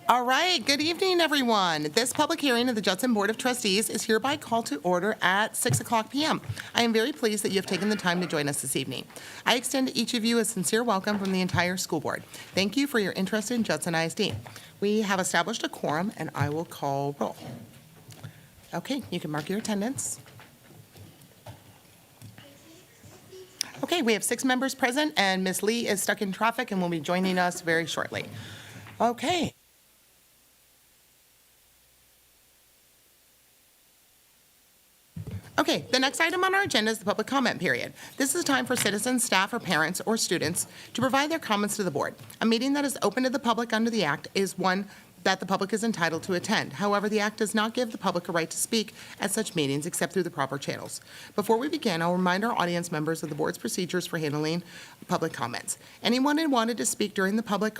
All right, good evening, everyone. This public hearing of the Judson Board of Trustees is hereby called to order at 6 o'clock p.m. I am very pleased that you have taken the time to join us this evening. I extend to each of you a sincere welcome from the entire school board. Thank you for your interest in Judson ISD. We have established a quorum, and I will call roll. Okay, you can mark your attendance. Okay, we have 6 members present, and Ms. Lee is stuck in traffic and will be joining us very shortly. Okay. Okay, the next item on our agenda is the public comment period. This is a time for citizens, staff, or parents, or students to provide their comments to the board. A meeting that is open to the public under the Act is one that the public is entitled to attend. However, the Act does not give the public a right to speak at such meetings except through the proper channels. Before we begin, I'll remind our audience members of the board's procedures for handling public comments. Anyone who wanted to speak during the public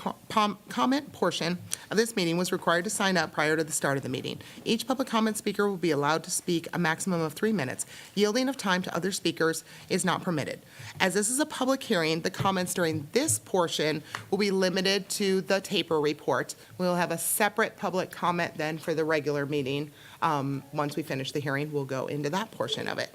comment portion of this meeting was required to sign up prior to the start of the meeting. Each public comment speaker will be allowed to speak a maximum of 3 minutes. Yielding of time to other speakers is not permitted. As this is a public hearing, the comments during this portion will be limited to the taper report. We'll have a separate public comment then for the regular meeting. Once we finish the hearing, we'll go into that portion of it.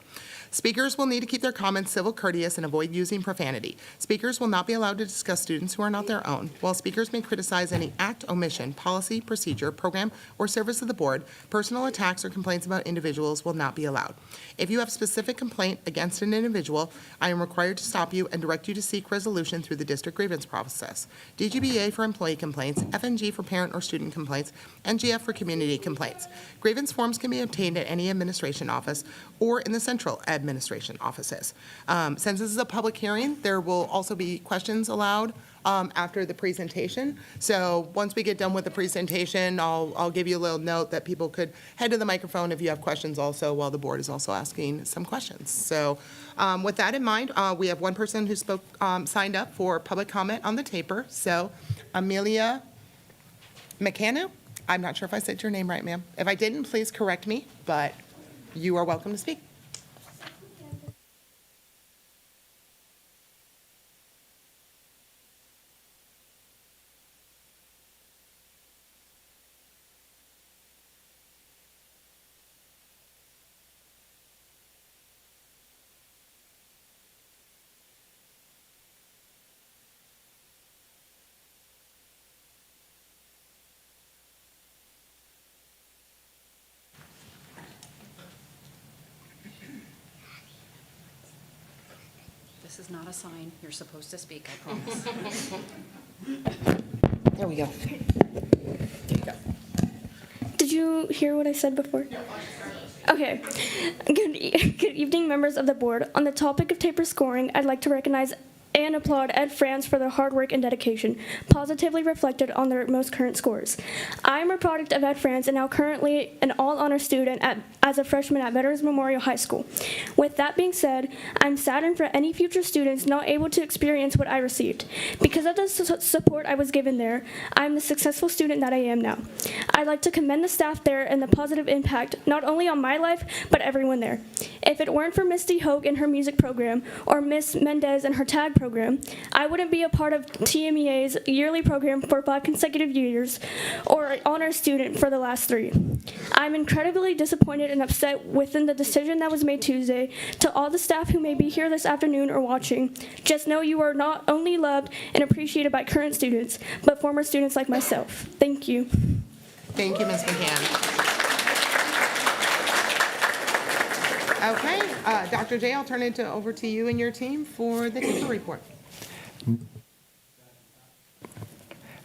Speakers will need to keep their comments civil, courteous, and avoid using profanity. Speakers will not be allowed to discuss students who are not their own. While speakers may criticize any act, omission, policy, procedure, program, or service of the board, personal attacks or complaints about individuals will not be allowed. If you have specific complaint against an individual, I am required to stop you and direct you to seek resolution through the district grievance process. DGBA for employee complaints, FNG for parent or student complaints, and GF for community complaints. Grievance forms can be obtained at any administration office or in the central administration offices. Since this is a public hearing, there will also be questions allowed after the presentation. So once we get done with the presentation, I'll give you a little note that people could head to the microphone if you have questions also, while the board is also asking some questions. So with that in mind, we have one person who signed up for public comment on the taper. So Amelia McCannu, I'm not sure if I said your name right, ma'am. If I didn't, please correct me, but you are welcome to speak. This is not a sign. You're supposed to speak, I promise. There we go. Did you hear what I said before? Okay. Good evening, members of the board. On the topic of taper scoring, I'd like to recognize and applaud Ed France for their hard work and dedication, positively reflected on their most current scores. I am a product of Ed France and now currently an all-honor student as a freshman at Veterans Memorial High School. With that being said, I'm saddened for any future students not able to experience what I received. Because of the support I was given there, I'm the successful student that I am now. I'd like to commend the staff there and the positive impact, not only on my life, but everyone there. If it weren't for Misty Hogue and her music program, or Miss Mendez and her tag program, I wouldn't be a part of TMEA's yearly program for 5 consecutive years, or an honor student for the last 3. I'm incredibly disappointed and upset within the decision that was made Tuesday. To all the staff who may be here this afternoon or watching, just know you are not only loved and appreciated by current students, but former students like myself. Thank you. Thank you, Ms. McCann. Okay, Dr. J, I'll turn it over to you and your team for the taper report.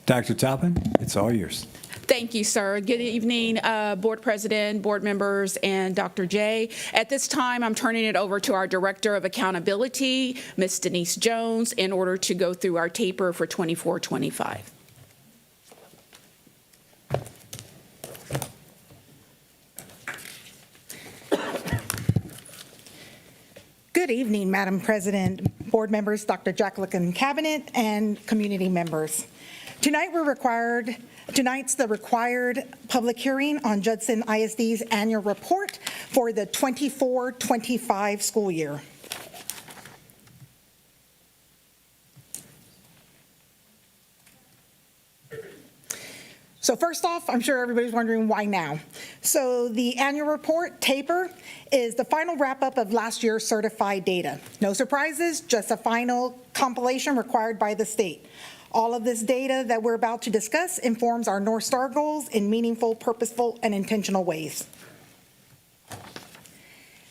Dr. Toppin, it's all yours. Thank you, sir. Good evening, Board President, board members, and Dr. J. At this time, I'm turning it over to our Director of Accountability, Ms. Denise Jones, in order to go through our taper for 24-25. Good evening, Madam President, board members, Dr. Jacqueline Cabinet, and community members. Tonight's the required public hearing on Judson ISD's annual report for the 24-25 school year. So first off, I'm sure everybody's wondering why now. So the annual report, TAPER, is the final wrap-up of last year's certified data. No surprises, just a final compilation required by the state. All of this data that we're about to discuss informs our North Star goals in meaningful, purposeful, and intentional ways.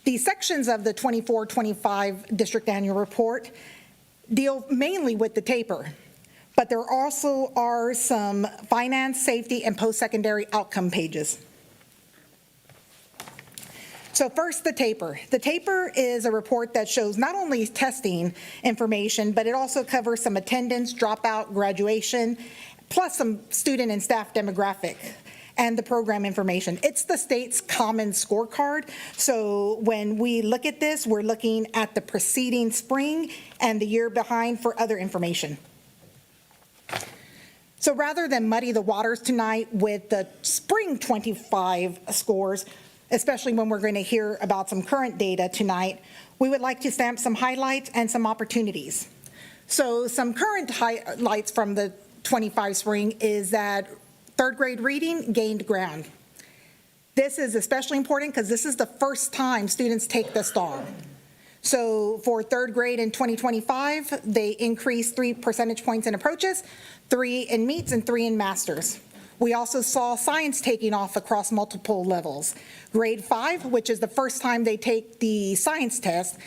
The sections of the 24-25 district annual report deal mainly with the TAPER, but there also are some finance, safety, and post-secondary outcome pages. So first, the TAPER. The TAPER is a report that shows not only testing information, but it also covers some attendance, dropout, graduation, plus some student and staff demographic and the program information. It's the state's common scorecard. So when we look at this, we're looking at the preceding spring and the year behind for other information. So rather than muddy the waters tonight with the spring 25 scores, especially when we're going to hear about some current data tonight, we would like to stamp some highlights and some opportunities. So some current highlights from the 25 spring is that third grade reading gained ground. This is especially important because this is the first time students take the STAR. So for third grade in 2025, they increased 3 percentage points in approaches, 3 in meets, and 3 in masters. We also saw science taking off across multiple levels. Grade 5, which is the first time they take the science test,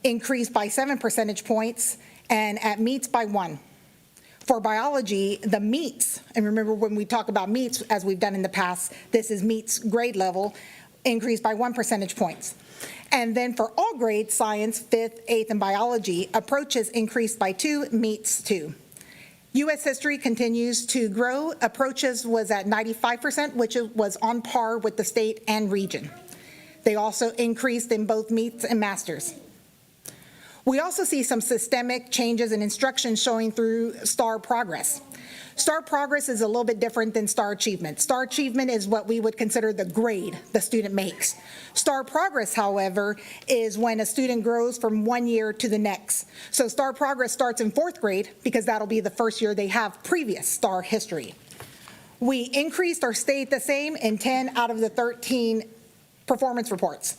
increased by 7 percentage points, and at meets by 1. For biology, the meets, and remember when we talk about meets, as we've done in the past, this is meets grade level, increased by 1 percentage points. And then for all grades, science, 5th, 8th, and biology, approaches increased by 2, meets 2. U.S. history continues to grow. Approaches was at 95%, which was on par with the state and region. They also increased in both meets and masters. We also see some systemic changes in instruction showing through STAR progress. STAR progress is a little bit different than STAR achievement. STAR achievement is what we would consider the grade the student makes. STAR progress, however, is when a student grows from one year to the next. So STAR progress starts in 4th grade because that'll be the first year they have previous STAR history. We increased or stayed the same in 10 out of the 13 performance reports.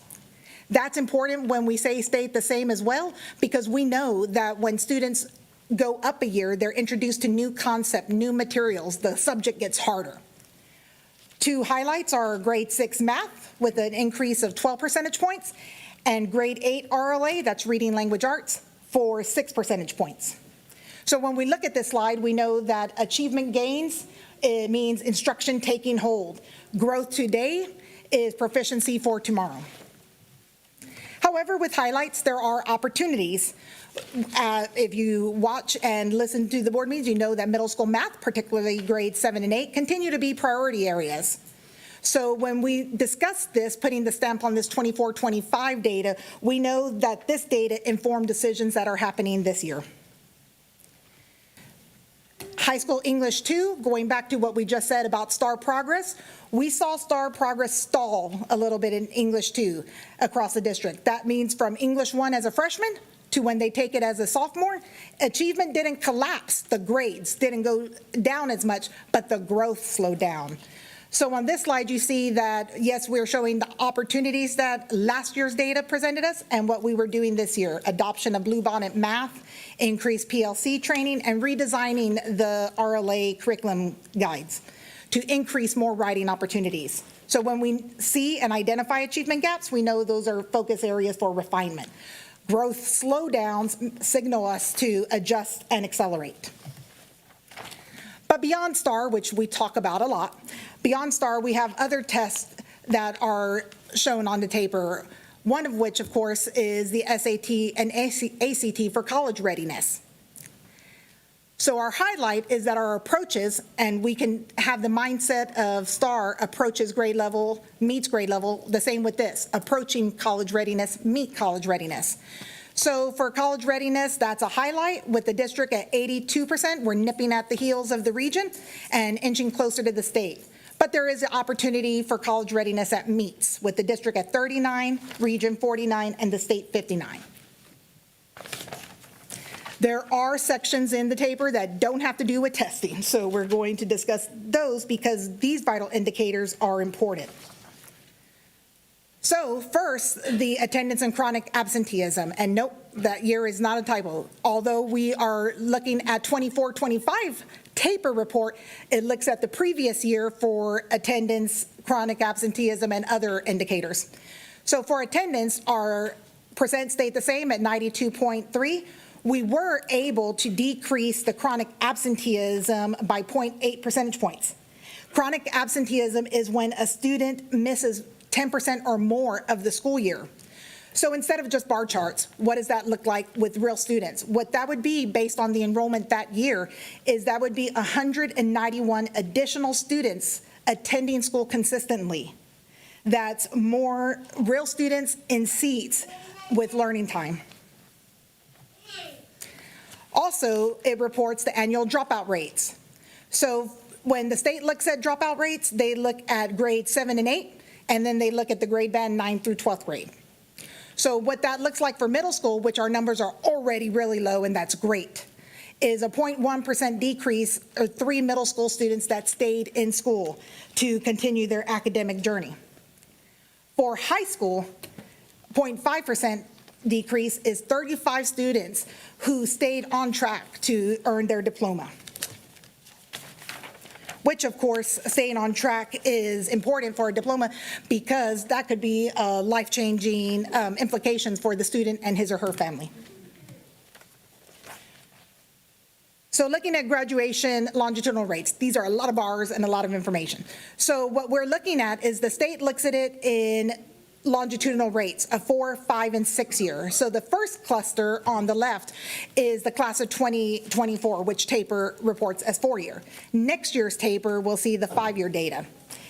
That's important when we say stayed the same as well, because we know that when students go up a year, they're introduced to new concept, new materials, the subject gets harder. 2 highlights are grade 6 math with an increase of 12 percentage points, and grade 8 RLA, that's reading language arts, for 6 percentage points. So when we look at this slide, we know that achievement gains, it means instruction taking hold. Growth today is proficiency for tomorrow. However, with highlights, there are opportunities. If you watch and listen to the board meetings, you know that middle school math, particularly grades 7 and 8, continue to be priority areas. So when we discuss this, putting the stamp on this 24-25 data, we know that this data informed decisions that are happening this year. High school English 2, going back to what we just said about STAR progress, we saw STAR progress stall a little bit in English 2 across the district. That means from English 1 as a freshman to when they take it as a sophomore, achievement didn't collapse, the grades didn't go down as much, but the growth slowed down. So on this slide, you see that, yes, we're showing the opportunities that last year's data presented us and what we were doing this year. Adoption of Bluebonnet math, increased PLC training, and redesigning the RLA curriculum guides to increase more writing opportunities. So when we see and identify achievement gaps, we know those are focus areas for refinement. Growth slowdowns signal us to adjust and accelerate. But beyond STAR, which we talk about a lot, beyond STAR, we have other tests that are shown on the TAPER, one of which, of course, is the SAT and ACT for college readiness. So our highlight is that our approaches, and we can have the mindset of STAR, approaches grade level, meets grade level, the same with this, approaching college readiness, meet college readiness. So for college readiness, that's a highlight with the district at 82%. We're nipping at the heels of the region and inching closer to the state. But there is an opportunity for college readiness at meets with the district at 39, region 49, and the state 59. There are sections in the taper that don't have to do with testing, so we're going to discuss those because these vital indicators are important. So first, the attendance and chronic absenteeism, and nope, that year is not a typo. Although we are looking at 24-25 taper report, it looks at the previous year for attendance, chronic absenteeism, and other indicators. So for attendance, our percent stayed the same at 92.3. We were able to decrease the chronic absenteeism by 0.8 percentage points. Chronic absenteeism is when a student misses 10% or more of the school year. So instead of just bar charts, what does that look like with real students? What that would be based on the enrollment that year is that would be 191 additional students attending school consistently. That's more real students in seats with learning time. Also, it reports the annual dropout rates. So when the state looks at dropout rates, they look at grades 7 and 8, and then they look at the grade band 9 through 12th grade. So what that looks like for middle school, which our numbers are already really low, and that's great, is a 0.1% decrease of 3 middle school students that stayed in school to continue their academic journey. For high school, 0.5% decrease is 35 students who stayed on track to earn their diploma. Which, of course, staying on track is important for a diploma because that could be life-changing implications for the student and his or her family. So looking at graduation longitudinal rates, these are a lot of bars and a lot of information. So what we're looking at is the state looks at it in longitudinal rates of 4, 5, and 6 year. So the first cluster on the left is the class of 2024, which taper reports as 4-year. Next year's taper will see the 5-year data.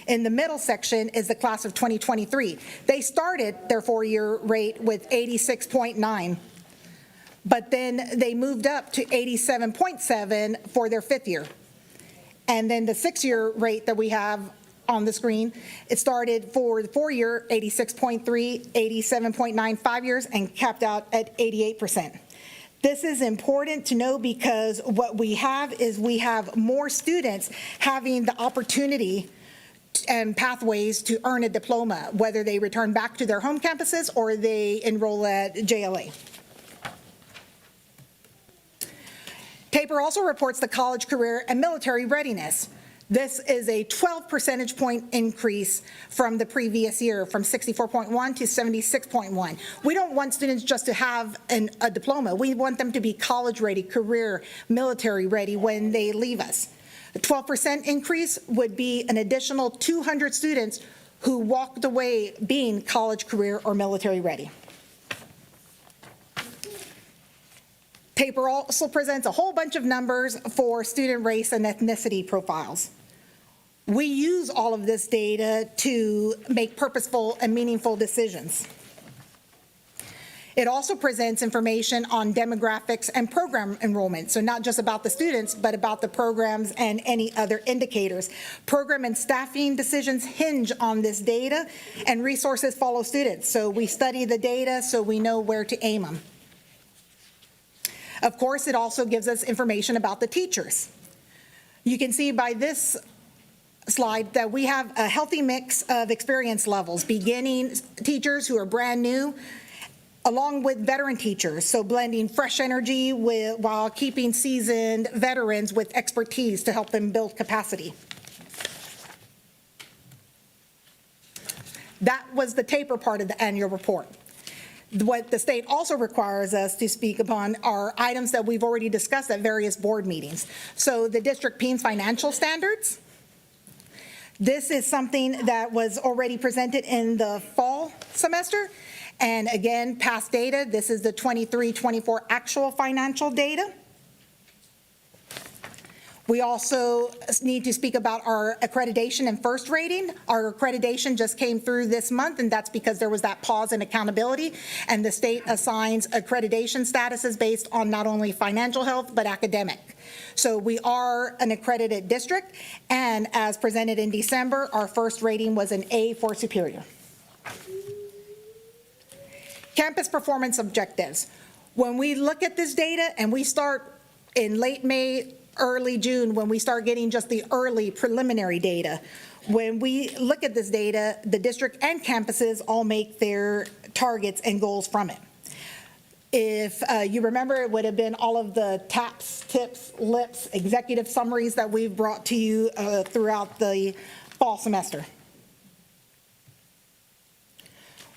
In the middle section is the class of 2023. They started their 4-year rate with 86.9, but then they moved up to 87.7 for their 5th year. And then the 6-year rate that we have on the screen, it started for the 4-year, 86.3, 87.9 5 years, and capped out at 88%. This is important to know because what we have is we have more students having the opportunity and pathways to earn a diploma, whether they return back to their home campuses or they enroll at JLA. Taper also reports the college, career, and military readiness. This is a 12 percentage point increase from the previous year, from 64.1 to 76.1. We don't want students just to have a diploma. We want them to be college ready, career, military ready when they leave us. A 12% increase would be an additional 200 students who walked away being college, career, or military ready. Taper also presents a whole bunch of numbers for student race and ethnicity profiles. We use all of this data to make purposeful and meaningful decisions. It also presents information on demographics and program enrollment, so not just about the students, but about the programs and any other indicators. Program and staffing decisions hinge on this data, and resources follow students. So we study the data so we know where to aim them. Of course, it also gives us information about the teachers. You can see by this slide that we have a healthy mix of experience levels, beginning teachers who are brand new, along with veteran teachers, so blending fresh energy while keeping seasoned veterans with expertise to help them build capacity. That was the taper part of the annual report. What the state also requires us to speak upon are items that we've already discussed at various board meetings. So the district PEAMS financial standards. This is something that was already presented in the fall semester. And again, past data, this is the 23-24 actual financial data. We also need to speak about our accreditation and first rating. Our accreditation just came through this month, and that's because there was that pause in accountability, and the state assigns accreditation statuses based on not only financial health, but academic. So we are an accredited district, and as presented in December, our first rating was an A for superior. Campus performance objectives. When we look at this data and we start in late May, early June, when we start getting just the early preliminary data, when we look at this data, the district and campuses all make their targets and goals from it. If you remember, it would have been all of the TAPS, TIPS, LIPS, executive summaries that we've brought to you throughout the fall semester.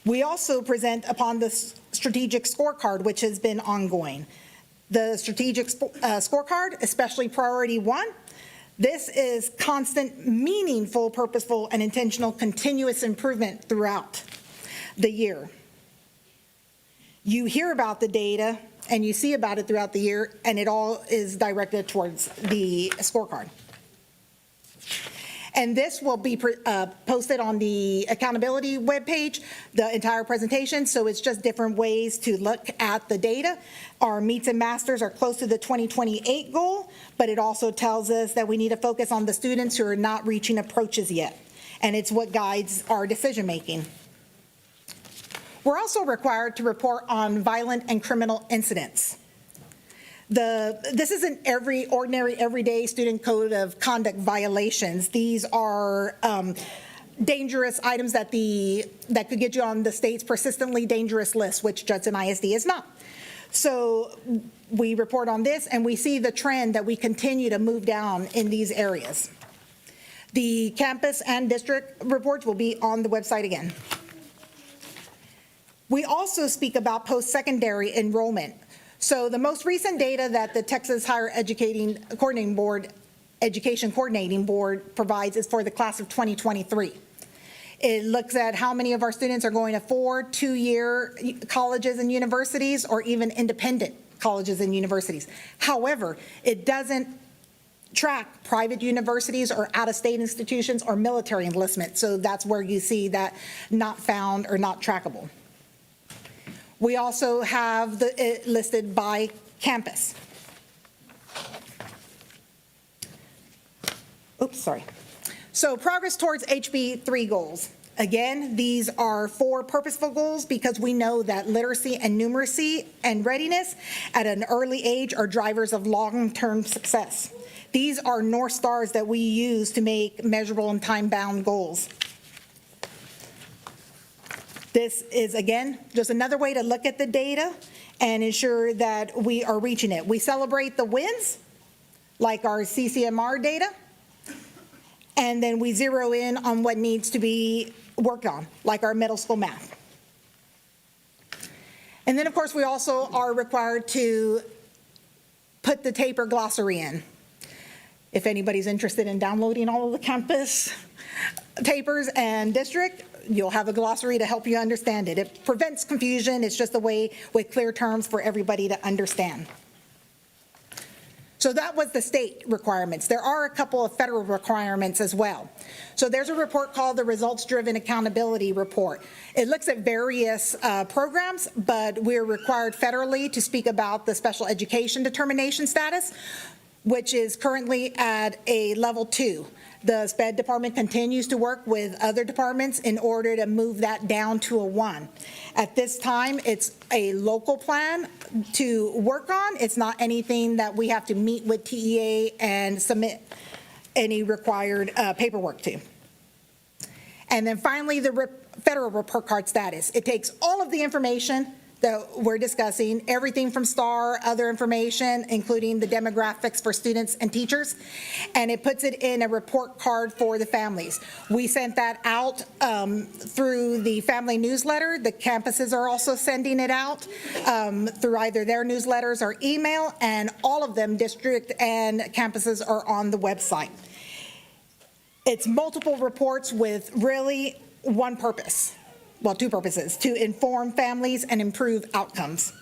We also present upon the strategic scorecard, which has been ongoing. The strategic scorecard, especially priority 1, this is constant, meaningful, purposeful, and intentional continuous improvement throughout the year. You hear about the data and you see about it throughout the year, and it all is directed towards the scorecard. And this will be posted on the accountability webpage, the entire presentation, so it's just different ways to look at the data. Our meets and masters are close to the 2028 goal, but it also tells us that we need to focus on the students who are not reaching approaches yet, and it's what guides our decision-making. We're also required to report on violent and criminal incidents. This isn't every ordinary, everyday student code of conduct violations. These are dangerous items that could get you on the state's persistently dangerous list, which Judson ISD is not. So we report on this, and we see the trend that we continue to move down in these areas. The campus and district reports will be on the website again. We also speak about post-secondary enrollment. So the most recent data that the Texas Higher Education Coordinating Board provides is for the class of 2023. It looks at how many of our students are going to 4 two-year colleges and universities, or even independent colleges and universities. However, it doesn't track private universities or out-of-state institutions or military enlistment. So that's where you see that not found or not trackable. We also have it listed by campus. Oops, sorry. So progress towards HB 3 goals. Again, these are 4 purposeful goals because we know that literacy and numeracy and readiness at an early age are drivers of long-term success. These are North Stars that we use to make measurable and time-bound goals. This is, again, just another way to look at the data and ensure that we are reaching it. We celebrate the wins, like our CCMR data, and then we zero in on what needs to be worked on, like our middle school math. And then, of course, we also are required to put the TAPR glossary in. If anybody's interested in downloading all of the campus TAPRs and district, you'll have a glossary to help you understand it. It prevents confusion. It's just a way with clear terms for everybody to understand. So that was the state requirements. There are a couple of federal requirements as well. So there's a report called the Results-Driven Accountability Report. It looks at various programs, but we're required federally to speak about the special education determination status, which is currently at a level 2. The SPED department continues to work with other departments in order to move that down to a 1. At this time, it's a local plan to work on. It's not anything that we have to meet with TEA and submit any required paperwork to. And then finally, the federal report card status. It takes all of the information that we're discussing, everything from STAR, other information, including the demographics for students and teachers, and it puts it in a report card for the families. We sent that out through the family newsletter. The campuses are also sending it out through either their newsletters or email, and all of them, district and campuses, are on the website. It's multiple reports with really one purpose. Well, 2 purposes: to inform families and improve outcomes.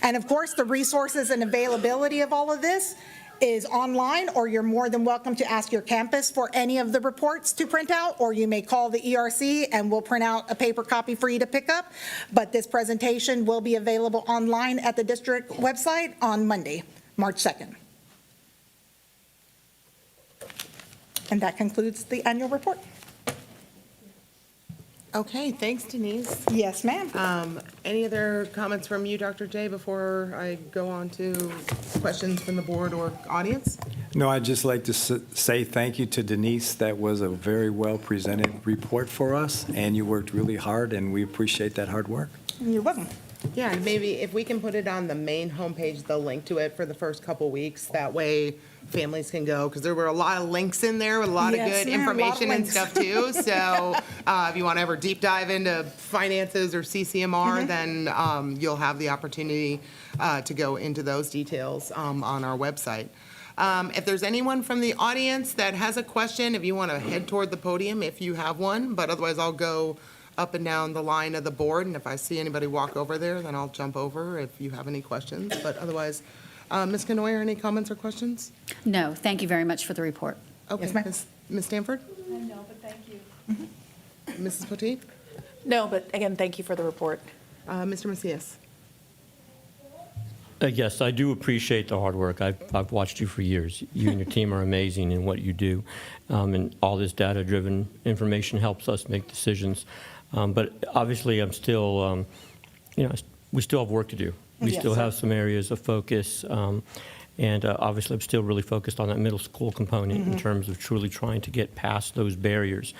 And of course, the resources and availability of all of this is online, or you're more than welcome to ask your campus for any of the reports to print out, or you may call the ERC and we'll print out a paper copy for you to pick up. But this presentation will be available online at the district website on Monday, March 2nd. And that concludes the annual report. Okay, thanks, Denise. Yes, ma'am. Any other comments from you, Dr. J, before I go on to questions from the board or audience? No, I'd just like to say thank you to Denise. That was a very well-presented report for us, and you worked really hard, and we appreciate that hard work. You're welcome. Yeah, and maybe if we can put it on the main homepage, the link to it for the first couple weeks, that way families can go, because there were a lot of links in there with a lot of Yes, good ma'am, a lot of information and links. stuff too. So if you want to ever deep dive into finances or CCMR, then you'll have the opportunity to go into those details on our website. If there's anyone from the audience that has a question, if you want to head toward the podium, if you have one, but otherwise I'll go up and down the line of the board, and if I see anybody walk over there, then I'll jump over if you have any questions. But otherwise, Ms. Canoyer, any comments or questions? No, thank you very much for the report. Okay, Yes, ma'am. Ms. Stanford? No, but thank you. Mrs. Potteet? No, but again, thank you for the report. Mr. Macias? Yes, I do appreciate the hard work. I've watched you for years. You and your team are amazing in what you do, and all this data-driven information helps us make decisions. But obviously, I'm still, we still have work to do. We Yes, still sir. have some areas of focus, and obviously, I'm still really focused on that middle school component in terms of truly trying to get past those barriers.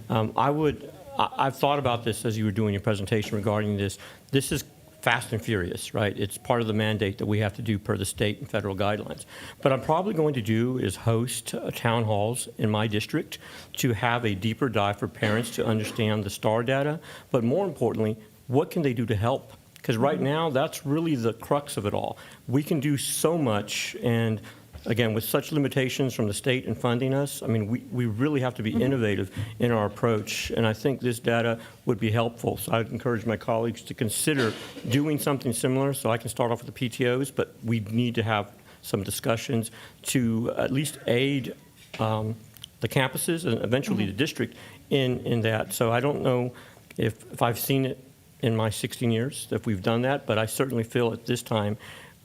I've thought about this as you were doing your presentation regarding this. This is fast and furious, right? It's part of the mandate that we have to do per the state and federal guidelines. But I'm probably going to do is host town halls in my district to have a deeper dive for parents to understand the STAR data, but more importantly, what can they do to help? Because right now, that's really the crux of it all. We can do so much, and again, with such limitations from the state in funding us, I mean, we really have to be innovative in our approach, and I think this data would be helpful. So I'd encourage my colleagues to consider doing something similar, so I can start off with the PTOs, but we need to have some discussions to at least aid the campuses and eventually the district in that. So I don't know if I've seen it in my 16 years if we've done that, but I certainly feel at this time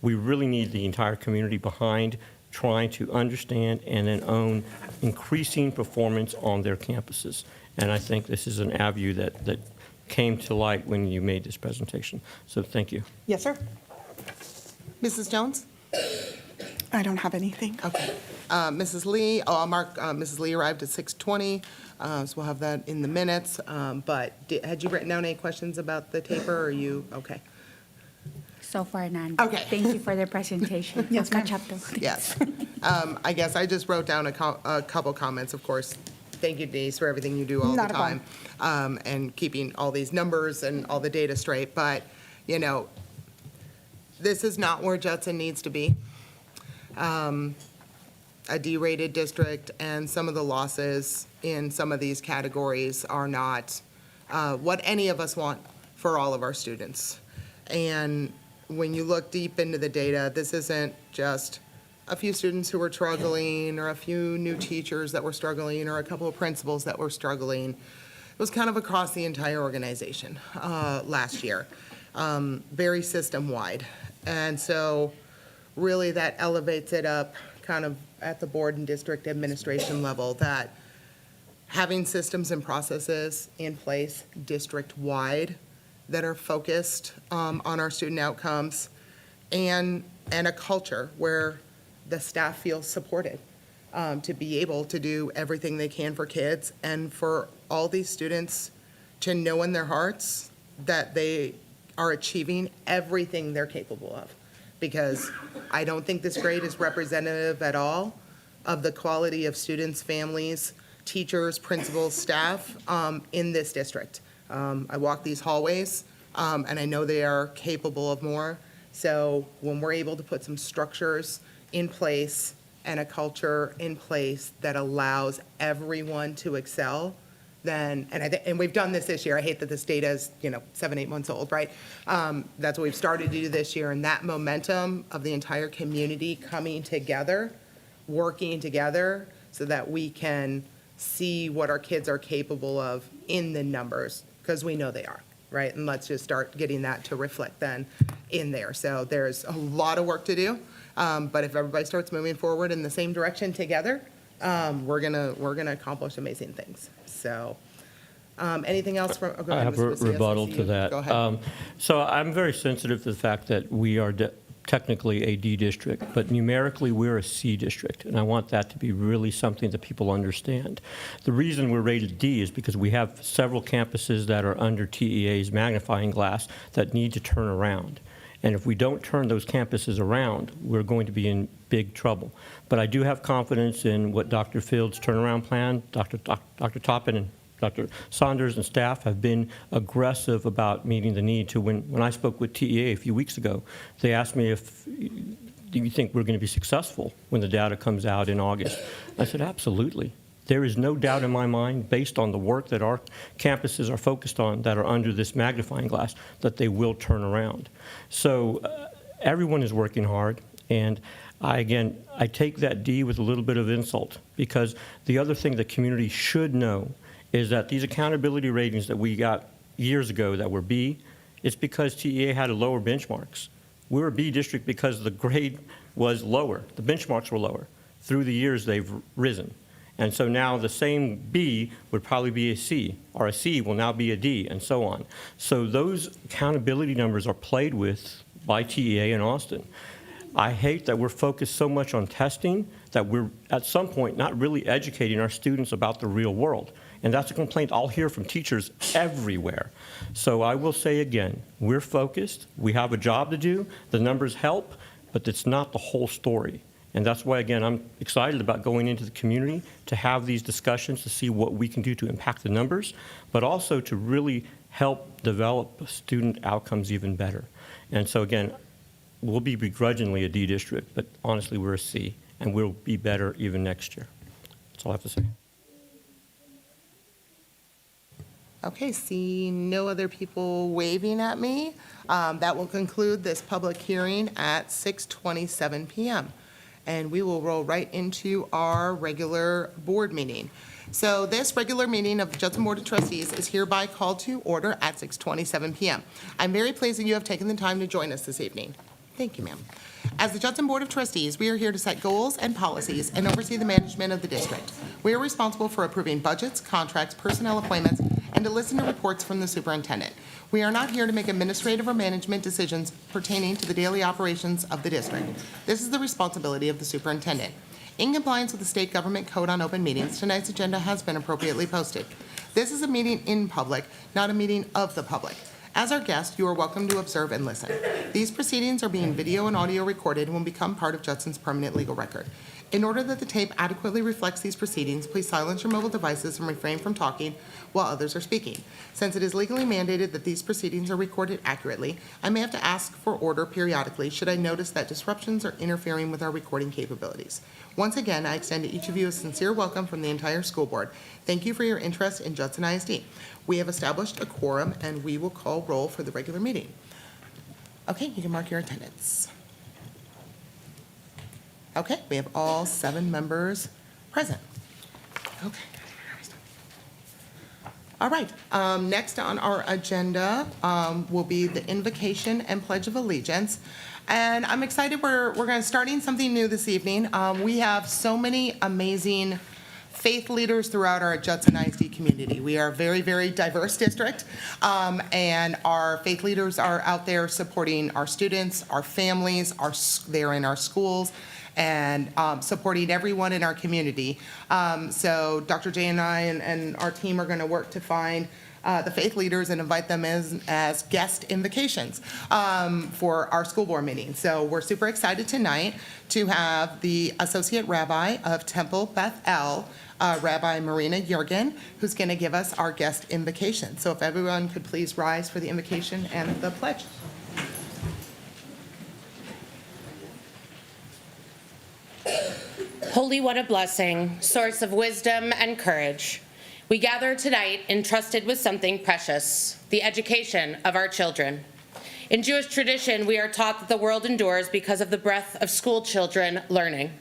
we really need the entire community behind trying to understand and then own increasing performance on their campuses. And I think this is an avenue that came to light when you made this presentation. So thank you. Yes, sir. Mrs. Jones? I don't have anything. Okay. Mrs. Lee, I'll mark Mrs. Lee arrived at 6:20, so we'll have that in the minutes. But had you written down any questions about the taper, or you, okay? So far, none. Okay. Thank you for the presentation. Yes, I'll ma'am. catch up though. Yes. I guess I just wrote down a couple comments, of course. Thank you, Denise, for everything you do all the Not a time, and keeping all these numbers and all the data straight. But, this is not where Judson needs to be. A D-rated district and some of the losses in some of these categories are not what any of us want for all of our students. And when you look deep into the data, this isn't just a few students who were struggling or a few new teachers that were struggling or a couple of principals that were struggling. It was kind of across the entire organization last year, very system-wide. And so really that elevates it up kind of at the board and district administration level, that having systems and processes in place district-wide that are focused on our student outcomes, and a culture where the staff feels supported to be able to do everything they can for kids, and for all these students to know in their hearts that they are achieving everything they're capable of. Because I don't think this grade is representative at all of the quality of students, families, teachers, principals, staff in this district. I walk these hallways, and I know they are capable of more. So when we're able to put some structures in place and a culture in place that allows everyone to excel, then, and we've done this year. I hate that this data is, 7, 8 months old, right? That's what we've started to do this year, and that momentum of the entire community coming together, working together, so that we can see what our kids are capable of in the numbers, because we know they are, right? And let's just start getting that to reflect then in there. So there's a lot of work to do, but if everybody starts moving forward in the same direction together, we're gonna accomplish amazing things. So Anything else from? go I ahead, have a Ms. Garcia, rebuttal I see to you. that. Go ahead. So I'm very sensitive to the fact that we are technically a D district, but numerically we're a C district, and I want that to be really something that people understand. The reason we're rated D is because we have several campuses that are under TEA's magnifying glass that need to turn around. And if we don't turn those campuses around, we're going to be in big trouble. But I do have confidence in what Dr. Fields' turnaround plan, Dr. Toppin and Dr. Saunders and staff have been aggressive about meeting the need to. When I spoke with TEA a few weeks ago, they asked me if, do you think we're going to be successful when the data comes out in August? I said, absolutely. There is no doubt in my mind, based on the work that our campuses are focused on that are under this magnifying glass, that they will turn around. So everyone is working hard, and I take that D with a little bit of insult, because the other thing the community should know is that these accountability ratings that we got years ago that were B, it's because TEA had lower benchmarks. We're a B district because the grade was lower. The benchmarks were lower. Through the years, they've risen. And so now the same B would probably be a C, or a C will now be a D, and so on. So those accountability numbers are played with by TEA in Austin. I hate that we're focused so much on testing that we're, at some point, not really educating our students about the real world. And that's a complaint I'll hear from teachers everywhere. So I will say again, we're focused. We have a job to do. The numbers help, but it's not the whole story. And that's why, again, I'm excited about going into the community to have these discussions to see what we can do to impact the numbers, but also to really help develop student outcomes even better. And so, again, we'll be begrudgingly a D district, but honestly, we're a C, and we'll be better even next year. That's all I have to say. Okay, see no other people waving at me. That will conclude this public hearing at 6:27 p.m. And we will roll right into our regular board meeting. So this regular meeting of the Judson Board of Trustees is hereby called to order at 6:27 p.m. I'm very pleased that you have taken the time to join us this evening. Thank you, ma'am. As the Judson Board of Trustees, we are here to set goals and policies and oversee the management of the district. We are responsible for approving budgets, contracts, personnel appointments, and to listen to reports from the superintendent. We are not here to make administrative or management decisions pertaining to the daily operations of the district. This is the responsibility of the superintendent. In compliance with the state government code on open meetings, tonight's agenda has been appropriately posted. This is a meeting in public, not a meeting of the public. As our guest, you are welcome to observe and listen. These proceedings are being video and audio recorded and will become part of Judson's permanent legal record. In order that the tape adequately reflects these proceedings, please silence your mobile devices and refrain from talking while others are speaking. Since it is legally mandated that these proceedings are recorded accurately, I may have to ask for order periodically should I notice that disruptions are interfering with our recording capabilities. Once again, I extend to each of you a sincere welcome from the entire school board. Thank you for your interest in Judson ISD. We have established a quorum, and we will call roll for the regular meeting. Okay, you can mark your attendance. Okay, we have all 7 members present. Okay. All right, next on our agenda will be the invocation and pledge of allegiance. And I'm excited we're going to starting something new this evening. We have so many amazing faith leaders throughout our Judson ISD community. We are a very, very diverse district, and our faith leaders are out there supporting our students, our families, they're in our schools, and supporting everyone in our community. So Dr. J and I and our team are going to work to find the faith leaders and invite them as guest invocations for our school board meeting. So we're super excited tonight to have the Associate Rabbi of Temple Beth El, Rabbi Marina Jurgen, who's going to give us our guest invocation. So if everyone could please rise for the invocation and the pledge. Holy, what a blessing, source of wisdom and courage. We gather tonight entrusted with something precious, the education of our children. In Jewish tradition, we are taught that the world endures because of the breadth of school children learning.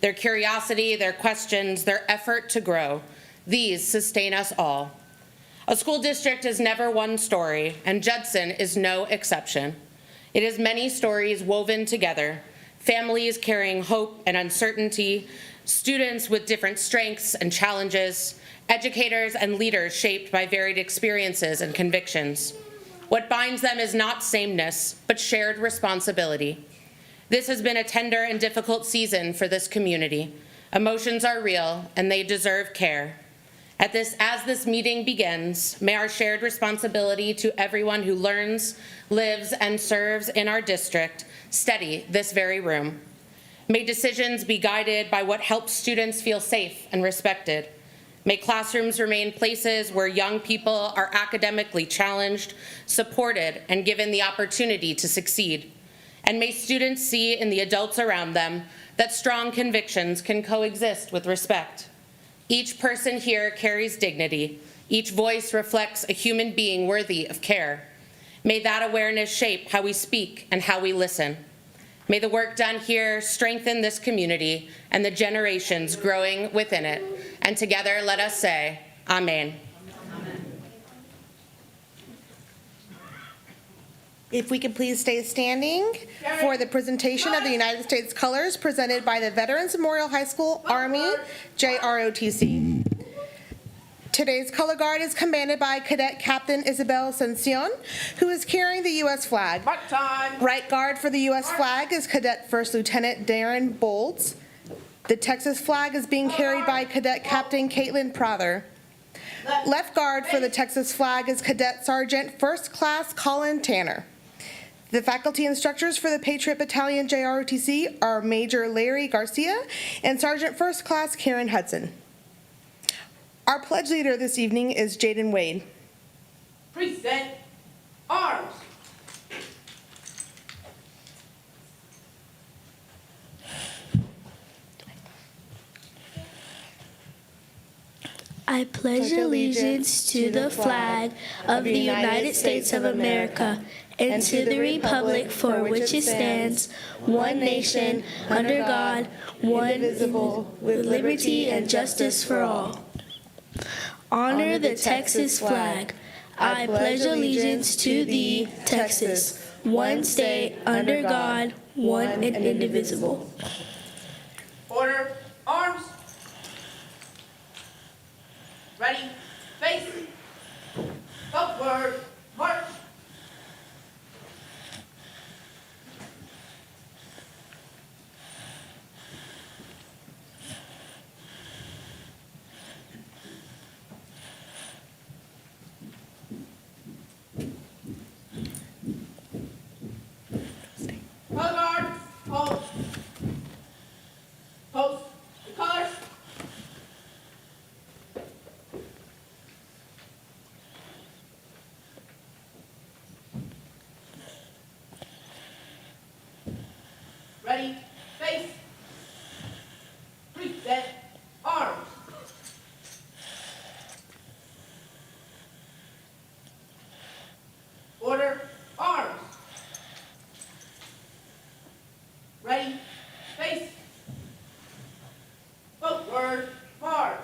Their curiosity, their questions, their effort to grow, these sustain us all. A school district is never one story, and Judson is no exception. It is many stories woven together, families carrying hope and uncertainty, students with different strengths and challenges, educators and leaders shaped by varied experiences and convictions. What binds them is not sameness, but shared responsibility. This has been a tender and difficult season for this community. Emotions are real, and they deserve care. As this meeting begins, may our shared responsibility to everyone who learns, lives, and serves in our district steady this very room. May decisions be guided by what helps students feel safe and respected. May classrooms remain places where young people are academically challenged, supported, and given the opportunity to succeed. And may students see in the adults around them that strong convictions can coexist with respect. Each person here carries dignity. Each voice reflects a human being worthy of care. May that awareness shape how we speak and how we listen. May the work done here strengthen this community and the generations growing within it. And together, let us say, Amen. If we could please stay standing for the presentation of the United States colors presented by the Veterans Memorial High School Army JROTC. Today's color guard is commanded by Cadet Captain Isabel Ascension, who is carrying the U.S. flag. Right guard for the U.S. flag is Cadet First Lieutenant Darren Bolds. The Texas flag is being carried by Cadet Captain Caitlin Prather. Left guard for the Texas flag is Cadet Sergeant First Class Colin Tanner. The faculty instructors for the Patriot Battalion JROTC are Major Larry Garcia and Sergeant First Class Karen Hudson. Our pledge leader this evening is Jaden Wade. Present arms. I pledge allegiance to the flag of the United States of America and to the republic for which it stands, one nation, under God, one indivisible, with liberty and justice for all. Honor the Texas flag. I pledge allegiance to thee, Texas, one state, under God, one and indivisible. Order, arms. Ready, face. Upward, march. Color guard, hold. Post the colors. Ready, face. Present arms. Order, arms. Ready, face. Forward, march.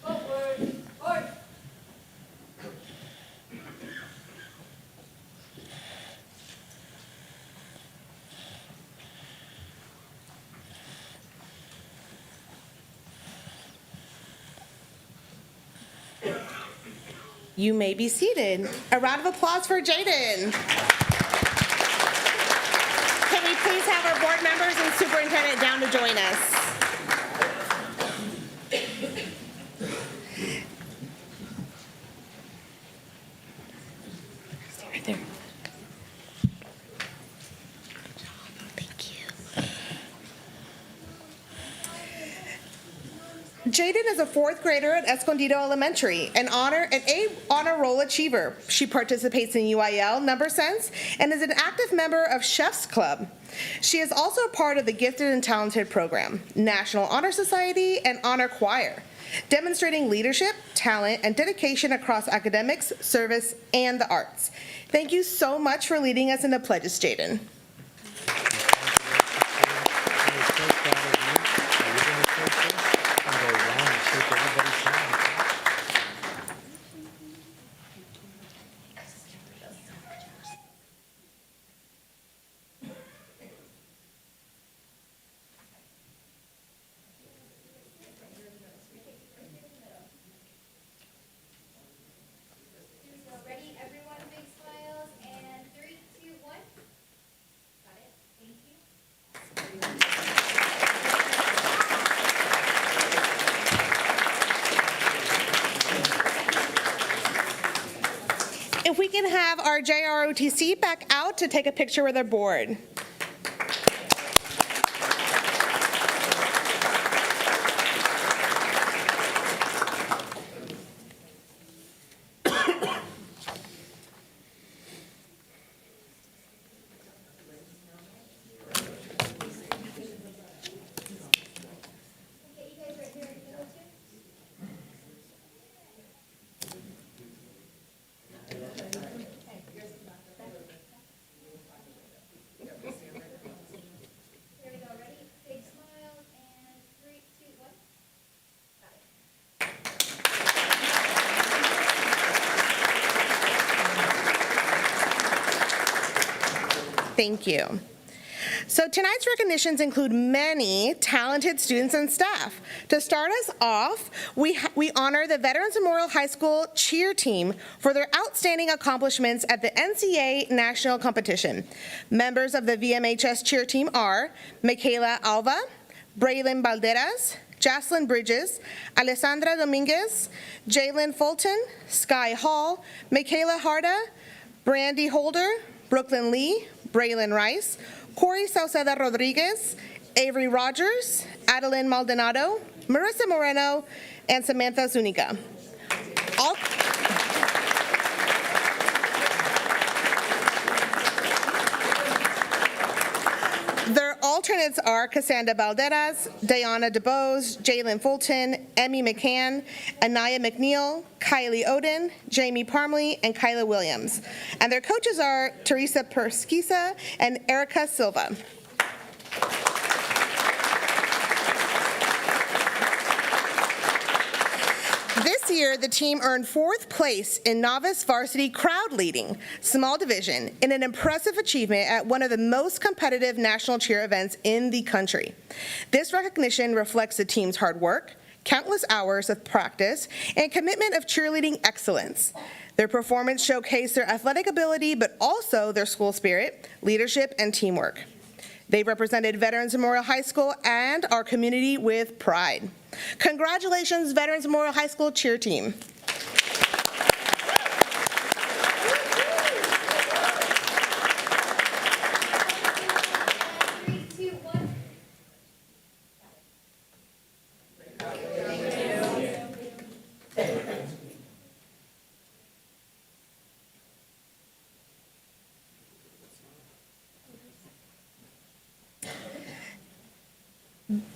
Forward, march. You may be seated. A round of applause for Jaden. Can we please have our board members and superintendent down to join us? Stay right there. Thank you. Jaden is a fourth grader at Escondido Elementary, an A honor roll achiever. She participates in UIL, Number Sense, and is an active member of Chef's Club. She is also part of the Gifted and Talented program, National Honor Society, and Honor Choir, demonstrating leadership, talent, and dedication across academics, service, and the arts. Thank you so much for leading us in the pledges, Jaden. if we can have our JROTC back out to take a picture with our board. Thank you. So tonight's recognitions include many talented students and staff. To start us off, we honor the Veterans Memorial High School cheer team for their outstanding accomplishments at the NCAA National Competition. Members of the VMHS cheer team are Michaela Alva, Braylon Balderas, Jocelyn Bridges, Alessandra Dominguez, Jalen Fulton, Sky Hall, Michaela Harda, Brandy Holder, Brooklyn Lee, Braylon Rice, Corey Sauceda Rodriguez, Avery Rogers, Adeline Maldonado, Marissa Moreno, and Samantha Zuniga. Their alternates are Cassandra Balderas, Diana DeBose, Jalen Fulton, Emmy McCann, Anaya McNeil, Kylie Oden, Jamie Parmley, and Kyla Williams. And their coaches are Teresa Persquisa and Erica Silva. This year, the team earned 4th place in novice varsity crowd leading, small division, in an impressive achievement at one of the most competitive national cheer events in the country. This recognition reflects the team's hard work, countless hours of practice, and commitment of cheerleading excellence. Their performance showcased their athletic ability, but also their school spirit, leadership, and teamwork. They represented Veterans Memorial High School and our community with pride. Congratulations, Veterans Memorial High School cheer team.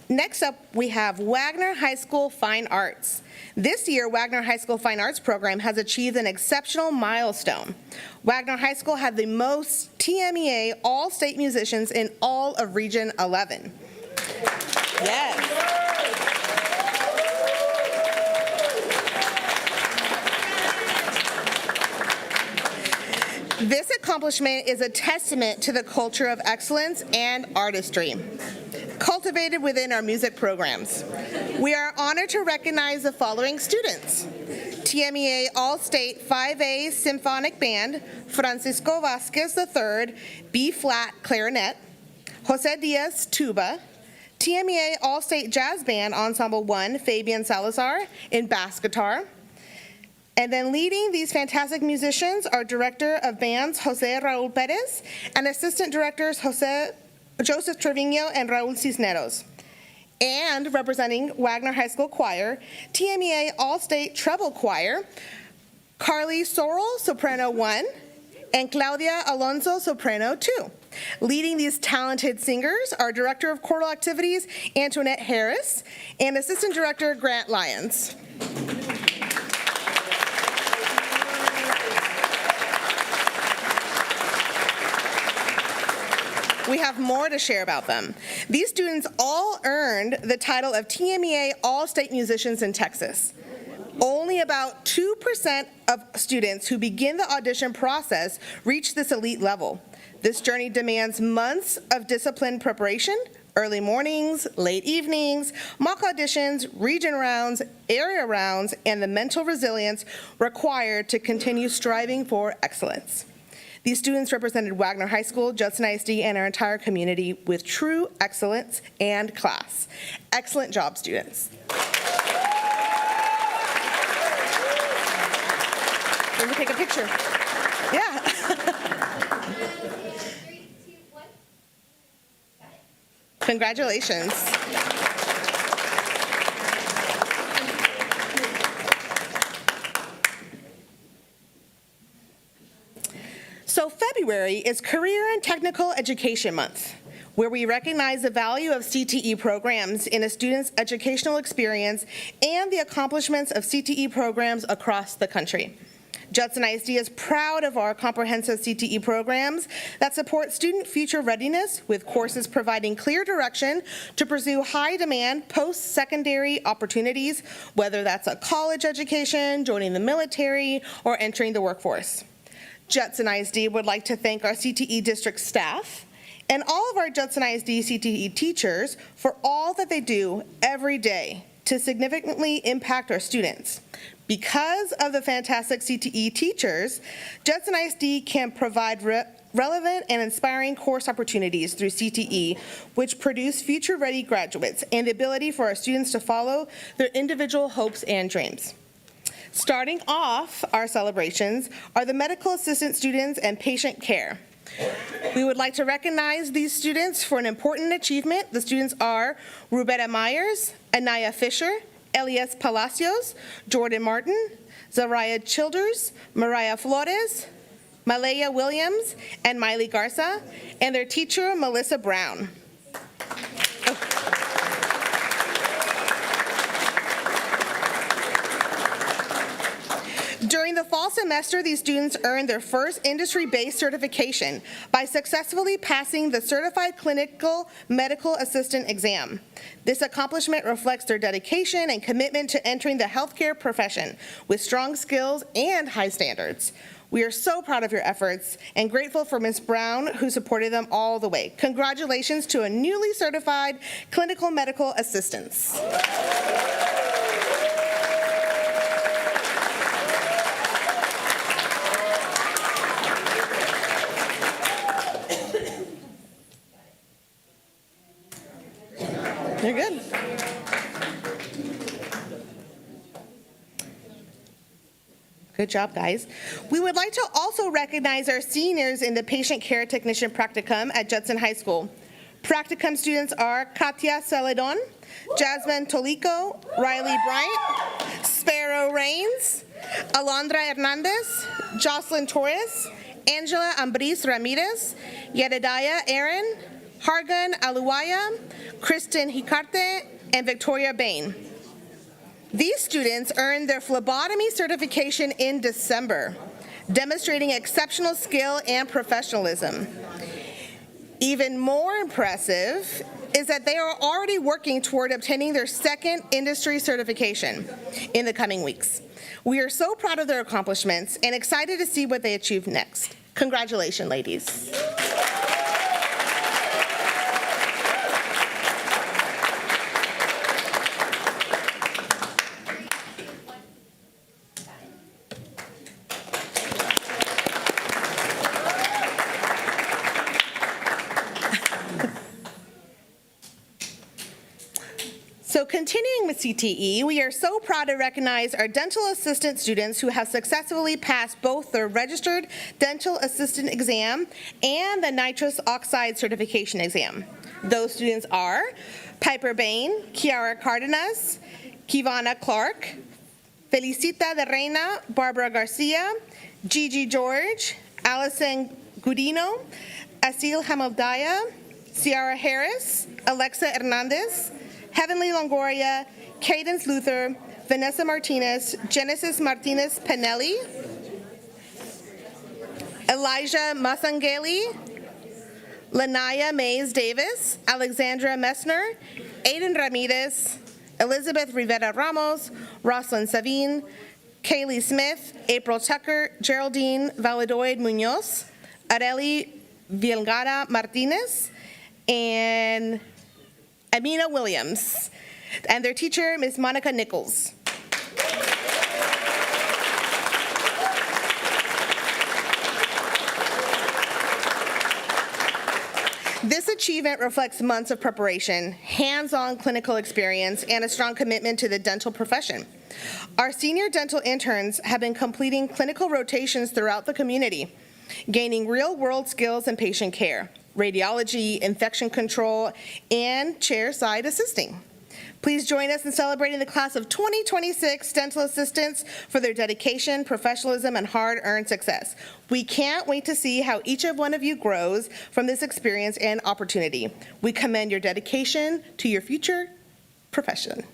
Next up, we have Wagner High School Fine Arts. This year, Wagner High School Fine Arts program has achieved an exceptional milestone. Wagner High School had the most TMEA All-State musicians in all of Region 11. Yes. This accomplishment is a testament to the culture of excellence and artistry cultivated within our music programs. We are honored to recognize the following students: TMEA All-State 5A Symphonic Band, Francisco Vasquez III, B-flat clarinet, Jose Diaz tuba, TMEA All-State Jazz Band Ensemble 1, Fabian Salazar in bass guitar. And then leading these fantastic musicians are Director of Bands Jose Raul Perez and Assistant Directors Joseph Trevino and Raul Cisneros. And representing Wagner High School Choir, TMEA All-State Treble Choir, Carly Sorrell, Soprano 1, and Claudia Alonso, Soprano 2. Leading these talented singers are Director of Choral Activities Antoinette Harris and Assistant Director Grant Lyons. We have more to share about them. These students all earned the title of TMEA All-State Musicians in Texas. Only about 2% of students who begin the audition process reach this elite level. This journey demands months of disciplined preparation, early mornings, late evenings, mock auditions, region rounds, area rounds, and the mental resilience required to continue striving for excellence. These students represented Wagner High School, Judson ISD, and our entire community with true excellence and class. Excellent job, students. Let me take a picture. Yeah. Congratulations. So February is Career and Technical Education Month, where we recognize the value of CTE programs in a student's educational experience and the accomplishments of CTE programs across the country. Judson ISD is proud of our comprehensive CTE programs that support student future readiness, with courses providing clear direction to pursue high-demand post-secondary opportunities, whether that's a college education, joining the military, or entering the workforce. Judson ISD would like to thank our CTE district staff and all of our Judson ISD CTE teachers for all that they do every day to significantly impact our students. Because of the fantastic CTE teachers, Judson ISD can provide relevant and inspiring course opportunities through CTE, which produce future-ready graduates and the ability for our students to follow their individual hopes and dreams. Starting off our celebrations are the medical assistant students and patient care. We would like to recognize these students for an important achievement. The students are Rubetta Myers, Anaya Fisher, Elias Palacios, Jordan Martin, Zariah Childers, Mariah Flores, Malaya Williams, and Miley Garza, and their teacher, Melissa Brown. During the fall semester, these students earned their first industry-based certification by successfully passing the Certified Clinical Medical Assistant exam. This accomplishment reflects their dedication and commitment to entering the healthcare profession with strong skills and high standards. We are so proud of your efforts and grateful for Ms. Brown, who supported them all the way. Congratulations to a newly certified clinical medical assistants. You're good. Good job, guys. We would like to also recognize our seniors in the Patient Care Technician Practicum at Judson High School. Practicum students are Katia Celedon, Jasmine Tolico, Riley Bryant, Sparrow Rains, Alondra Hernandez, Jocelyn Torres, Angela Ambris Ramirez, Yedidiah Aaron, Hargan Aluwaya, Kristen Hicarte, and Victoria Bain. These students earned their phlebotomy certification in December, demonstrating exceptional skill and professionalism. Even more impressive is that they are already working toward obtaining their second industry certification in the coming weeks. We are so proud of their accomplishments and excited to see what they achieve next. Congratulations, ladies. So continuing with CTE, we are so proud to recognize our dental assistant students who have successfully passed both their registered dental assistant exam and the nitrous oxide certification exam. Those students are Piper Bain, Kiara Cardenas, Kivana Clark, Felicita de Reina, Barbara Garcia, Gigi George, Allison Gudino, Asil Hamaldaya, Ciara Harris, Alexa Hernandez, Heavenly Longoria, Cadence Luther, Vanessa Martinez, Genesis Martinez Pinelli, Elijah Masangeli, Lanaya Mays Davis, Alexandra Messner, Aiden Ramirez, Elizabeth Rivera Ramos, Roslyn Savine, Kaylee Smith, April Tucker, Geraldine Valadoid Munoz, Areli Vilgara Martinez, and Amina Williams, and their teacher, Ms. Monica Nichols. This achievement reflects months of preparation, hands-on clinical experience, and a strong commitment to the dental profession. Our senior dental interns have been completing clinical rotations throughout the community, gaining real-world skills in patient care, radiology, infection control, and chair-side assisting. Please join us in celebrating the class of 2026 dental assistants for their dedication, professionalism, and hard-earned success. We can't wait to see how each one of you grows from this experience and opportunity. We commend your dedication to your future profession.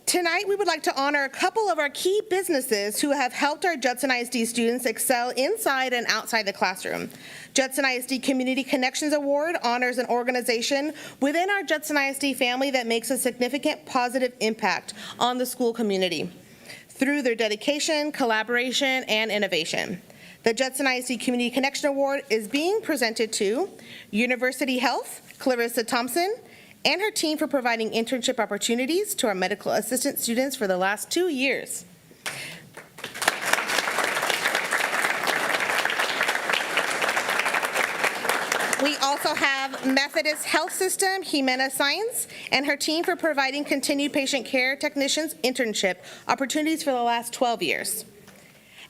Tonight, we would like to honor a couple of our key businesses who have helped our Judson ISD students excel inside and outside the classroom. Judson ISD Community Connections Award honors an organization within our Judson ISD family that makes a significant positive impact on the school community through their dedication, collaboration, and innovation. The Judson ISD Community Connection Award is being presented to University Health, Clarissa Thompson, and her team for providing internship opportunities to our medical assistant students for the last 2 years. We also have Methodist Health System, Jimena Science, and her team for providing continued patient care technicians internship opportunities for the last 12 years.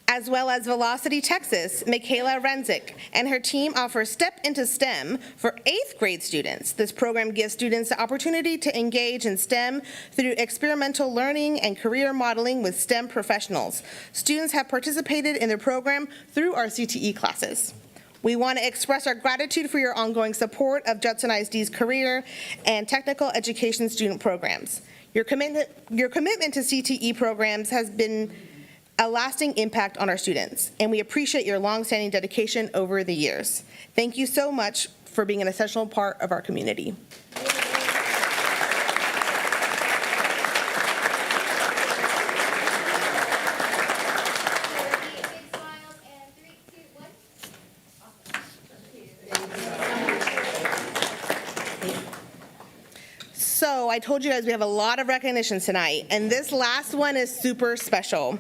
As well as Velocity Texas, Michaela Renzik and her team offer Step into STEM for 8th grade students. This program gives students the opportunity to engage in STEM through experimental learning and career modeling with STEM professionals. Students have participated in the program through our CTE classes. We want to express our gratitude for your ongoing support of Judson ISD's career and technical education student programs. Your commitment to CTE programs has been a lasting impact on our students, and we appreciate your longstanding dedication over the years. Thank you so much for being an essential part of our community. So I told you guys we have a lot of recognitions tonight, and this last one is super special.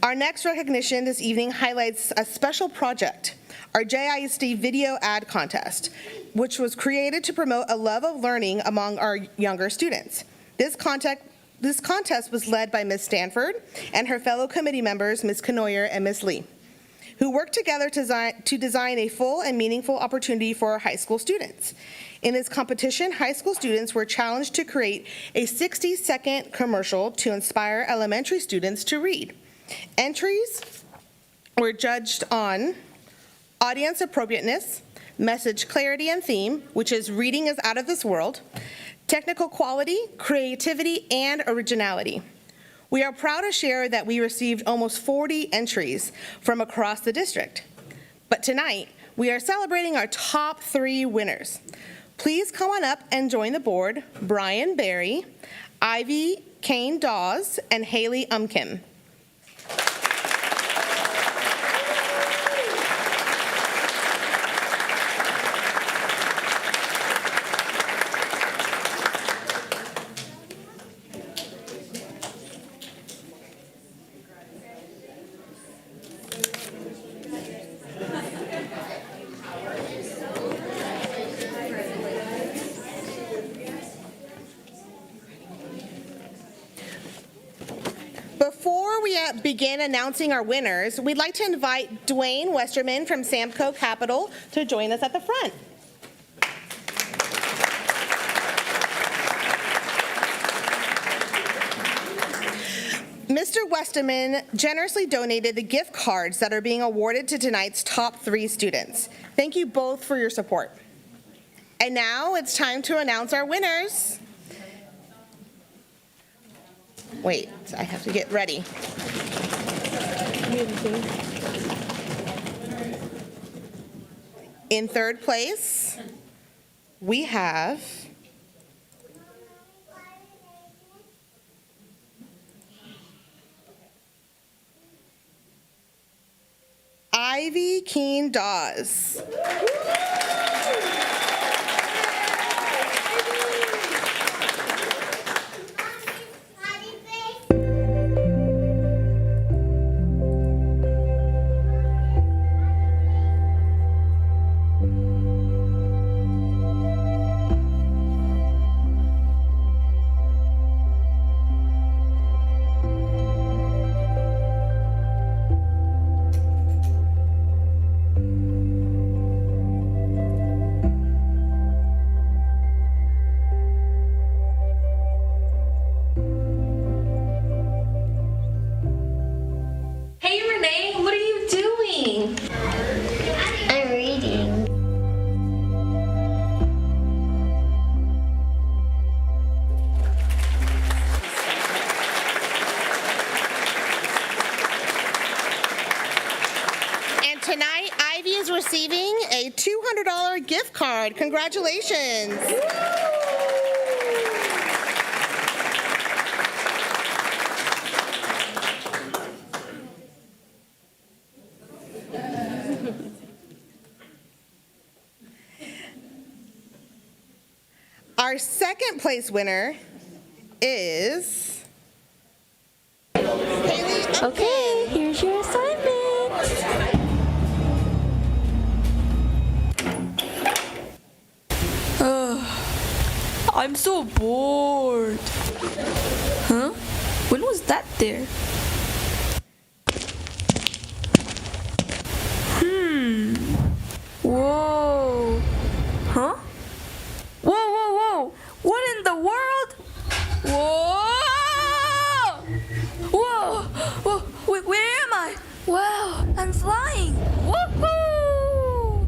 Our next recognition this evening highlights a special project, our JISD Video Ad Contest, which was created to promote a love of learning among our younger students. This contest was led by Ms. Stanford and her fellow committee members, Ms. Knoyer and Ms. Lee, who worked together to design a full and meaningful opportunity for our high school students. In this competition, high school students were challenged to create a 60-second commercial to inspire elementary students to read. Entries were judged on audience appropriateness, message clarity and theme, which is reading is out of this world, technical quality, creativity, and originality. We are proud to share that we received almost 40 entries from across the district. But tonight, we are celebrating our top 3 winners. Please come on up and join the board, Brian Berry, Ivy Kane Dawes, and Haley Umkim. Before we begin announcing our winners, we'd like to invite Dwayne Westerman from Samco Capital to join us at the front. Mr. Westerman generously donated the gift cards that are being awarded to tonight's top 3 students. Thank you both for your support. And now it's time to announce our winners. Wait, I have to get ready. In 3rd place, we have Ivy Keen Dawes. Hey Renee, what are you doing? I'm reading. And tonight, Ivy is receiving a $200 gift card. Congratulations. Our second place winner is Haley Upton. Okay, here's your assignment. I'm so bored. Huh? When was that there? Whoa. Huh? Whoa, whoa, whoa. What in the world? Whoa! Whoa! Whoa! Where am I? Wow, I'm flying. Woohoo!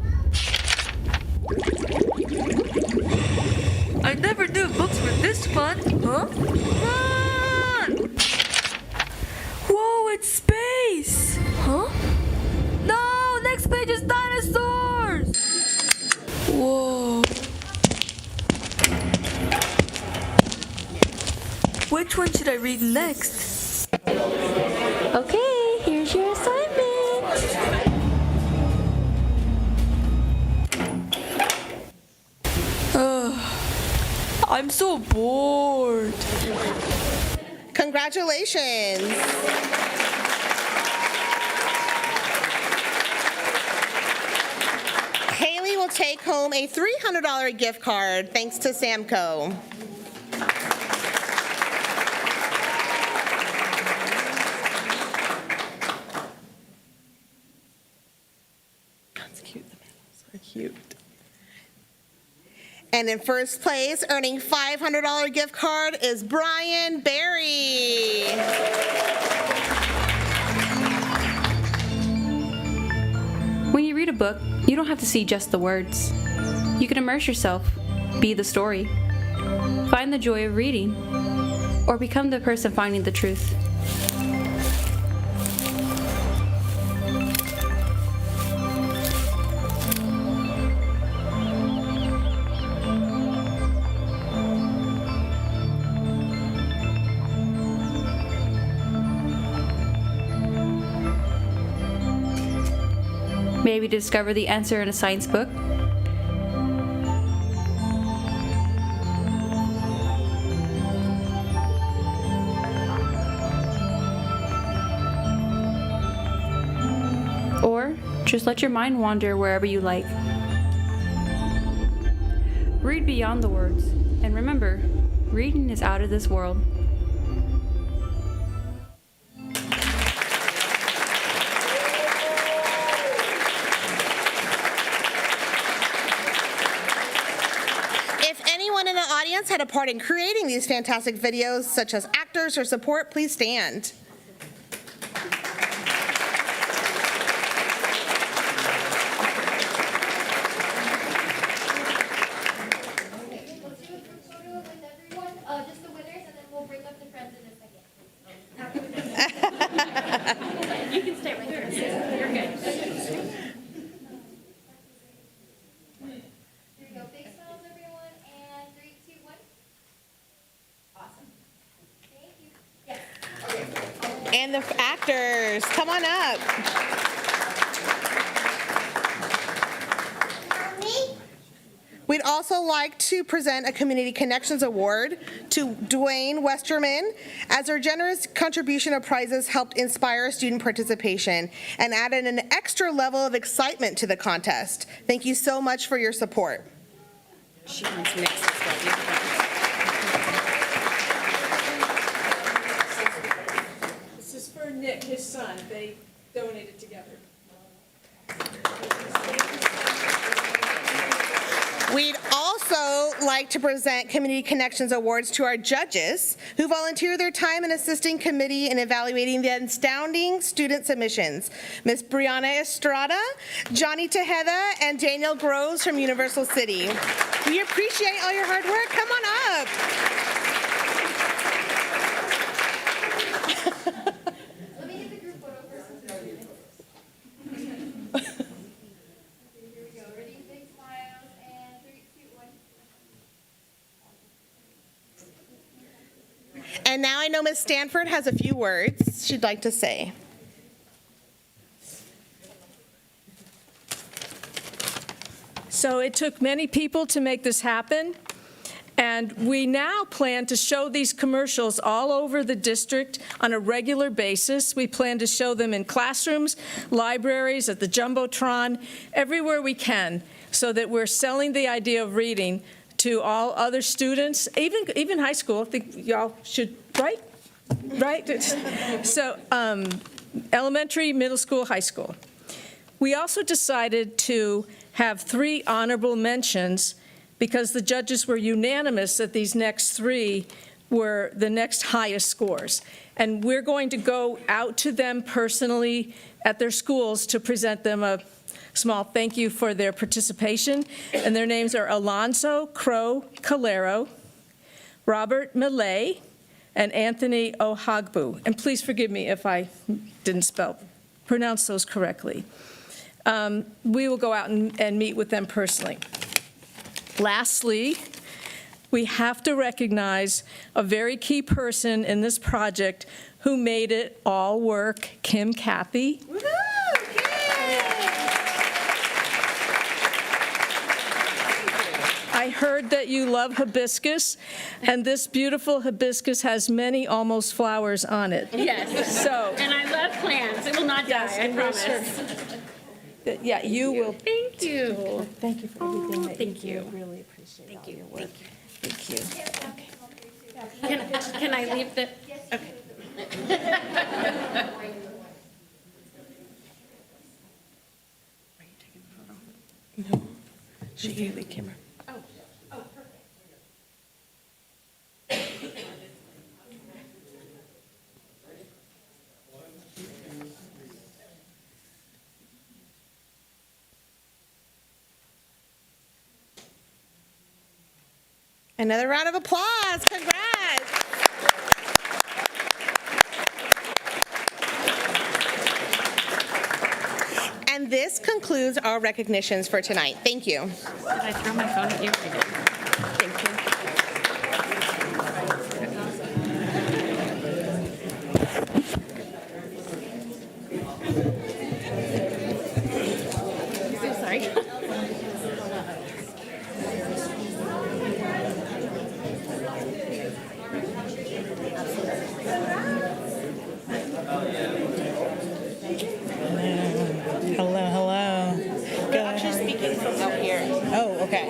I never knew books were this fun. Huh? Run! Whoa, it's space. Huh? No, next page is dinosaurs. Whoa. Which one should I read next? Okay, here's your assignment. I'm so bored. Congratulations. Haley will take home a $300 gift card thanks to Samco. That's cute. So cute. And in first place, earning $500 gift card is Brian Berry. When you read a book, you don't have to see just the words. You can immerse yourself, be the story, find the joy of reading, or become the person finding the truth. Maybe discover the answer in a science book. Or just let your mind wander wherever you like. Read beyond the words, and remember, reading is out of this world. Anyone in the audience had a part in creating these fantastic videos, such as actors or support, please stand. Let's do a group photo with everyone, just the winners, and then we'll bring up the friends in a second. You can stay right there. You're good. Here we go. Big smiles, everyone, and 3, 2, 1. Awesome. Thank you. Yes. And the actors, come on up. We'd also like to present a Community Connections Award to Dwayne Westerman, as her generous contribution of prizes helped inspire student participation and added an extra level of excitement to the contest. Thank you so much for your support. She wants next as well. This is for Nick, his son. They donated together. We'd also like to present Community Connections Awards to our judges who volunteer their time in assisting committee in evaluating the astounding student submissions. Ms. Brianna Estrada, Johnny Tejeda, and Daniel Groves from Universal City. We appreciate all your hard work. Come on up. Let me get the group photo first. Here we go. Ready? Big smiles and 3, 2, 1. And now I know Ms. Stanford has a few words she'd like to say. So it took many people to make this happen, and we now plan to show these commercials all over the district on a regular basis. We plan to show them in classrooms, libraries, at the Jumbotron, everywhere we can, so that we're selling the idea of reading to all other students, even high school. I think y'all should, right? So elementary, middle school, high school. We also decided to have 3 honorable mentions because the judges were unanimous that these next 3 were the next highest scores. And we're going to go out to them personally at their schools to present them a small thank you for their participation. And their names are Alonso Crow Calero, Robert Millay, and Anthony Ohagbu. And please forgive me if I didn't pronounce those correctly. We will go out and meet with them personally. Lastly, we have to recognize a very key person in this project who made it all work, Kim Cathy. I heard that you love hibiscus, and this beautiful hibiscus has many almost flowers on it. Yes. So, And I love plants. It will not die, I promise. yeah, you will. Thank you. Thank you for everything that thank you you. do. Really appreciate all your work. Thank you. Can I leave the? Okay. No, she gave the camera. Another round of applause. Congrats. And this concludes our recognitions for tonight. Thank you. Did I throw my phone at you? I did. Thank you. So sorry. Hello. They're actually speaking from out here. Oh, okay.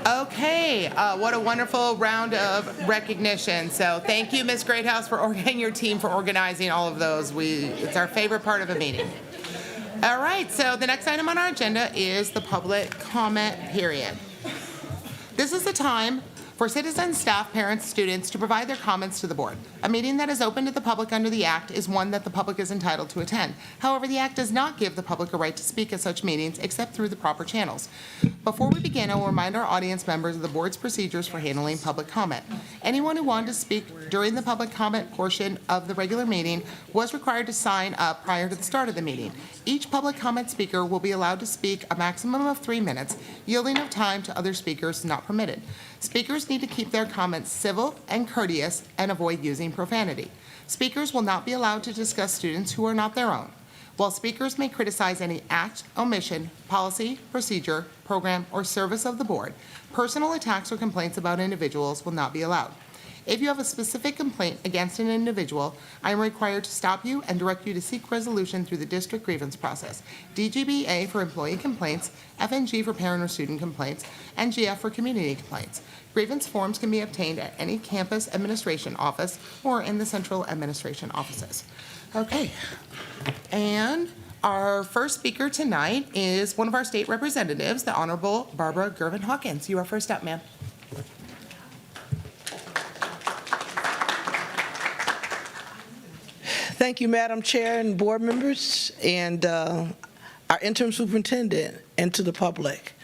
Okay, what a wonderful round of recognition. So thank you, Ms. Greathouse, and your team for organizing all of those. It's our favorite part of a meeting. All right, so the next item on our agenda is the public comment period. This is the time for citizens, staff, parents, students to provide their comments to the board. A meeting that is open to the public under the Act is one that the public is entitled to attend. However, the Act does not give the public a right to speak at such meetings except through the proper channels. Before we begin, I will remind our audience members of the board's procedures for handling public comment. Anyone who wanted to speak during the public comment portion of the regular meeting was required to sign up prior to the start of the meeting. Each public comment speaker will be allowed to speak a maximum of 3 minutes, yielding of time to other speakers not permitted. Speakers need to keep their comments civil and courteous and avoid using profanity. Speakers will not be allowed to discuss students who are not their own. While speakers may criticize any act, omission, policy, procedure, program, or service of the board, personal attacks or complaints about individuals will not be allowed. If you have a specific complaint against an individual, I am required to stop you and direct you to seek resolution through the district grievance process, DGBA for employee complaints, FNG for parent or student complaints, and GF for community complaints. Grievance forms can be obtained at any campus administration office or in the central administration offices. Okay, and our first speaker tonight is one of our state representatives, the Honorable Barbara Gervin-Hawkins. You are first up, ma'am. Thank you, Madam Chair and board members, and our interim superintendent, and to the public.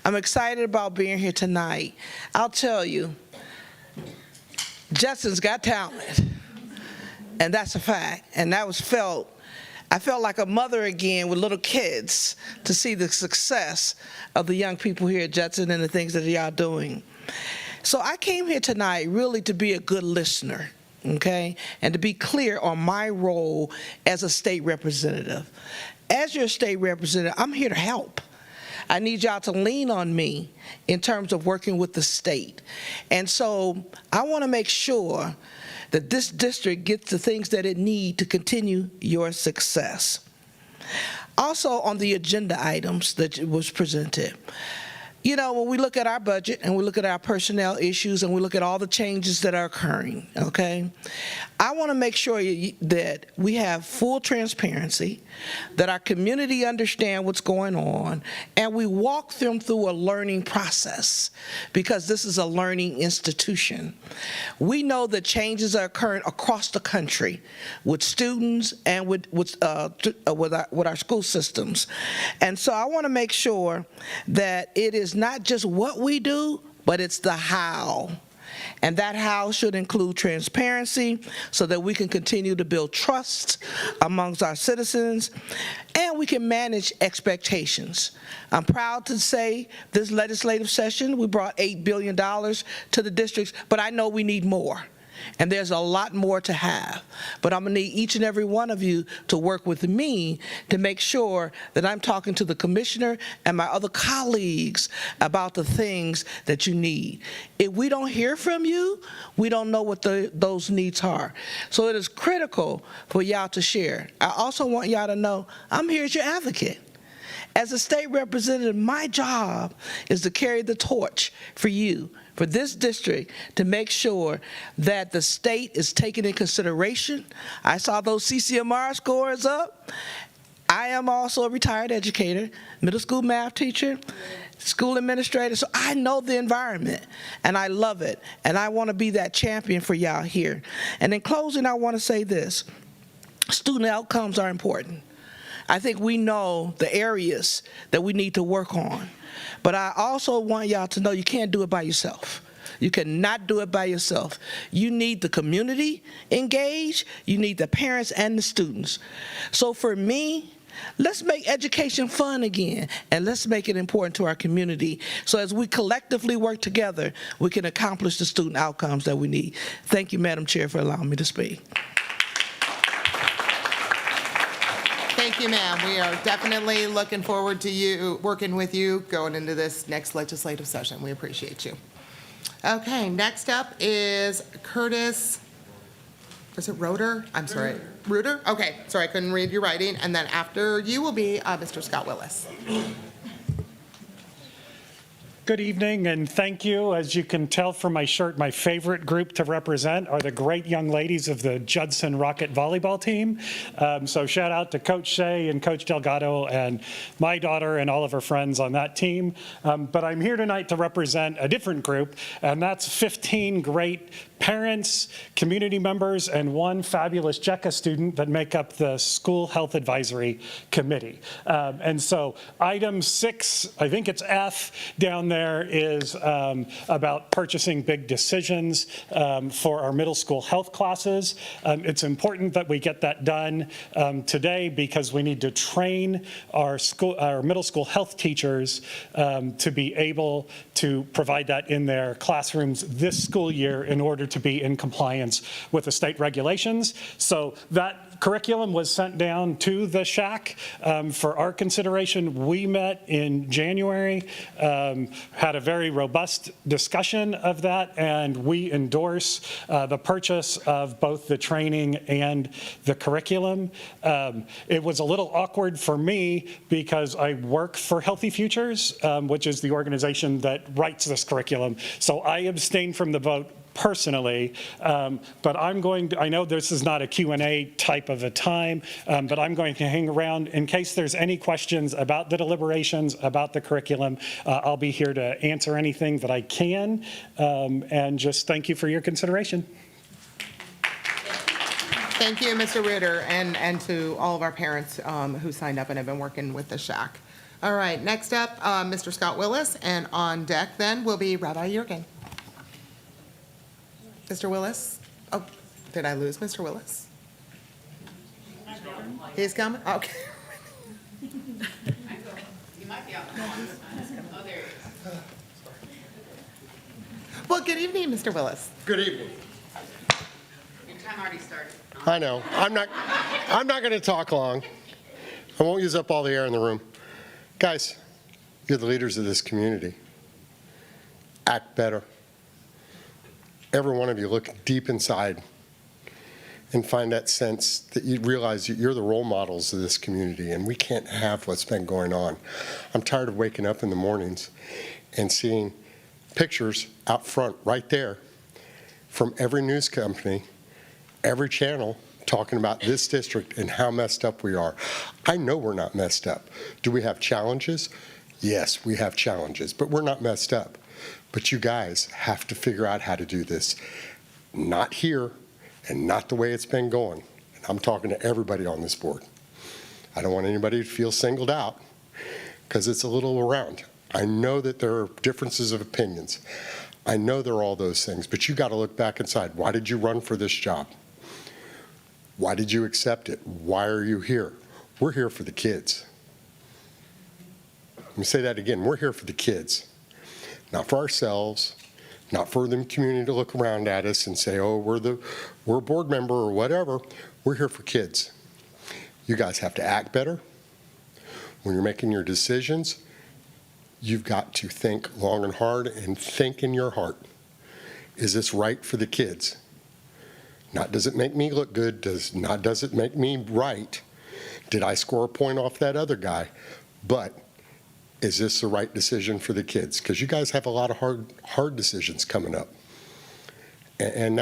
I'm excited about being here tonight. I'll tell you, Judson's got talent, and that's a fact, and that was felt. I felt like a mother again with little kids to see the success of the young people here at Judson and the things that y'all doing. So I came here tonight really to be a good listener. Okay, and to be clear on my role as a state representative. As your state representative, I'm here to help. I need y'all to lean on me in terms of working with the state. And so I want to make sure that this district gets the things that it needs to continue your success. Also on the agenda items that was presented, you know, when we look at our budget and we look at our personnel issues and we look at all the changes that are occurring, okay, I want to make sure that we have full transparency, that our community understand what's going on, and we walk them through a learning process because this is a learning institution. We know that changes are occurring across the country with students and with our school systems. And so I want to make sure that it is not just what we do, but it's the how. And that how should include transparency so that we can continue to build trust amongst our citizens and we can manage expectations. I'm proud to say this legislative session, we brought $8 billion to the districts, but I know we need more. And there's a lot more to have. But I'm going to need each and every one of you to work with me to make sure that I'm talking to the commissioner and my other colleagues about the things that you need. If we don't hear from you, we don't know what those needs are. So it is critical for y'all to share. I also want y'all to know I'm here as your advocate. As a state representative, my job is to carry the torch for you, for this district, to make sure that the state is taken in consideration. I saw those CCMR scores up. I am also a retired educator, middle school math teacher, school administrator, so I know the environment, and I love it, and I want to be that champion for y'all here. And in closing, I want to say this. Student outcomes are important. I think we know the areas that we need to work on. But I also want y'all to know you can't do it by yourself. You cannot do it by yourself. You need the community engaged. You need the parents and the students. So for me, let's make education fun again, and let's make it important to our community. So as we collectively work together, we can accomplish the student outcomes that we need. Thank you, Madam Chair, for allowing me to speak. Thank you, ma'am. We are definitely looking forward to you working with you going into this next legislative session. We appreciate you. Okay, next up is Curtis. Is it Roeder? I'm sorry. Reuter? Okay, sorry, I couldn't read your writing. And then after you will be Mr. Scott Willis. Good evening and thank you. As you can tell from my shirt, my favorite group to represent are the great young ladies of the Judson Rocket volleyball team. So shout out to Coach Shea and Coach Delgado and my daughter and all of her friends on that team. But I'm here tonight to represent a different group, and that's 15 great parents, community members, and one fabulous JECA student that make up the School Health Advisory Committee. And so item 6, I think it's F, down there is about purchasing big decisions for our middle school health classes. It's important that we get that done today because we need to train our middle school health teachers to be able to provide that in their classrooms this school year in order to be in compliance with the state regulations. So that curriculum was sent down to the SHAC for our consideration. We met in January, had a very robust discussion of that, and we endorse the purchase of both the training and the curriculum. It was a little awkward for me because I work for Healthy Futures, which is the organization that writes this curriculum. So I abstained from the vote personally, but I know this is not a Q&A type of a time, but I'm going to hang around in case there's any questions about the deliberations, about the curriculum. I'll be here to answer anything that I can, and just thank you for your consideration. Thank you, Mr. Ritter, and to all of our parents who signed up and have been working with the SHAC. All right, next up, Mr. Scott Willis, and on deck then will be Rabbi Jurgen. Mr. Willis? Oh, did I lose Mr. Willis? He's coming? Okay. He might be out. Oh, there he is. Well, good evening, Mr. Willis. Good evening. Your time already started. I know. I'm not going to talk long. I won't use up all the air in the room. Guys, you're the leaders of this community. Act better. Every one of you look deep inside and find that sense that you realize that you're the role models of this community, and we can't have what's been going on. I'm tired of waking up in the mornings and seeing pictures out front right there from every news company, every channel talking about this district and how messed up we are. I know we're not messed up. Do we have challenges? Yes, we have challenges, but we're not messed up. But you guys have to figure out how to do this. Not here and not the way it's been going. And I'm talking to everybody on this board. I don't want anybody to feel singled out because it's a little around. I know that there are differences of opinions. I know there are all those things, but you got to look back inside. Why did you run for this job? Why did you accept it? Why are you here? We're here for the kids. Let me say that again. We're here for the kids. Not for ourselves, not for the community to look around at us and say, oh, we're a board member or whatever. We're here for kids. You guys have to act better. When you're making your decisions, you've got to think long and hard and think in your heart. Is this right for the kids? Not does it make me look good, does it make me right? Did I score a point off that other guy? But is this the right decision for the kids? Because you guys have a lot of hard decisions coming up. And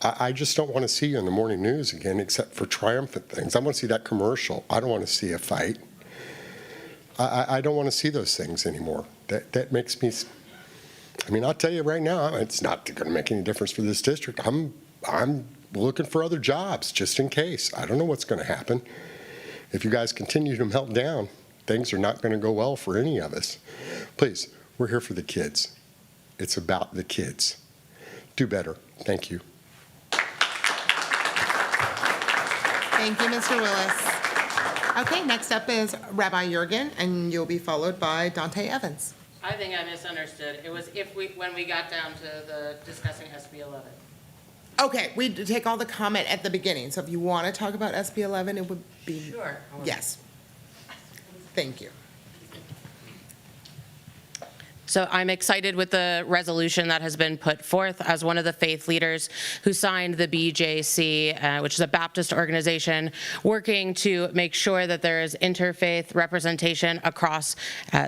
I just don't want to see you in the morning news again, except for triumphant things. I want to see that commercial. I don't want to see a fight. I don't want to see those things anymore. That makes me, I mean, I'll tell you right now, it's not going to make any difference for this district. I'm looking for other jobs just in case. I don't know what's going to happen. If you guys continue to melt down, things are not going to go well for any of us. Please, we're here for the kids. It's about the kids. Do better. Thank you. Thank you, Mr. Willis. Okay, next up is Rabbi Jurgen, and you'll be followed by Dante Evans. I think I misunderstood. It was when we got down to the discussing SB 11. Okay, we take all the comment at the beginning, so if you want to talk about SB 11, it would be. Sure. Yes. Thank you. So I'm excited with the resolution that has been put forth as one of the faith leaders who signed the BJC, which is a Baptist organization, working to make sure that there is interfaith representation across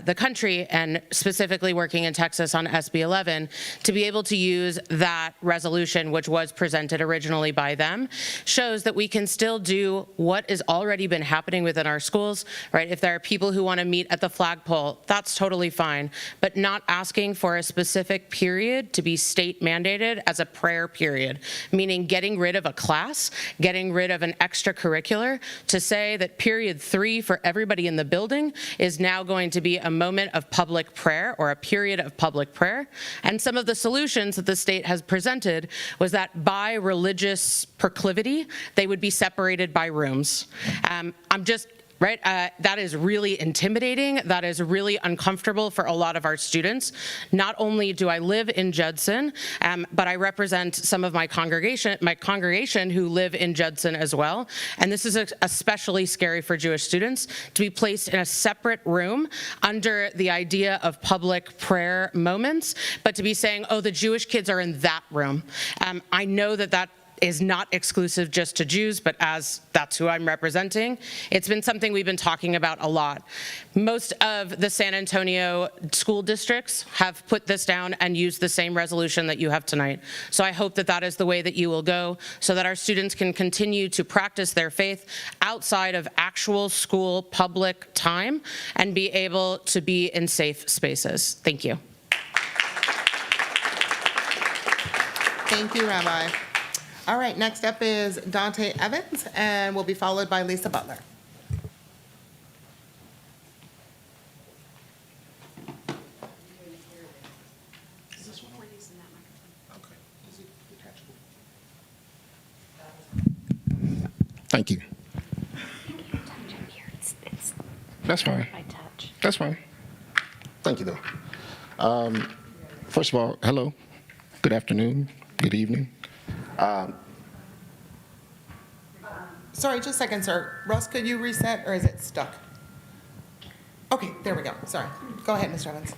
the country, and specifically working in Texas on SB 11, to be able to use that resolution, which was presented originally by them, shows that we can still do what has already been happening within our schools, right? If there are people who want to meet at the flagpole, that's totally fine, but not asking for a specific period to be state mandated as a prayer period, meaning getting rid of a class, getting rid of an extracurricular, to say that period 3 for everybody in the building is now going to be a moment of public prayer, or a period of public prayer. And some of the solutions that the state has presented was that by religious proclivity, they would be separated by rooms. Right? That is really intimidating. That is really uncomfortable for a lot of our students. Not only do I live in Judson, but I represent some of my congregation who live in Judson as well. And this is especially scary for Jewish students, to be placed in a separate room under the idea of public prayer moments, but to be saying, oh, the Jewish kids are in that room. I know that is not exclusive just to Jews, but as that's who I'm representing, it's been something we've been talking about a lot. Most of the San Antonio school districts have put this down and used the same resolution that you have tonight. So I hope that that is the way that you will go, so that our students can continue to practice their faith outside of actual school public time and be able to be in safe spaces. Thank you. Thank you, Rabbi. All right, next up is Dante Evans, and will be followed by Lisa Butler. Thank you. That's fine. That's fine. Thank you, though. First of all, hello, good afternoon, good evening. Sorry, just a second, sir. Russ, could you reset, or is it stuck? Okay, there we go. Sorry. Go ahead, Mr. Evans.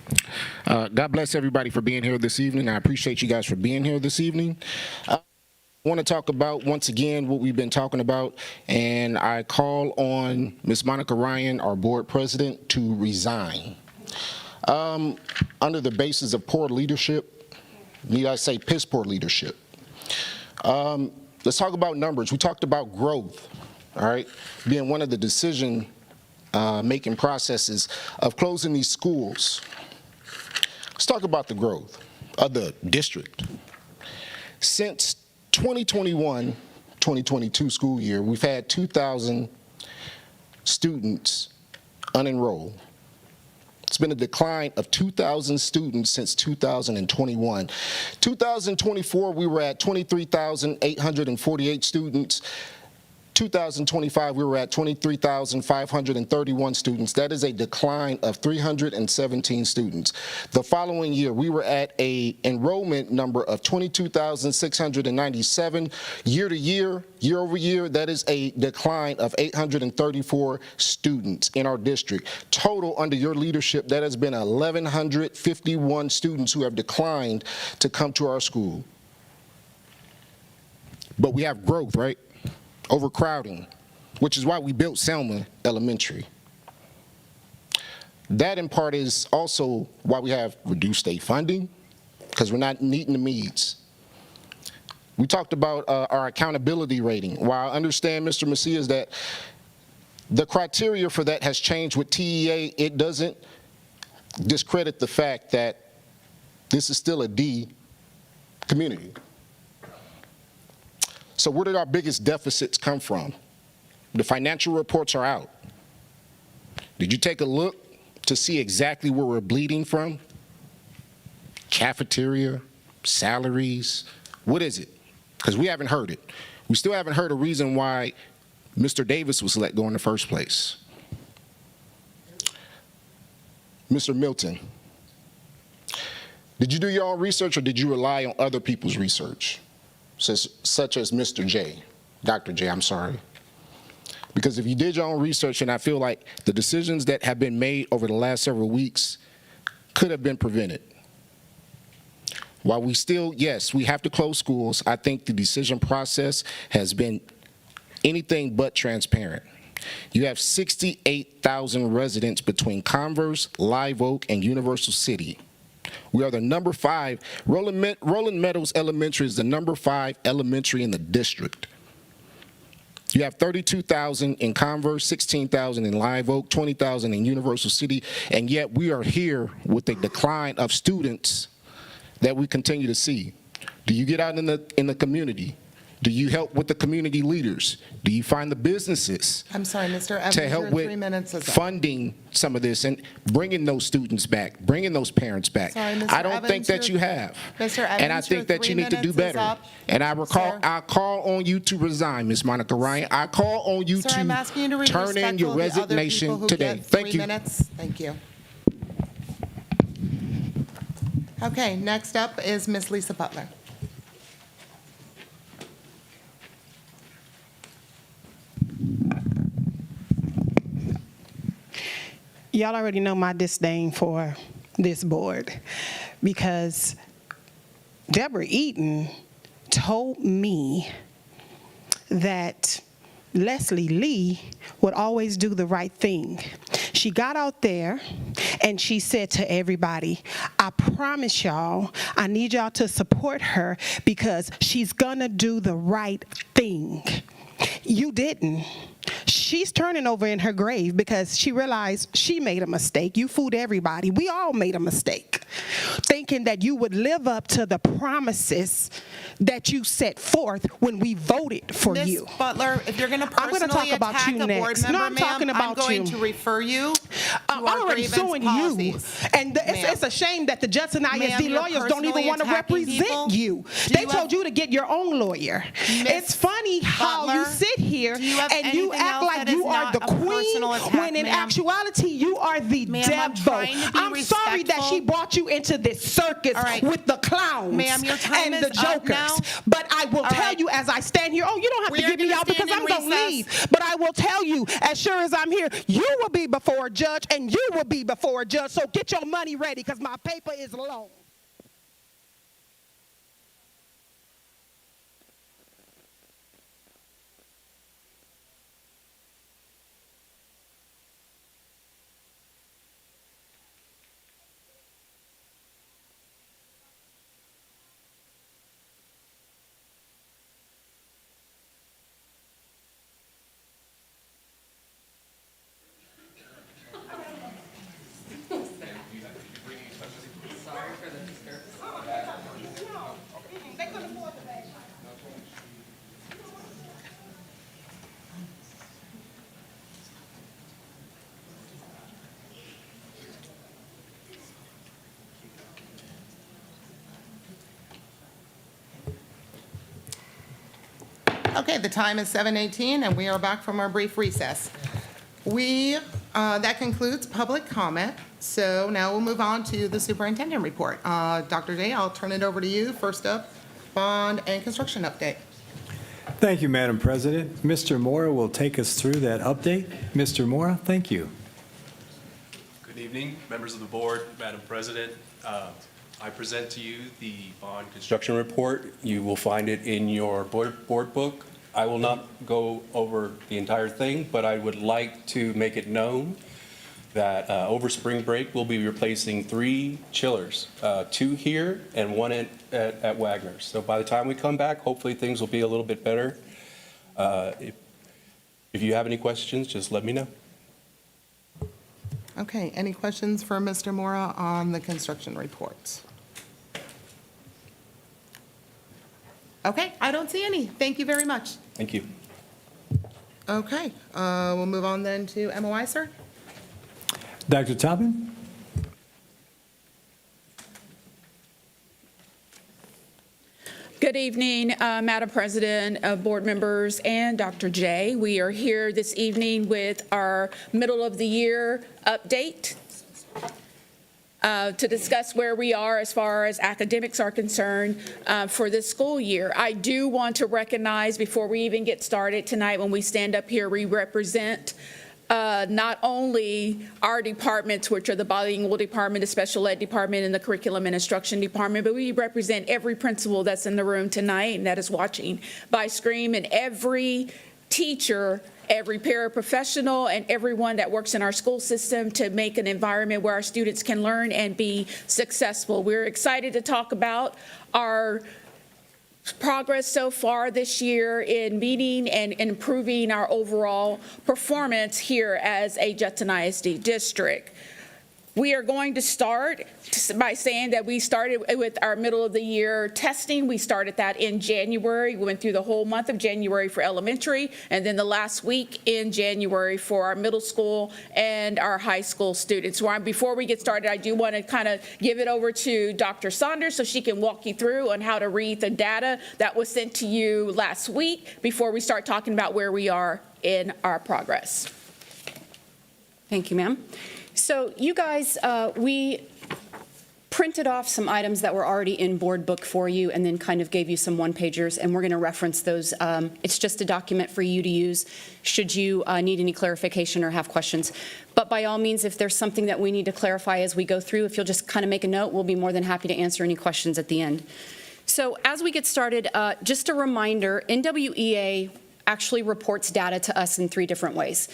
God bless everybody for being here this evening. I appreciate you guys for being here this evening. I want to talk about, once again, what we've been talking about, and I call on Ms. Monica Ryan, our board president, to resign. Under the basis of poor leadership, need I say piss poor leadership. Let's talk about numbers. We talked about growth, all right, being one of the decision making processes of closing these schools. Let's talk about the growth of the district. Since 2021-2022 school year, we've had 2,000 students unenrolled. It's been a decline of 2,000 students since 2021. 2024, we were at 23,848 students. 2025, we were at 23,531 students. That is a decline of 317 students. The following year, we were at a enrollment number of 22,697. Year to year, year over year, that is a decline of 834 students in our district. Total, under your leadership, that has been 1,151 students who have declined to come to our school. But we have growth, right? Overcrowding, which is why we built Selma Elementary. That in part is also why we have reduced state funding, because we're not meeting the needs. We talked about our accountability rating. While I understand, Mr. Macias, that the criteria for that has changed with TEA, it doesn't discredit the fact that this is still a D community. So where did our biggest deficits come from? The financial reports are out. Did you take a look to see exactly where we're bleeding from? Cafeteria, salaries, what is it? Because we haven't heard it. We still haven't heard a reason why Mr. Davis was let go in the first place. Mr. Milton, did you do your own research, or did you rely on other people's research? Such as Mr. J, Dr. J, I'm sorry. Because if you did your own research, and I feel like the decisions that have been made over the last several weeks could have been prevented. While we still, yes, we have to close schools, I think the decision process has been anything but transparent. You have 68,000 residents between Converse, Live Oak, and Universal City. We are the number 5. Rolling Meadows Elementary is the number 5 elementary in the district. You have 32,000 in Converse, 16,000 in Live Oak, 20,000 in Universal City, and yet we are here with a decline of students that we continue to see. Do you get out in the community? Do you help with the community leaders? Do you find the businesses I'm sorry, Mr. Evans, to help your with 3 minutes is up. funding some of this and bringing those students back, bringing those parents back? Sorry, Mr. I don't Evans, think that your- you have. Mr. And I Evans, think your that you 3 need to do minutes is better. up. And I Sir. call on you to resign, Ms. Monica Ryan. I call on you Sir, I'm asking you to to be turn in your respectful of the other people resignation who today. get Thank 3 you. minutes. Thank you. Okay, next up is Miss Lisa Butler. Y'all already know my disdain for this board because Deborah Eaton told me that Leslie Lee would always do the right thing. She got out there and she said to everybody, I promise y'all, I need y'all to support her because she's gonna do the right thing. You didn't. She's turning over in her grave because she realized she made a mistake. You fooled everybody. We all made a mistake, thinking that you would live up to the promises that you set forth when we voted for Ms. you. Butler, if you're going to I'm gonna personally talk about attack you a board next. member, No, I'm talking ma'am, about I'm going you. to refer you to I'm our already grievance suing policies. you. And Ma'am. it's a shame that the Judson Ma'am, ISD you're lawyers don't even personally want to attacking represent people? you. Do They you told have- you to get your own lawyer. Miss It's funny how you Butler, sit here do you have and you anything act else like that you is are not the a queen personal attack, when in ma'am? actuality you are the Ma'am, I'm devil. trying to be I'm sorry that she respectful. brought you into this circus All right. with the clowns Ma'am, your time and the is up jokers. now. But I will All tell right. you as I stand here, oh, you don't have We to are get me gonna out because stand I'm in going to recess. leave. But I will tell you, as sure as I'm here, you will be before a judge and you will be before a judge. So get your money ready because my paper is long. Okay, the time is 7:18, and we are back from our brief recess. That concludes public comment, so now we'll move on to the superintendent report. Dr. Day, I'll turn it over to you. First up, bond and construction update. Thank you, Madam President. Mr. Mora will take us through that update. Mr. Mora, thank you. Good evening, members of the board, Madam President. I present to you the bond construction report. You will find it in your board book. I will not go over the entire thing, but I would like to make it known that over spring break, we'll be replacing 3 chillers, 2 here and 1 at Wagner's. So by the time we come back, hopefully things will be a little bit better. If you have any questions, just let me know. Okay, any questions for Mr. Mora on the construction reports? Okay, I don't see any. Thank you very much. Thank you. Okay, we'll move on then to MOI, sir. Dr. Taubman? Good evening, Madam President, board members, and Dr. J. We are here this evening with our middle of the year update to discuss where we are as far as academics are concerned for this school year. I do want to recognize before we even get started tonight, when we stand up here, we represent not only our departments, which are the bilingual department, the special ed department, and the curriculum and instruction department, but we represent every principal that's in the room tonight and that is watching by screen, and every teacher, every paraprofessional, and everyone that works in our school system to make an environment where our students can learn and be successful. We're excited to talk about our progress so far this year in meeting and improving our overall performance here as a Judson ISD district. We are going to start by saying that we started with our middle of the year testing. We started that in January. We went through the whole month of January for elementary, and then the last week in January for our middle school and our high school students. So before we get started, I do want to kind of give it over to Dr. Saunders so she can walk you through on how to read the data that was sent to you last week before we start talking about where we are in our progress. Thank you, ma'am. So you guys, we printed off some items that were already in board book for you and then kind of gave you some one-pagers, and we're going to reference those. It's just a document for you to use should you need any clarification or have questions. But by all means, if there's something that we need to clarify as we go through, if you'll just kind of make a note, we'll be more than happy to answer any questions at the end. So as we get started, just a reminder, NWEA actually reports data to us in 3 different ways.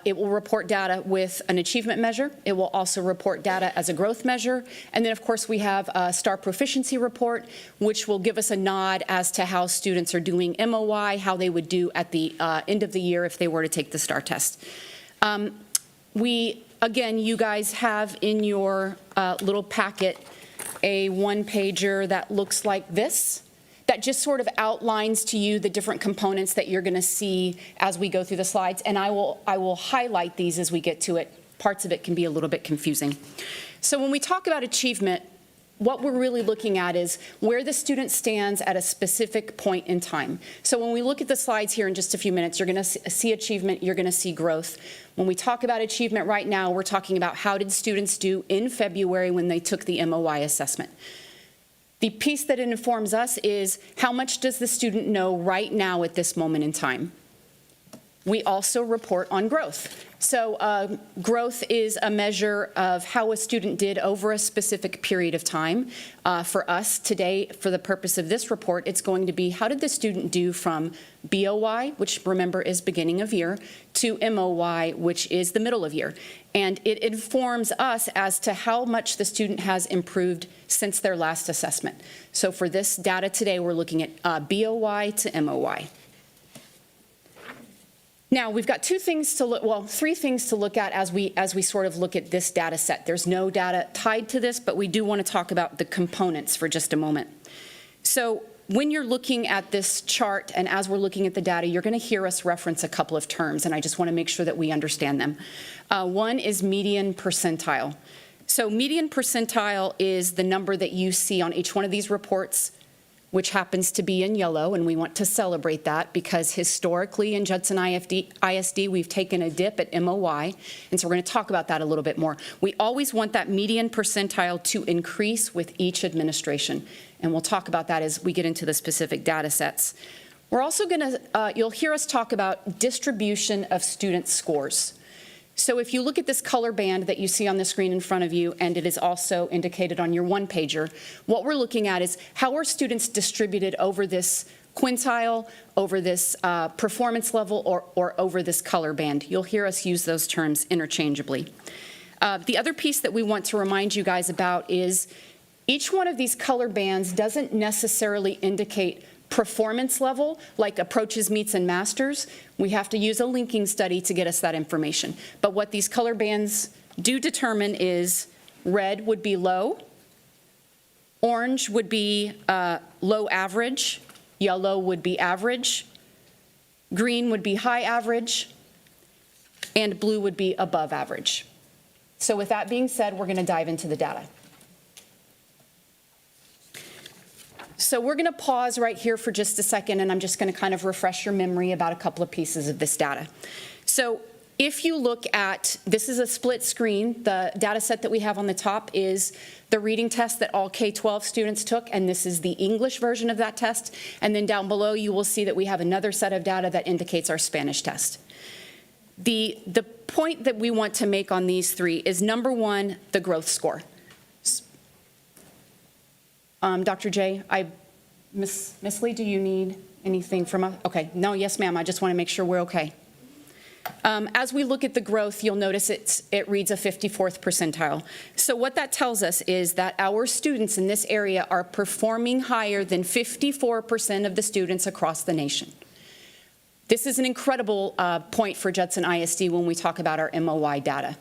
It will report data with an achievement measure. It will also report data as a growth measure. And then, of course, we have a STAR proficiency report, which will give us a nod as to how students are doing MOY, how they would do at the end of the year if they were to take the STAR test. Again, you guys have in your little packet a one-pager that looks like this, that just sort of outlines to you the different components that you're going to see as we go through the slides, and I will highlight these as we get to it. Parts of it can be a little bit confusing. So when we talk about achievement, what we're really looking at is where the student stands at a specific point in time. So when we look at the slides here in just a few minutes, you're going to see achievement, you're going to see growth. When we talk about achievement right now, we're talking about how did students do in February when they took the MOY assessment. The piece that it informs us is how much does the student know right now at this moment in time? We also report on growth. So growth is a measure of how a student did over a specific period of time. For us today, for the purpose of this report, it's going to be how did the student do from BOY, which remember is beginning of year, to MOY, which is the middle of year. And it informs us as to how much the student has improved since their last assessment. So for this data today, we're looking at BOY to MOY. Now, we've got 3 things to look at as we sort of look at this data set. There's no data tied to this, but we do want to talk about the components for just a moment. So when you're looking at this chart and as we're looking at the data, you're going to hear us reference a couple of terms, and I just want to make sure that we understand them. One is median percentile. So median percentile is the number that you see on each one of these reports, which happens to be in yellow, and we want to celebrate that because historically in Judson ISD, we've taken a dip at MOY, and so we're going to talk about that a little bit more. We always want that median percentile to increase with each administration, and we'll talk about that as we get into the specific data sets. We're also going to, you'll hear us talk about distribution of student scores. So if you look at this color band that you see on the screen in front of you, and it is also indicated on your one-pager, what we're looking at is how are students distributed over this quintile, over this performance level, or over this color band. You'll hear us use those terms interchangeably. The other piece that we want to remind you guys about is each one of these color bands doesn't necessarily indicate performance level, like approaches, meets, and masters. We have to use a linking study to get us that information. But what these color bands do determine is red would be low, orange would be low average, yellow would be average, green would be high average, and blue would be above average. So with that being said, we're going to dive into the data. So we're going to pause right here for just a second, and I'm just going to kind of refresh your memory about a couple of pieces of this data. So if you look at, this is a split screen. The data set that we have on the top is the reading test that all K-12 students took, and this is the English version of that test. And then down below, you will see that we have another set of data that indicates our Spanish test. The point that we want to make on these three is, number one, the growth score. Dr. J, Miss Lee, do you need anything from us? Okay, no, yes, ma'am, I just want to make sure we're okay. As we look at the growth, you'll notice it reads a 54th percentile. So what that tells us is that our students in this area are performing higher than 54% of the students across the nation. This is an incredible point for Judson ISD when we talk about our MOI data.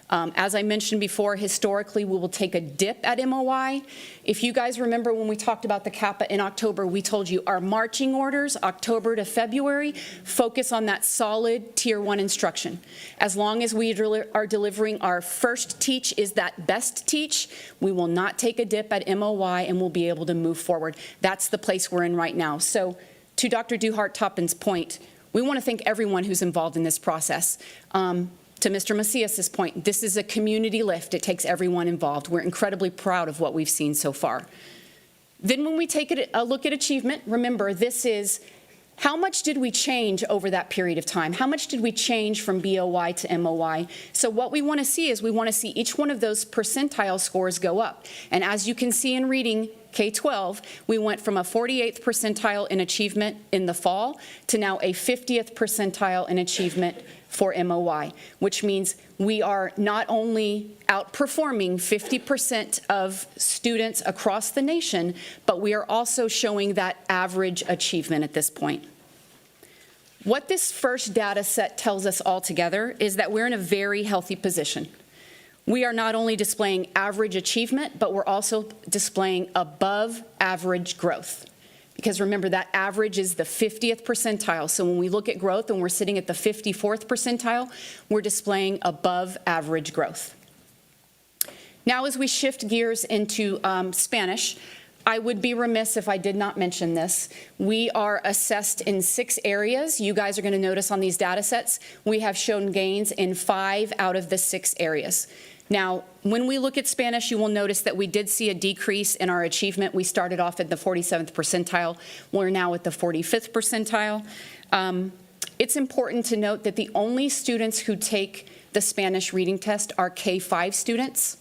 As I mentioned before, historically, we will take a dip at MOI. If you guys remember when we talked about the CAPA in October, we told you our marching orders, October to February, focus on that solid Tier 1 instruction. As long as we are delivering our first teach is that best teach, we will not take a dip at MOI and we'll be able to move forward. That's the place we're in right now. So to Dr. Duhart-Toppin's point, we want to thank everyone who's involved in this process. To Mr. Macias's point, this is a community lift. It takes everyone involved. We're incredibly proud of what we've seen so far. Then when we take a look at achievement, remember this is how much did we change over that period of time? How much did we change from BOI to MOI? So what we want to see is we want to see each one of those percentile scores go up. And as you can see in reading K-12, we went from a 48th percentile in achievement in the fall to now a 50th percentile in achievement for MOI, which means we are not only outperforming 50% of students across the nation, but we are also showing that average achievement at this point. What this first data set tells us all together is that we're in a very healthy position. We are not only displaying average achievement, but we're also displaying above average growth. Because remember, that average is the 50th percentile. So when we look at growth and we're sitting at the 54th percentile, we're displaying above average growth. Now, as we shift gears into Spanish, I would be remiss if I did not mention this. We are assessed in 6 areas. You guys are going to notice on these data sets, we have shown gains in 5 out of the 6 areas. Now, when we look at Spanish, you will notice that we did see a decrease in our achievement. We started off at the 47th percentile. We're now at the 45th percentile. It's important to note that the only students who take the Spanish reading test are K-5 students.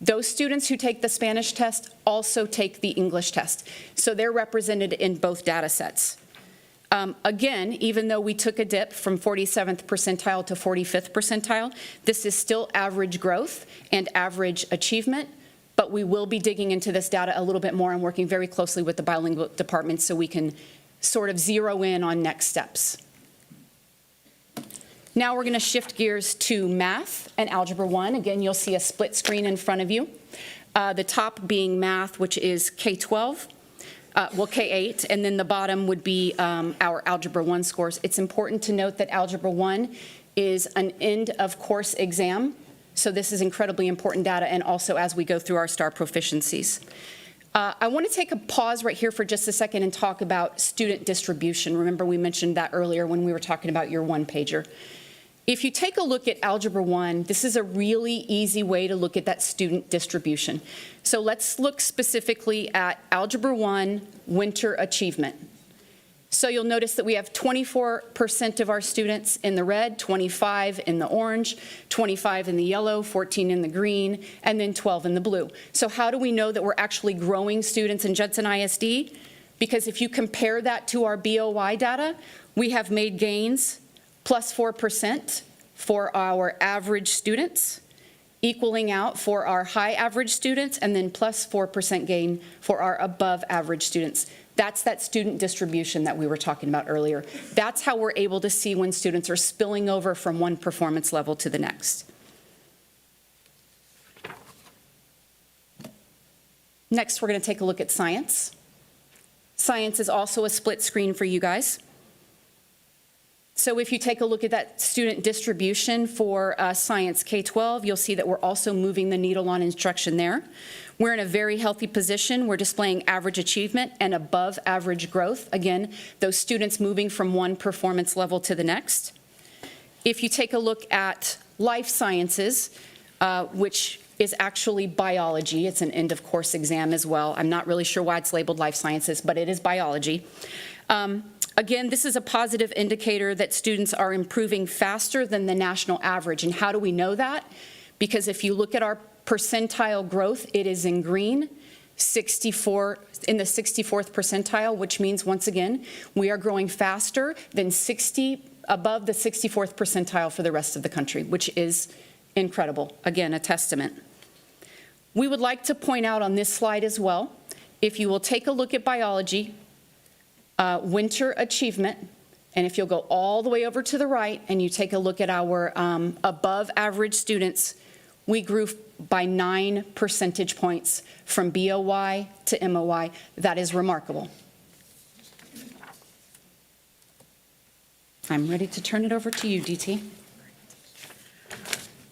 Those students who take the Spanish test also take the English test. So they're represented in both data sets. Again, even though we took a dip from 47th percentile to 45th percentile, this is still average growth and average achievement, but we will be digging into this data a little bit more and working very closely with the bilingual department so we can sort of zero in on next steps. Now we're going to shift gears to math and Algebra 1. Again, you'll see a split screen in front of you. The top being math, which is K-12. Well, K-8, and then the bottom would be our Algebra 1 scores. It's important to note that Algebra 1 is an end-of-course exam, so this is incredibly important data, and also as we go through our STAR proficiencies. I want to take a pause right here for just a second and talk about student distribution. Remember, we mentioned that earlier when we were talking about your one-pager. If you take a look at Algebra 1, this is a really easy way to look at that student distribution. So let's look specifically at Algebra 1 winter achievement. So you'll notice that we have 24% of our students in the red, 25 in the orange, 25 in the yellow, 14 in the green, and then 12 in the blue. So how do we know that we're actually growing students in Judson ISD? Because if you compare that to our BOI data, we have made gains plus 4% for our average students, equaling out for our high average students, and then plus 4% gain for our above average students. That's that student distribution that we were talking about earlier. That's how we're able to see when students are spilling over from one performance level to the next. Next, we're going to take a look at science. Science is also a split screen for you guys. So if you take a look at that student distribution for Science K-12, you'll see that we're also moving the needle on instruction there. We're in a very healthy position. We're displaying average achievement and above average growth. Again, those students moving from one performance level to the next. If you take a look at life sciences, which is actually biology, it's an end of course exam as well. I'm not really sure why it's labeled life sciences, but it is biology. Again, this is a positive indicator that students are improving faster than the national average. And how do we know that? Because if you look at our percentile growth, it is in green, 64 in the 64th percentile, which means, once again, we are growing faster than above the 64th percentile for the rest of the country, which is incredible. Again, a testament. We would like to point out on this slide as well, if you will take a look at biology, winter achievement, and if you'll go all the way over to the right and you take a look at our above average students, we grew by 9 percentage points from BOY to MOY. That is remarkable. I'm ready to turn it over to you, DT.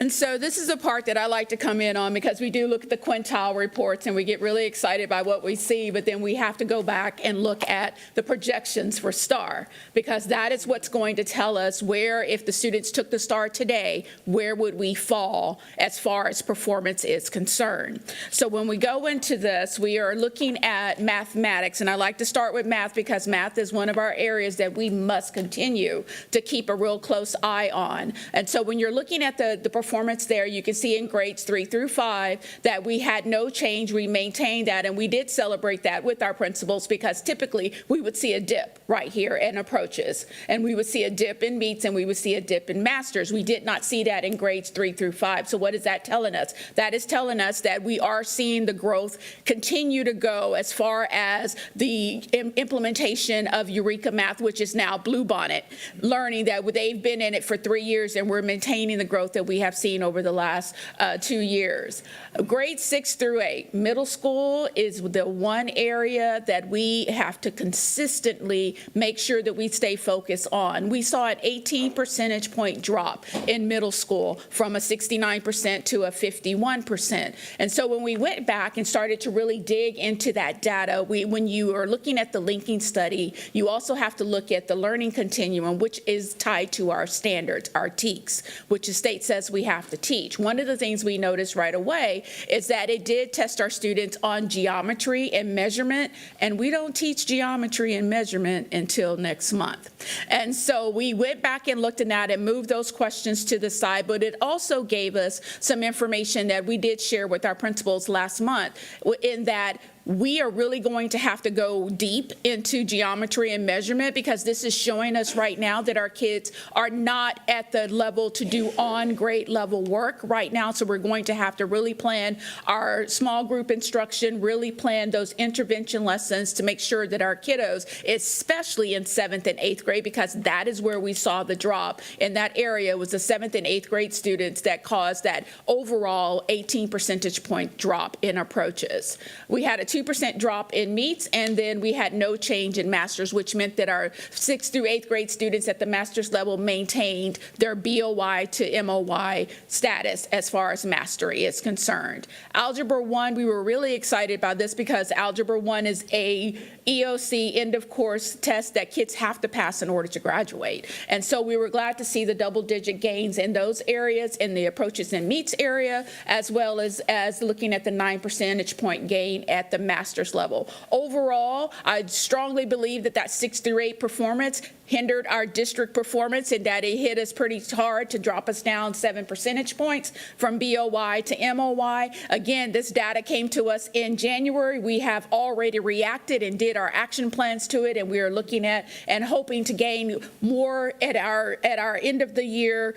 And so this is a part that I like to come in on because we do look at the quintile reports and we get really excited by what we see, but then we have to go back and look at the projections for STAR, because that is what's going to tell us where, if the students took the STAR today, where would we fall as far as performance is concerned. So when we go into this, we are looking at mathematics, and I like to start with math because math is one of our areas that we must continue to keep a real close eye on. And so when you're looking at the performance there, you can see in grades 3 through 5 that we had no change. We maintained that, and we did celebrate that with our principals, because typically we would see a dip right here in approaches, and we would see a dip in meets, and we would see a dip in masters. We did not see that in grades 3 through 5. So what is that telling us? That is telling us that we are seeing the growth continue to go as far as the implementation of Eureka Math, which is now Bluebonnet learning, that they've been in it for 3 years, and we're maintaining the growth that we have seen over the last 2 years. Grades 6 through 8, middle school is the one area that we have to consistently make sure that we stay focused on. We saw an 18 percentage point drop in middle school from a 69% to a 51%. And so when we went back and started to really dig into that data, when you are looking at the linking study, you also have to look at the learning continuum, which is tied to our standards, our TEKS, which the state says we have to teach. One of the things we noticed right away is that it did test our students on geometry and measurement, and we don't teach geometry and measurement until next month. And so we went back and looked at that and moved those questions to the side, but it also gave us some information that we did share with our principals last month, in that we are really going to have to go deep into geometry and measurement, because this is showing us right now that our kids are not at the level to do on-grade level work right now. So we're going to have to really plan our small group instruction, really plan those intervention lessons to make sure that our kiddos, especially in 7th and 8th grade, because that is where we saw the drop in that area, was the 7th and 8th grade students that caused that overall 18 percentage point drop in approaches. We had a 2% drop in meets, and then we had no change in masters, which meant that our 6th through 8th grade students at the master's level maintained their BOY to MOY status as far as mastery is concerned. Algebra 1, we were really excited about this because Algebra 1 is a EOC end of course test that kids have to pass in order to graduate. And so we were glad to see the double-digit gains in those areas, in the approaches and meets area, as well as looking at the 9 percentage point gain at the master's level. Overall, I strongly believe that 6 through 8 performance hindered our district performance, and that it hit us pretty hard to drop us down 7 percentage points from BOY to MOY. Again, this data came to us in January. We have already reacted and did our action plans to it, and we are looking at and hoping to gain more at our end of the year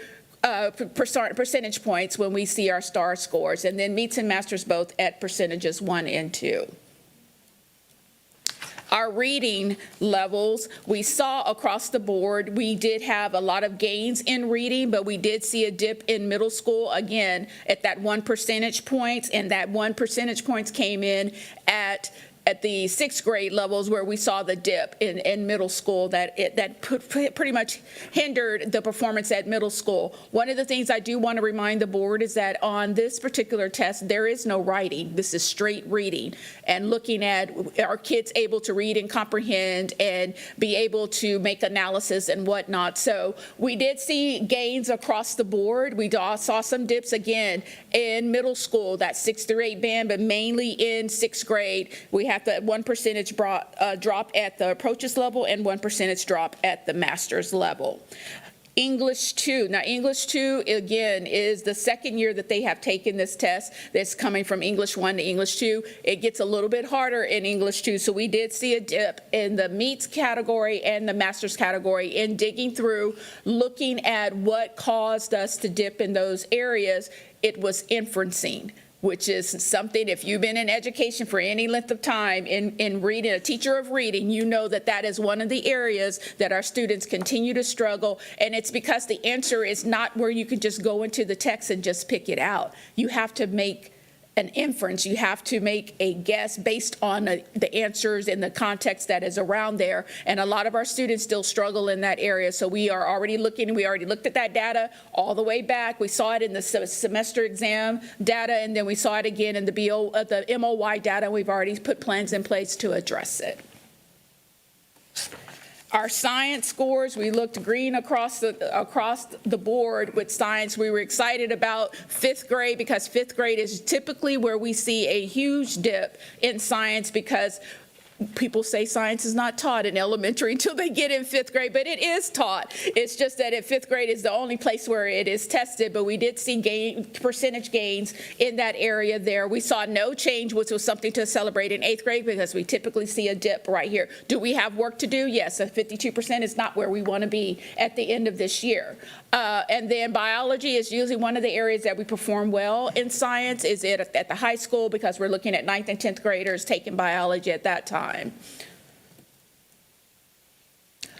percentage points when we see our STAR scores, and then meets and masters both at percentages 1 and 2. Our reading levels, we saw across the board, we did have a lot of gains in reading, but we did see a dip in middle school, again, at that 1 percentage point, and that 1 percentage points came in at the 6th grade levels, where we saw the dip in middle school that pretty much hindered the performance at middle school. One of the things I do want to remind the board is that on this particular test, there is no writing. This is straight reading, and looking at our kids able to read and comprehend and be able to make analysis and whatnot. So we did see gains across the board. We saw some dips again in middle school, that 6 through 8 band, but mainly in 6th grade. We have the 1% drop at the approaches level and 1% drop at the master's level. English 2. Now, English 2, again, is the second year that they have taken this test. That's coming from English 1 to English 2. It gets a little bit harder in English 2, so we did see a dip in the meets category and the master's category. In digging through, looking at what caused us to dip in those areas, it was inferencing, which is something, if you've been in education for any length of time, in reading, a teacher of reading, you know that that is one of the areas that our students continue to struggle, and it's because the answer is not where you can just go into the text and just pick it out. You have to make an inference. You have to make a guess based on the answers and the context that is around there, and a lot of our students still struggle in that area. So we are already looking, we already looked at that data all the way back. We saw it in the semester exam data, and then we saw it again in the MOY data. We've already put plans in place to address it. Our science scores, we looked green across the board with science. We were excited about fifth grade because fifth grade is typically where we see a huge dip in science, because people say science is not taught in elementary until they get in fifth grade, but it is taught. It's just that in fifth grade is the only place where it is tested, but we did see percentage gains in that area there. We saw no change, which was something to celebrate in eighth grade, because we typically see a dip right here. Do we have work to do? Yes, 52% is not where we want to be at the end of this year. And then biology is usually one of the areas that we perform well in science, is at the high school, because we're looking at 9th and 10th graders taking biology at that time.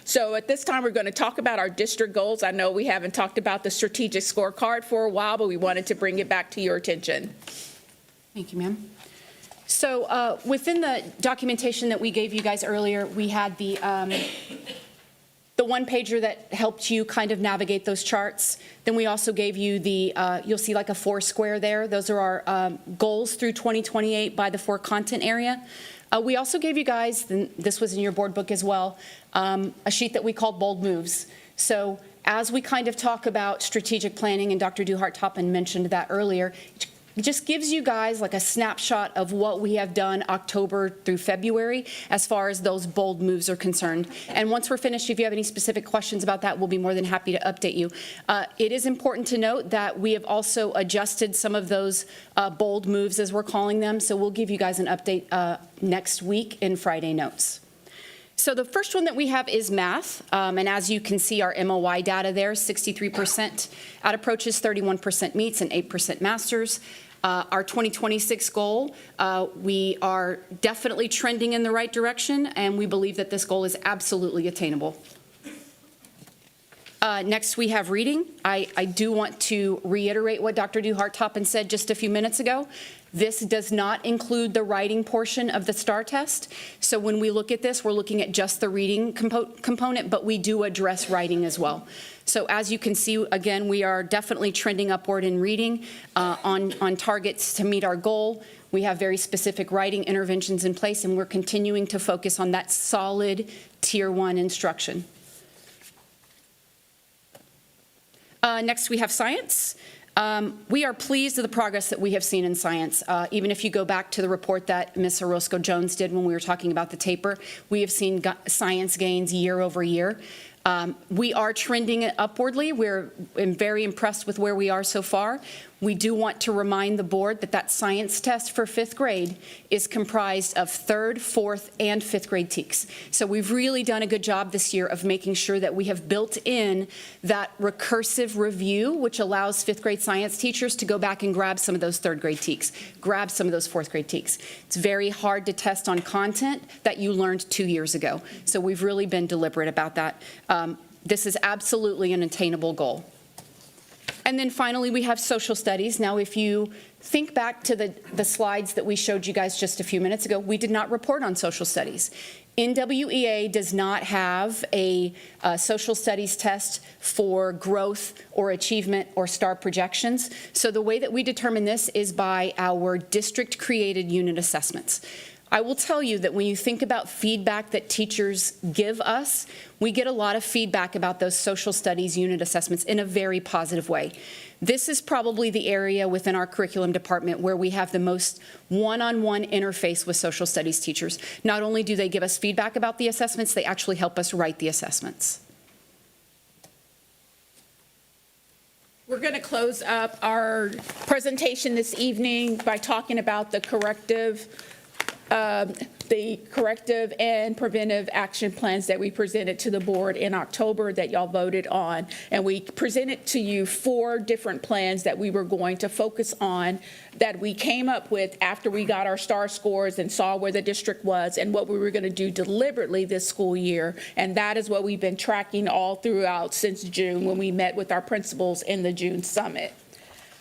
So at this time, we're going to talk about our district goals. I know we haven't talked about the strategic scorecard for a while, but we wanted to bring it back to your attention. Thank you, ma'am. So within the documentation that we gave you guys earlier, we had the one-pager that helped you kind of navigate those charts. Then we also gave you the, you'll see like a 4-square there. Those are our goals through 2028 by the 4 content area. We also gave you guys, and this was in your board book as well, a sheet that we called Bold Moves. So as we kind of talk about strategic planning, and Dr. Duhart-Toppin mentioned that earlier, it just gives you guys like a snapshot of what we have done October through February as far as those bold moves are concerned. And once we're finished, if you have any specific questions about that, we'll be more than happy to update you. It is important to note that we have also adjusted some of those bold moves, as we're calling them. So we'll give you guys an update next week in Friday notes. So the first one that we have is math, and as you can see, our MOY data there, 63% at approaches, 31% meets, and 8% masters. Our 2026 goal, we are definitely trending in the right direction, and we believe that this goal is absolutely attainable. Next, we have reading. I do want to reiterate what Dr. Duhart-Toppin said just a few minutes ago. This does not include the writing portion of the STAR test. So when we look at this, we're looking at just the reading component, but we do address writing as well. So as you can see, again, we are definitely trending upward in reading on targets to meet our goal. We have very specific writing interventions in place, and we're continuing to focus on that solid Tier 1 instruction. Next, we have science. We are pleased with the progress that we have seen in science. Even if you go back to the report that Ms. Orozco-Jones did when we were talking about the taper, we have seen science gains year over year. We are trending upwardly. We're very impressed with where we are so far. We do want to remind the board that that science test for 5th grade is comprised of 3rd, 4th, and 5th grade TEKS. So we've really done a good job this year of making sure that we have built in that recursive review, which allows 5th grade science teachers to go back and grab some of those 3rd grade TEKS, grab some of those 4th grade TEKS. It's very hard to test on content that you learned 2 years ago. So we've really been deliberate about that. This is absolutely an attainable goal. And then finally, we have social studies. Now, if you think back to the slides that we showed you guys just a few minutes ago, we did not report on social studies. NWEA does not have a social studies test for growth or achievement or STAR projections. So the way that we determine this is by our district-created unit assessments. I will tell you that when you think about feedback that teachers give us, we get a lot of feedback about those social studies unit assessments in a very positive way. This is probably the area within our curriculum department where we have the most one-on-one interface with social studies teachers. Not only do they give us feedback about the assessments, they actually help us write the assessments. We're going to close up our presentation this evening by talking about the corrective and preventive action plans that we presented to the board in October that y'all voted on. And we presented to you 4 different plans that we were going to focus on that we came up with after we got our STAR scores and saw where the district was and what we were going to do deliberately this school year. And that is what we've been tracking all throughout since June when we met with our principals in the June summit.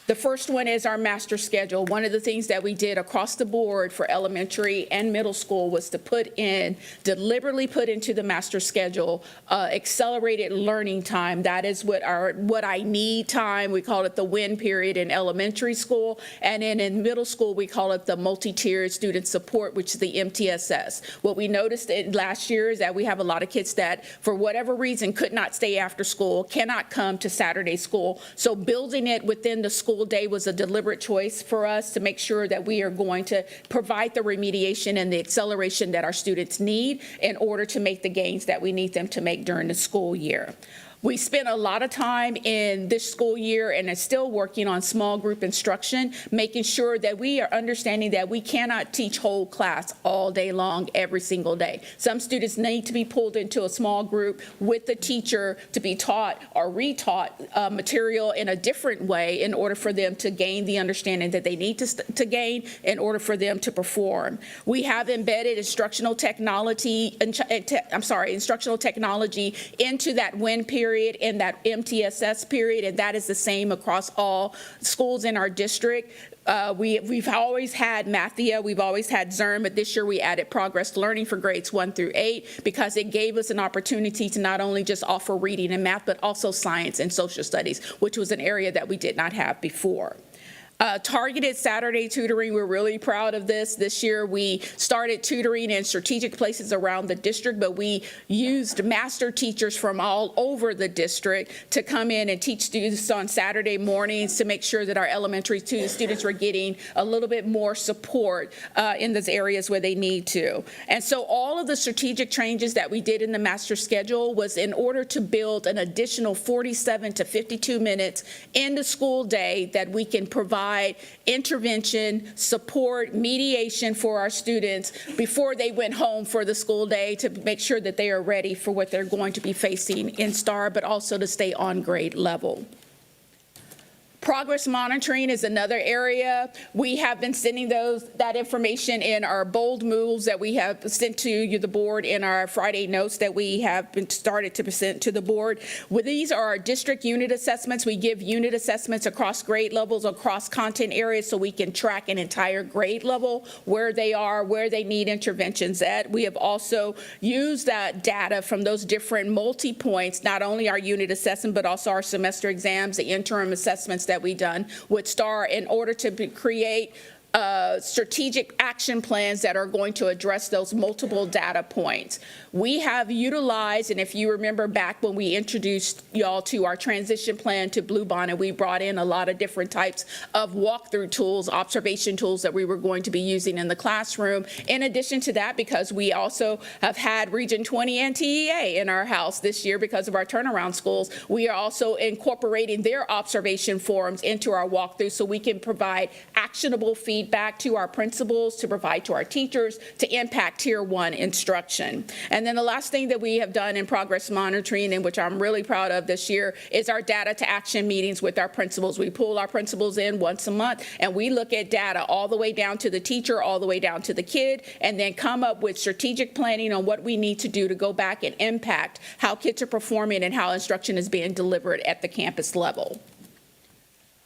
The first one is our master schedule. One of the things that we did across the board for elementary and middle school was to deliberately put into the master schedule accelerated learning time. That is what I need time. We call it the WIN period in elementary school. And then in middle school, we call it the multi-tiered student support, which is the MTSS. What we noticed last year is that we have a lot of kids that, for whatever reason, could not stay after school, cannot come to Saturday school. So building it within the school day was a deliberate choice for us to make sure that we are going to provide the remediation and the acceleration that our students need in order to make the gains that we need them to make during the school year. We spent a lot of time in this school year and are still working on small group instruction, making sure that we are understanding that we cannot teach whole class all day long, every single day. Some students need to be pulled into a small group with the teacher to be taught or retaught material in a different way in order for them to gain the understanding that they need to gain in order for them to perform. We have embedded instructional technology into that WIN period in that MTSS period, and that is the same across all schools in our district. We've always had Mathia, we've always had Zern, but this year we added Progress Learning for grades 1 through 8 because it gave us an opportunity to not only just offer reading and math, but also science and social studies, which was an area that we did not have before. Targeted Saturday tutoring, we're really proud of this. This year we started tutoring in strategic places around the district, but we used master teachers from all over the district to come in and teach students on Saturday mornings to make sure that our elementary students were getting a little bit more support in those areas where they need to. And so all of the strategic changes that we did in the master schedule was in order to build an additional 47 to 52 minutes in the school day that we can provide intervention, support, mediation for our students before they went home for the school day to make sure that they are ready for what they're going to be facing in STAR, but also to stay on grade level. Progress monitoring is another area. We have been sending that information in our bold moves that we have sent to you, the board, in our Friday notes that we have been started to present to the board. These are our district unit assessments. We give unit assessments across grade levels, across content areas, so we can track an entire grade level, where they are, where they need interventions at. We have also used that data from those different multi-points, not only our unit assessment, but also our semester exams, the interim assessments that we've done with STAR in order to create strategic action plans that are going to address those multiple data points. We have utilized, and if you remember back when we introduced y'all to our transition plan to Blue Bonnet, we brought in a lot of different types of walkthrough tools, observation tools that we were going to be using in the classroom. In addition to that, because we also have had Region 20 and TEA in our house this year because of our turnaround schools, we are also incorporating their observation forums into our walkthrough so we can provide actionable feedback to our principals, to provide to our teachers, to impact Tier 1 instruction. And then the last thing that we have done in progress monitoring, and which I'm really proud of this year, is our data to action meetings with our principals. We pull our principals in once a month, and we look at data all the way down to the teacher, all the way down to the kid, and then come up with strategic planning on what we need to do to go back and impact how kids are performing and how instruction is being delivered at the campus level.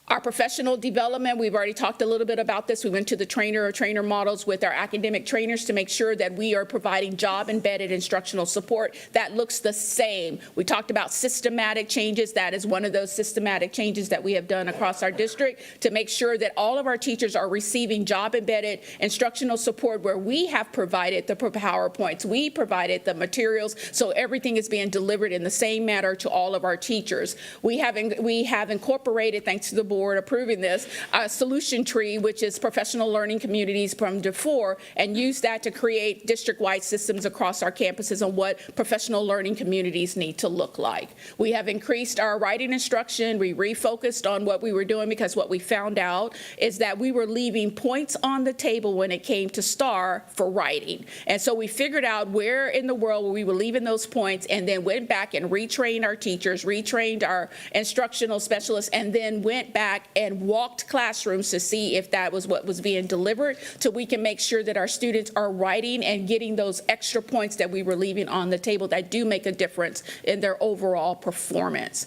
Our professional development, we've already talked a little bit about this. We went to the trainer models with our academic trainers to make sure that we are providing job-embedded instructional support that looks the same. We talked about systematic changes. That is one of those systematic changes that we have done across our district to make sure that all of our teachers are receiving job-embedded instructional support where we have provided the PowerPoints, we provided the materials, so everything is being delivered in the same manner to all of our teachers. We have incorporated, thanks to the board approving this, a solution tree, which is professional learning communities from DeFore, and use that to create district-wide systems across our campuses on what professional learning communities need to look like. We have increased our writing instruction. We refocused on what we were doing because what we found out is that we were leaving points on the table when it came to STAR for writing. And so we figured out where in the world we were leaving those points and then went back and retrained our teachers, retrained our instructional specialists, and then went back and walked classrooms to see if that was what was being delivered, so we can make sure that our students are writing and getting those extra points that we were leaving on the table that do make a difference in their overall performance.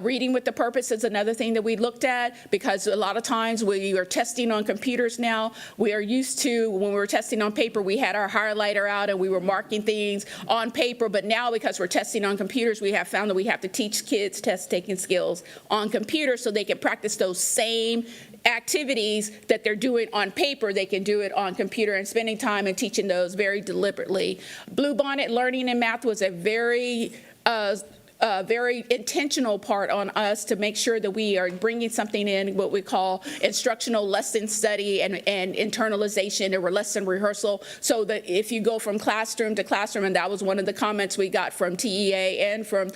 Reading with the purpose is another thing that we looked at, because a lot of times we are testing on computers now. We are used to, when we were testing on paper, we had our highlighter out and we were marking things on paper, but now because we're testing on computers, we have found that we have to teach kids test-taking skills on computers so they can practice those same activities that they're doing on paper, they can do it on computer, and spending time and teaching those very deliberately. Bluebonnet learning in math was a very intentional part on us to make sure that we are bringing something in, what we call instructional lesson study and internalization or lesson rehearsal, so that if you go from classroom to classroom, and that was one of the comments we got from TEA and from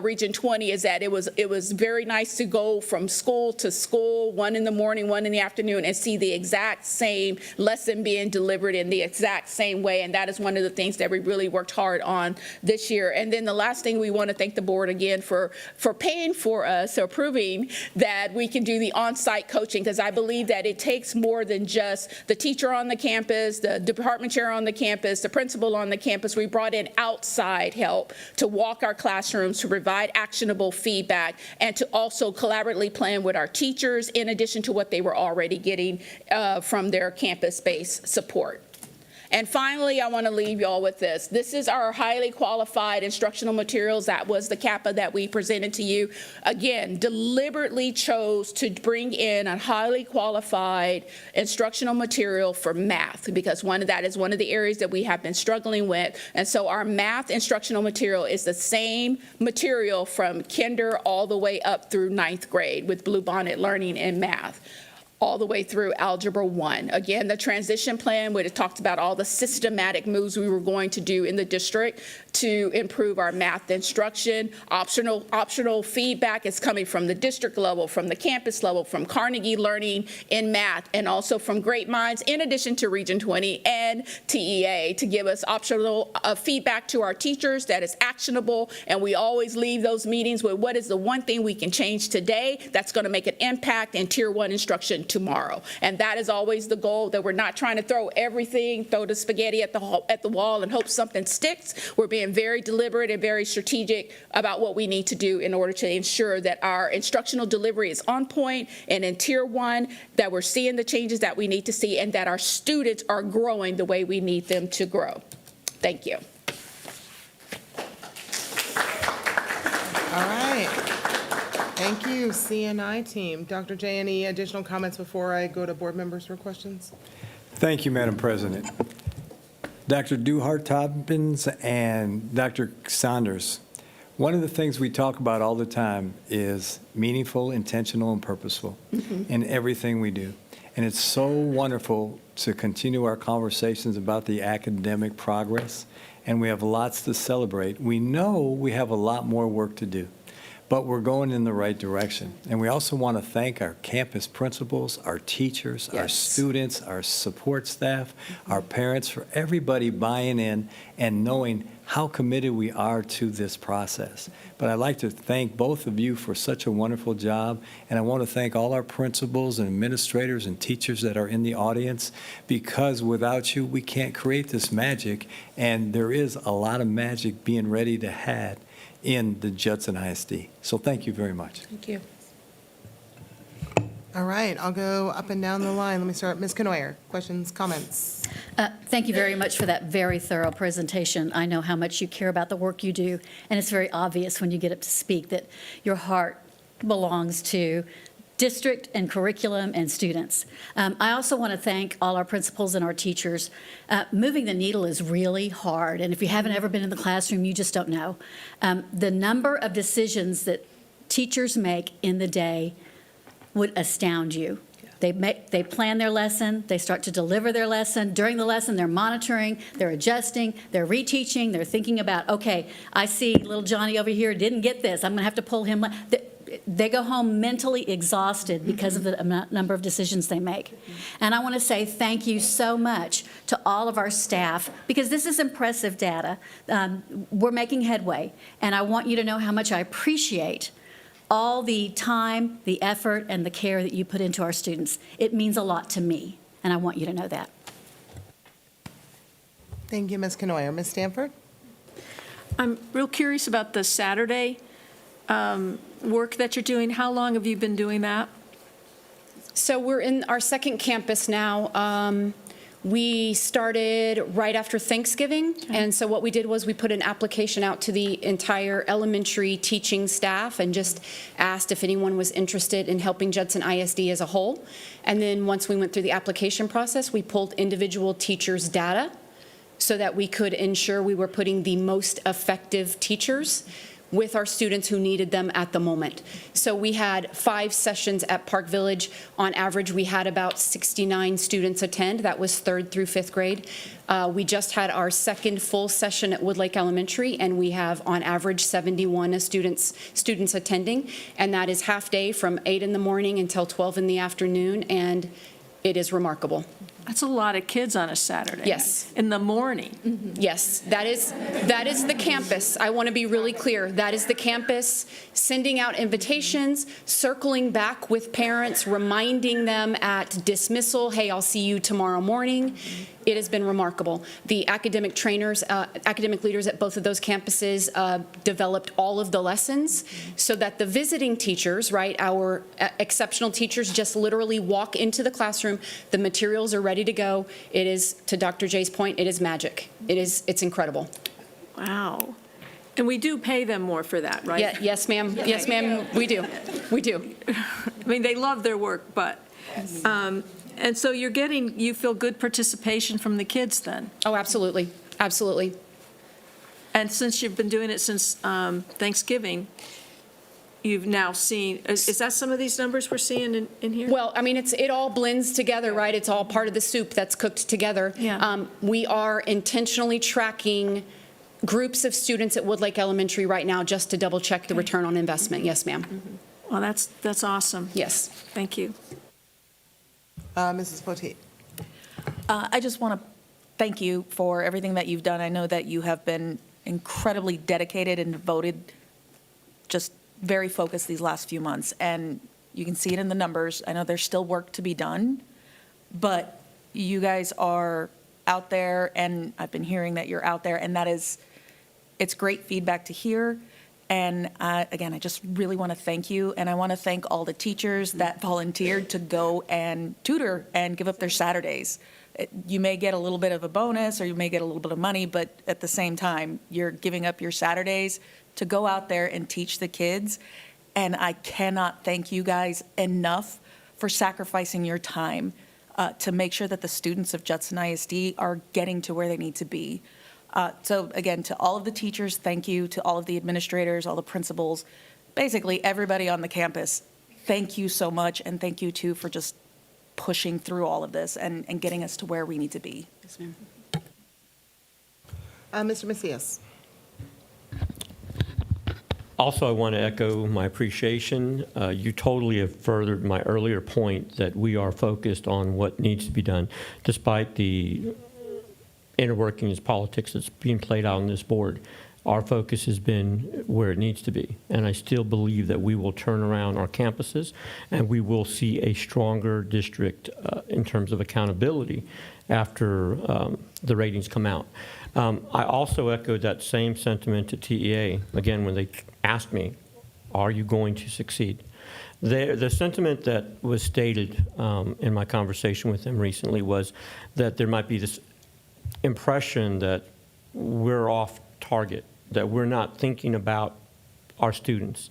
Region 20, is that it was very nice to go from school to school, one in the morning, one in the afternoon, and see the exact same lesson being delivered in the exact same way, and that is one of the things that we really worked hard on this year. And then the last thing we want to thank the board again for paying for us, or approving that we can do the on-site coaching, because I believe that it takes more than just the teacher on the campus, the department chair on the campus, the principal on the campus. We brought in outside help to walk our classrooms, to provide actionable feedback, and to also collaboratively plan with our teachers in addition to what they were already getting from their campus-based support. And finally, I want to leave y'all with this. This is our highly qualified instructional materials. That was the CAPA that we presented to you. Again, deliberately chose to bring in a highly qualified instructional material for math, because that is one of the areas that we have been struggling with. And so our math instructional material is the same material from kinder all the way up through 9th grade with Bluebonnet learning in math, all the way through Algebra 1. Again, the transition plan, where it talked about all the systematic moves we were going to do in the district to improve our math instruction. Optional feedback is coming from the district level, from the campus level, from Carnegie Learning in math, and also from Great Minds, in addition to Region 20 and TEA, to give us optional feedback to our teachers that is actionable. And we always leave those meetings with what is the one thing we can change today that's going to make an impact in Tier 1 instruction tomorrow. And that is always the goal, that we're not trying to throw the spaghetti at the wall and hope something sticks. We're being very deliberate and very strategic about what we need to do in order to ensure that our instructional delivery is on point, and in Tier 1, that we're seeing the changes that we need to see, and that our students are growing the way we need them to grow. Thank you. All right. Thank you, CNI team. Dr. J, any additional comments before I go to board members for questions? Thank you, Madam President. Dr. Duhart-Toppins and Dr. Saunders, one of the things we talk about all the time is meaningful, intentional, and purposeful in everything we do. And it's so wonderful to continue our conversations about the academic progress, and we have lots to celebrate. We know we have a lot more work to do, but we're going in the right direction. And we also want to thank our campus principals, our teachers, our students, our support staff, our parents, for everybody buying in and knowing how committed we are to this process. But I'd like to thank both of you for such a wonderful job, and I want to thank all our principals and administrators and teachers that are in the audience, because without you, we can't create this magic, and there is a lot of magic being ready to have in the Judson ISD. So thank you very much. Thank you. All right, I'll go up and down the line. Let me start, Ms. Canoyer. Questions, comments? Thank you very much for that very thorough presentation. I know how much you care about the work you do, and it's very obvious when you get up to speak that your heart belongs to district and curriculum and students. I also want to thank all our principals and our teachers. Moving the needle is really hard, and if you haven't ever been in the classroom, you just don't know. The number of decisions that teachers make in the day would astound you. They plan their lesson, they start to deliver their lesson. During the lesson, they're monitoring, they're adjusting, they're reteaching, they're thinking about, okay, I see little Johnny over here didn't get this, I'm gonna have to pull him. They go home mentally exhausted because of the number of decisions they make. And I want to say thank you so much to all of our staff, because this is impressive data. We're making headway, and I want you to know how much I appreciate all the time, the effort, and the care that you put into our students. It means a lot to me, and I want you to know that. Thank you, Ms. Canoyer. Ms. Stanford? I'm real curious about the Saturday work that you're doing. How long have you been doing that? So we're in our second campus now. We started right after Thanksgiving, and so what we did was we put an application out to the entire elementary teaching staff and just asked if anyone was interested in helping Judson ISD as a whole. And then once we went through the application process, we pulled individual teachers' data so that we could ensure we were putting the most effective teachers with our students who needed them at the moment. So we had 5 sessions at Park Village. On average, we had about 69 students attend. That was 3rd through 5th grade. We just had our second full session at Woodlake Elementary, and we have on average 71 students attending, and that is half day from 8 in the morning until 12 in the afternoon, and it is remarkable. That's a lot of kids on a Saturday. Yes. In the morning. Yes, that is the campus. I want to be really clear. That is the campus sending out invitations, circling back with parents, reminding them at dismissal, hey, I'll see you tomorrow morning. It has been remarkable. The academic trainers, academic leaders at both of those campuses developed all of the lessons so that the visiting teachers, right, our exceptional teachers just literally walk into the classroom. The materials are ready to go. It is, to Dr. J's point, it is magic. It's incredible. Wow. And we do pay them more for that, right? Yeah, yes, ma'am. Yes, ma'am, we do. We do. I mean, they love their work, but, and so you feel good participation from the kids then? Oh, absolutely. Absolutely. And since you've been doing it since Thanksgiving, you've now seen, is that some of these numbers we're seeing in here? Well, I mean, it all blends together, right? It's all part of the soup that's cooked together. Yeah. We are intentionally tracking groups of students at Woodlake Elementary right now just to double check the return on investment. Yes, ma'am. Mm-hmm. Well, that's awesome. Yes. Thank you. Mrs. Poteet. I just want to thank you for everything that you've done. I know that you have been incredibly dedicated and devoted, just very focused these last few months. And you can see it in the numbers. I know there's still work to be done, but you guys are out there, and I've been hearing that you're out there, and it's great feedback to hear. And again, I just really want to thank you, and I want to thank all the teachers that volunteered to go and tutor and give up their Saturdays. You may get a little bit of a bonus, or you may get a little bit of money, but at the same time, you're giving up your Saturdays to go out there and teach the kids. And I cannot thank you guys enough for sacrificing your time to make sure that the students of Judson ISD are getting to where they need to be. So again, to all of the teachers, thank you. To all of the administrators, all the principals, basically everybody on the campus, thank you so much. And thank you too for just pushing through all of this and getting us to where we need to be. Yes, ma'am. Mr. Macias. Also, I want to echo my appreciation. You totally have furthered my earlier point that we are focused on what needs to be done, despite the inner workings politics that's being played out on this board. Our focus has been where it needs to be, and I still believe that we will turn around our campuses and we will see a stronger district in terms of accountability after the ratings come out. I also echoed that same sentiment to TEA, again, when they asked me, are you going to succeed? The sentiment that was stated in my conversation with them recently was that there might be this impression that we're off target, that we're not thinking about our students.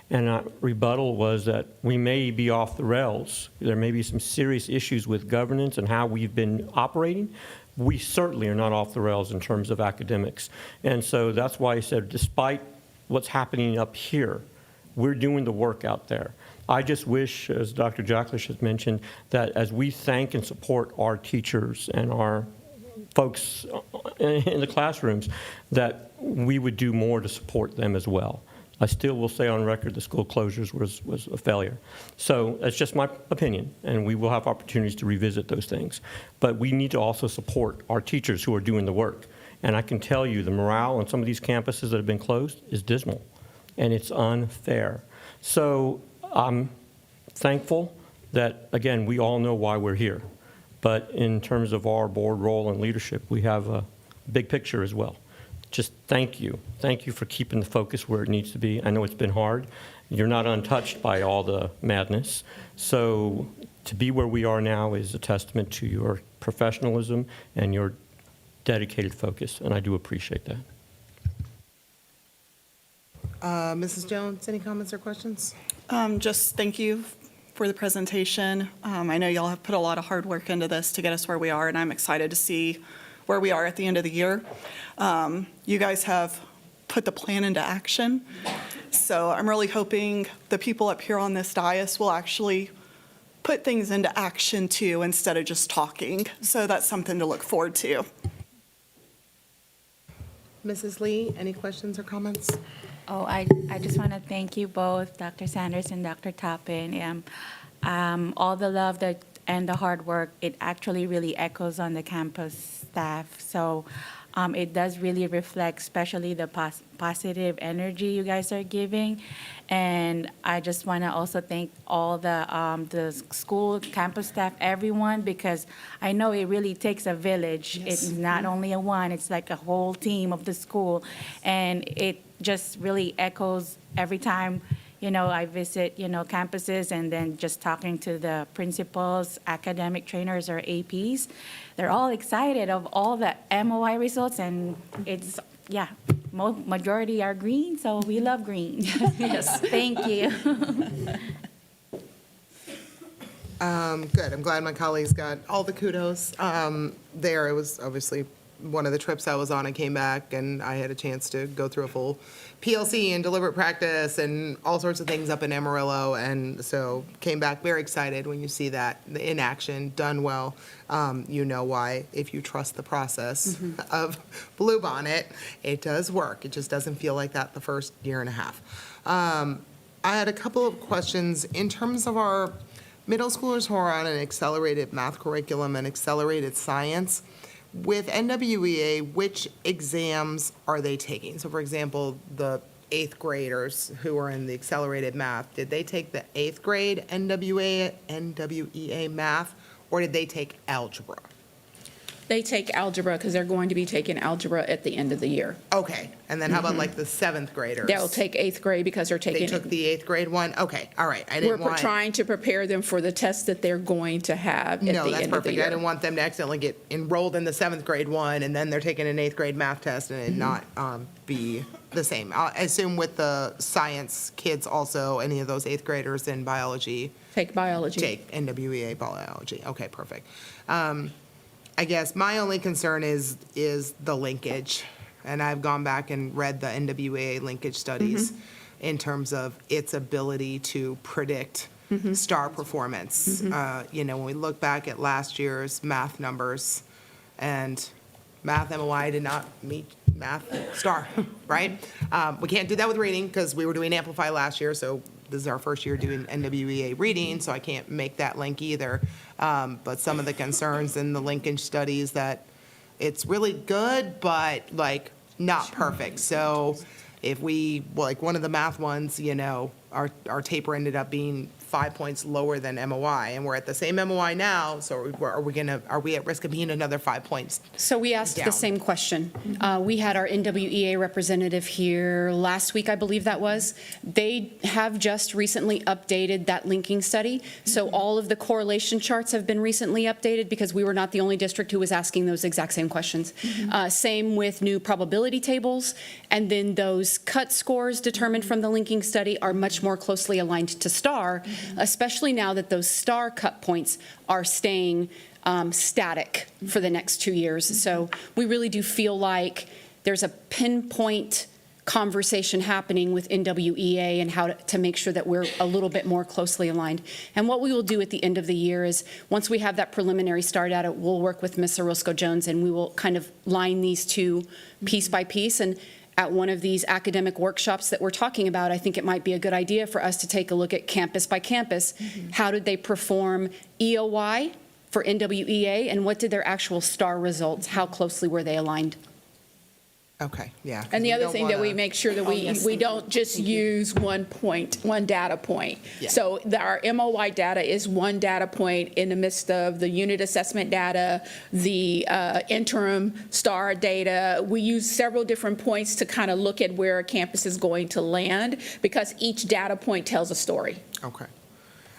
And our rebuttal was that we may be off the rails. There may be some serious issues with governance and how we've been operating. We certainly are not off the rails in terms of academics. And so that's why I said, despite what's happening up here, we're doing the work out there. I just wish, as Dr. Jacklish has mentioned, that as we thank and support our teachers and our folks in the classrooms, that we would do more to support them as well. I still will say on record the school closures was a failure. So that's just my opinion, and we will have opportunities to revisit those things. But we need to also support our teachers who are doing the work. And I can tell you the morale on some of these campuses that have been closed is dismal, and it's unfair. So I'm thankful that, again, we all know why we're here. But in terms of our board role and leadership, we have a big picture as well. Just thank you. Thank you for keeping the focus where it needs to be. I know it's been hard. You're not untouched by all the madness. So to be where we are now is a testament to your professionalism and your dedicated focus, and I do appreciate that. Mrs. Jones, any comments or questions? Just thank you for the presentation. I know y'all have put a lot of hard work into this to get us where we are, and I'm excited to see where we are at the end of the year. You guys have put the plan into action, so I'm really hoping the people up here on this dais will actually put things into action too, instead of just talking. So that's something to look forward to. Mrs. Lee, any questions or comments? Oh, I just want to thank you both, Dr. Sanders and Dr. Toppin. All the love and the hard work, it actually really echoes on the campus staff. So it does really reflect, especially the positive energy you guys are giving. And I just want to also thank all the school, campus staff, everyone, because I know it really takes a village. Yes. It's not only a one, it's like a whole team of the school. And it just really echoes every time, I visit, campuses, and then just talking to the principals, academic trainers, or APs. They're all excited of all the MOI results, and it's, majority are green, so we love green. Yes, thank you. Good. I'm glad my colleagues got all the kudos there. It was obviously one of the trips I was on. I came back and I had a chance to go through a full PLC and deliberate practice and all sorts of things up in Amarillo. And so came back very excited when you see that in action, done well. You know why, if you trust the process of Bluebonnet, it does work. It just doesn't feel like that the first year and a half. I had a couple of questions in terms of our middle schoolers who are on an accelerated math curriculum and accelerated science. With NWEA, which exams are they taking? So for example, the 8th graders who are in the accelerated math, did they take the 8th grade NWEA math, or did they take algebra? They take algebra because they're going to be taking algebra at the end of the year. Okay, and then how about like the 7th graders? They'll take 8th grade because they're taking. They took the 8th grade one? Okay, all right. We're trying to prepare them for the test that they're going to have at the end of the year. No, that's perfect. I didn't want them to accidentally get enrolled in the 7th grade one, and then they're taking an 8th grade math test and it not be the same. I assume with the science kids also, any of those 8th graders in biology. Take biology. Take NWEA biology. Okay, perfect. I guess my only concern is the linkage. And I've gone back and read the NWEA linkage studies in terms of its ability to predict star performance. When we look back at last year's math numbers, and math MOI did not meet math star, right? We can't do that with reading because we were doing Amplify last year, so this is our first year doing NWEA reading, so I can't make that link either. But some of the concerns in the linkage studies that it's really good, but like not perfect. So if we, like one of the math ones, our taper ended up being 5 points lower than MOI, and we're at the same MOI now, so are we at risk of being another 5 points? So we asked down? the same question. We had our NWEA representative here last week, I believe that was. They have just recently updated that linking study. So all of the correlation charts have been recently updated because we were not the only district who was asking those exact same questions. Same with new probability tables. And then those cut scores determined from the linking study are much more closely aligned to STAR, especially now that those STAR cut points are staying static for the next 2 years. So we really do feel like there's a pinpoint conversation happening with NWEA and how to make sure that we're a little bit more closely aligned. And what we will do at the end of the year is, once we have that preliminary STAR data, we'll work with Ms. Orozco-Jones and we will kind of line these two piece by piece. And at one of these academic workshops that we're talking about, I think it might be a good idea for us to take a look at campus by campus. How did they perform EOY for NWEA, and what did their actual STAR results, how closely were they aligned? Okay, yeah. And the other thing that we make sure that we don't just use one data point. Yeah. So our MOI data is one data point in the midst of the unit assessment data, the interim STAR data. We use several different points to kind of look at where a campus is going to land, because each data point tells a story. Okay.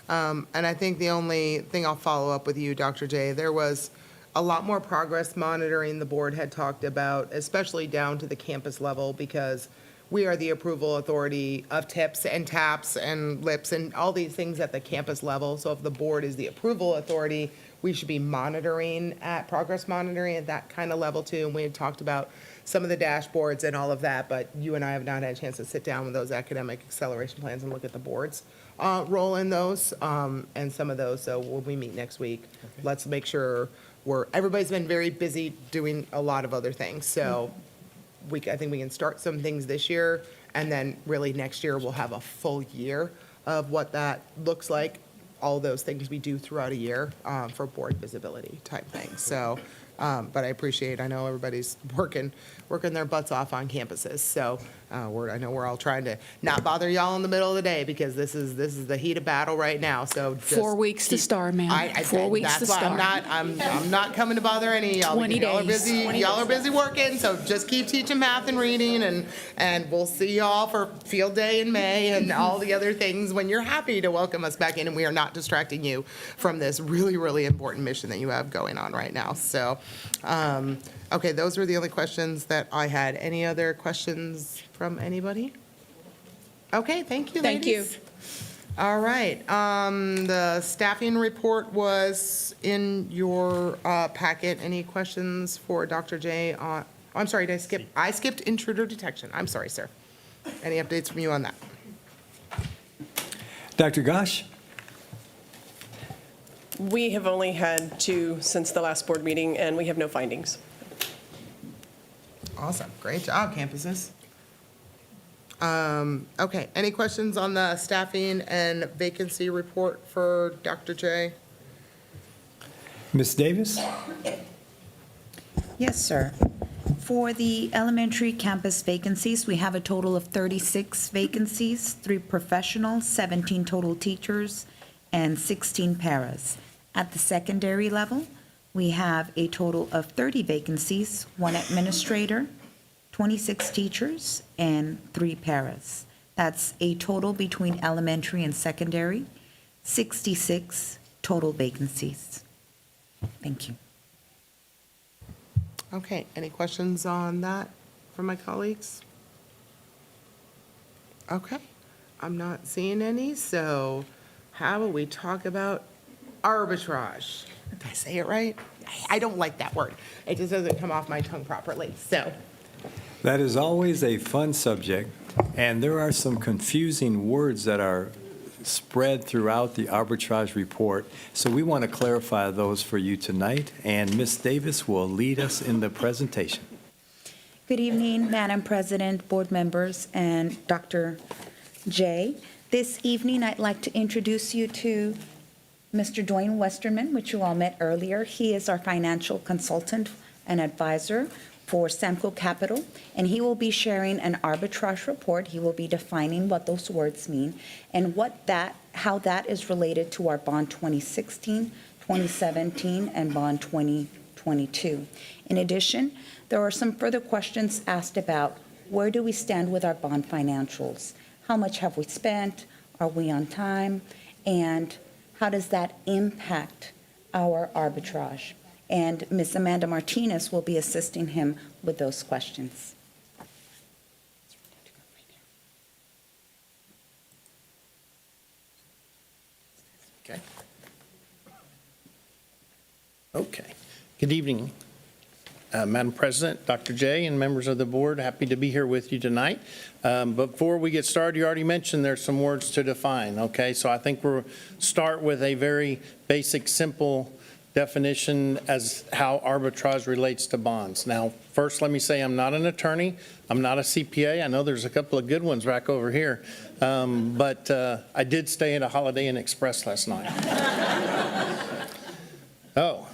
And I think the only thing I'll follow up with you, Dr. J, there was a lot more progress monitoring the board had talked about, especially down to the campus level, because we are the approval authority of TIPS and TAPS and LIPS and all these things at the campus level. So if the board is the approval authority, we should be progress monitoring at that kind of level too. And we had talked about some of the dashboards and all of that, but you and I have not had a chance to sit down with those academic acceleration plans and look at the board's role in those and some of those. So when we meet next week, let's make sure everybody's been very busy doing a lot of other things. So I think we can start some things this year, and then really next year we'll have a full year of what that looks like, all those things we do throughout a year for board visibility type things. So, but I know everybody's working their butts off on campuses. So I know we're all trying to not bother y'all in the middle of the day, because this is the heat of battle right now. So just 4 weeks to STAR, ma'am. 4 weeks to that's why STAR. I'm not coming to bother any of y'all. 20 Y'all are days. busy. 20 Y'all are days. busy working. So just keep teaching math and reading, and we'll see y'all for field day in May and all the other things when you're happy to welcome us back in, and we are not distracting you from this really, really important mission that you have going on right now. So, okay, those were the only questions that I had. Any other questions from anybody? Okay, thank you, Thank you. ladies. All right, the staffing report was in your packet. Any questions for Dr. J on, I'm sorry, I skipped intruder detection. I'm sorry, sir. Any updates from you on that? Dr. Gosh? We have only had 2 since the last board meeting, and we have no findings. Awesome, great job, campuses. Okay, any questions on the staffing and vacancy report for Dr. J? Ms. Davis? Yes, sir. For the elementary campus vacancies, we have a total of 36 vacancies, 3 professionals, 17 total teachers, and 16 paras. At the secondary level, we have a total of 30 vacancies, 1 administrator, 26 teachers, and 3 paras. That's a total between elementary and secondary, 66 total vacancies. Thank you. Okay, any questions on that from my colleagues? Okay, I'm not seeing any, so how about we talk about arbitrage? Did I say it right? I don't like that word. It just doesn't come off my tongue properly, so. That is always a fun subject, and there are some confusing words that are spread throughout the arbitrage report, so we want to clarify those for you tonight, and Ms. Davis will lead us in the presentation. Good evening, Madam President, board members, and Dr. J. This evening, I'd like to introduce you to Mr. Dwayne Westerman, which you all met earlier. He is our financial consultant and advisor. for Samco Capital, and he will be sharing an arbitrage report. He will be defining what those words mean and how that is related to our bond 2016, 2017, and bond 2022. In addition, there are some further questions asked about where do we stand with our bond financials? How much have we spent? Are we on time? And how does that impact our arbitrage? And Ms. Amanda Martinez will be assisting him with those questions. Okay. Okay. Good evening, Madam President, Dr. J, and members of the board. Happy to be here with you tonight. Before we get started, you already mentioned there's some words to define, okay? So I think we'll start with a very basic, simple definition as how arbitrage relates to bonds. Now, first, let me say I'm not an attorney. I'm not a CPA. I know there's a couple of good ones back over here. But I did stay at a Holiday Inn Express last night. Oh.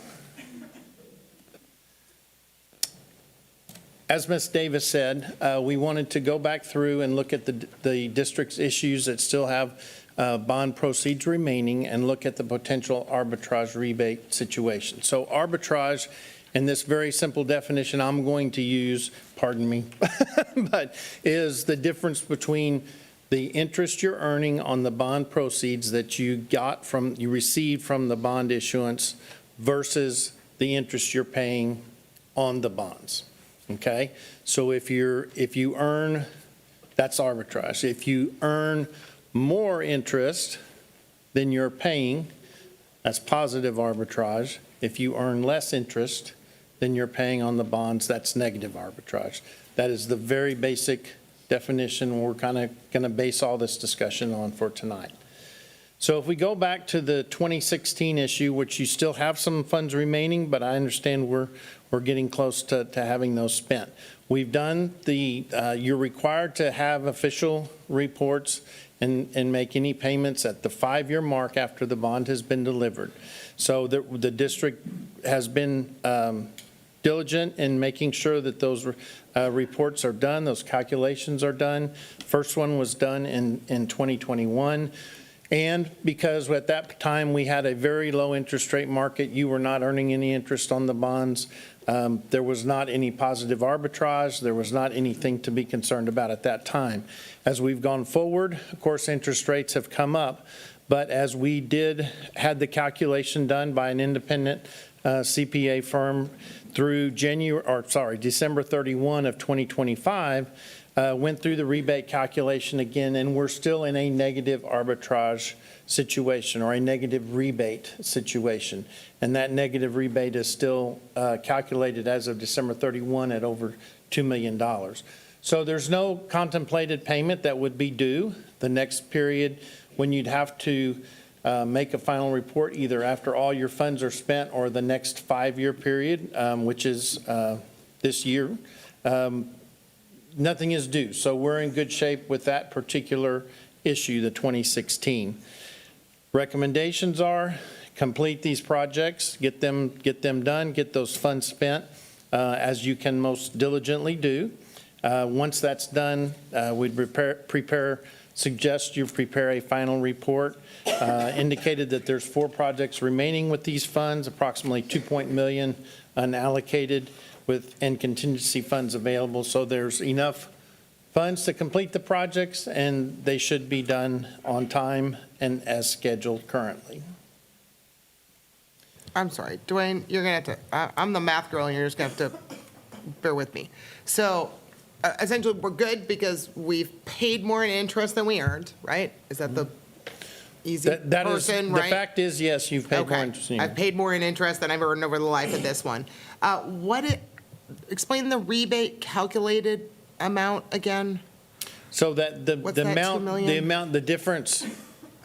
As Ms. Davis said, we wanted to go back through and look at the district's issues that still have bond proceeds remaining and look at the potential arbitrage rebate situation. So arbitrage, in this very simple definition I'm going to use, pardon me, but is the difference between the interest you're earning on the bond proceeds that you received from the bond issuance versus the interest you're paying on the bonds. Okay? So if you earn, that's arbitrage. If you earn more interest than you're paying, that's positive arbitrage. If you earn less interest than you're paying on the bonds, that's negative arbitrage. That is the very basic definition we're kind of going to base all this discussion on for tonight. So if we go back to the 2016 issue, which you still have some funds remaining, but I understand we're getting close to having those spent. We've done you're required to have official reports and make any payments at the 5-year mark after the bond has been delivered. So the district has been diligent in making sure that those reports are done, those calculations are done. First one was done in 2021. And because at that time we had a very low interest rate market, you were not earning any interest on the bonds. There was not any positive arbitrage. There was not anything to be concerned about at that time. As we've gone forward, of course, interest rates have come up. But as we had the calculation done by an independent CPA firm through December 31 of 2025, went through the rebate calculation again, and we're still in a negative arbitrage situation or a negative rebate situation. And that negative rebate is still calculated as of December 31 at over $2 million. So there's no contemplated payment that would be due. The next period when you'd have to make a final report either after all your funds are spent or the next 5-year period, which is this year, nothing is due. So we're in good shape with that particular issue, the 2016. Recommendations are complete these projects, get them done, get those funds spent as you can most diligently do. Once that's done, we'd suggest you prepare a final report. Indicated that there's 4 projects remaining with these funds, approximately $2 million unallocated and contingency funds available. So there's enough funds to complete the projects, and they should be done on time and as scheduled currently. I'm sorry, Dwayne, you're going to have to, I'm the math girl, and you're just going to have to bear with me. So essentially, we're good because we've paid more in interest than we earned, right? Is that the easy That is, person, the right? fact is, yes, you've paid more interest. I've paid more in interest than I've earned over the life of this one. Explain the rebate calculated amount again? So that the amount, the difference,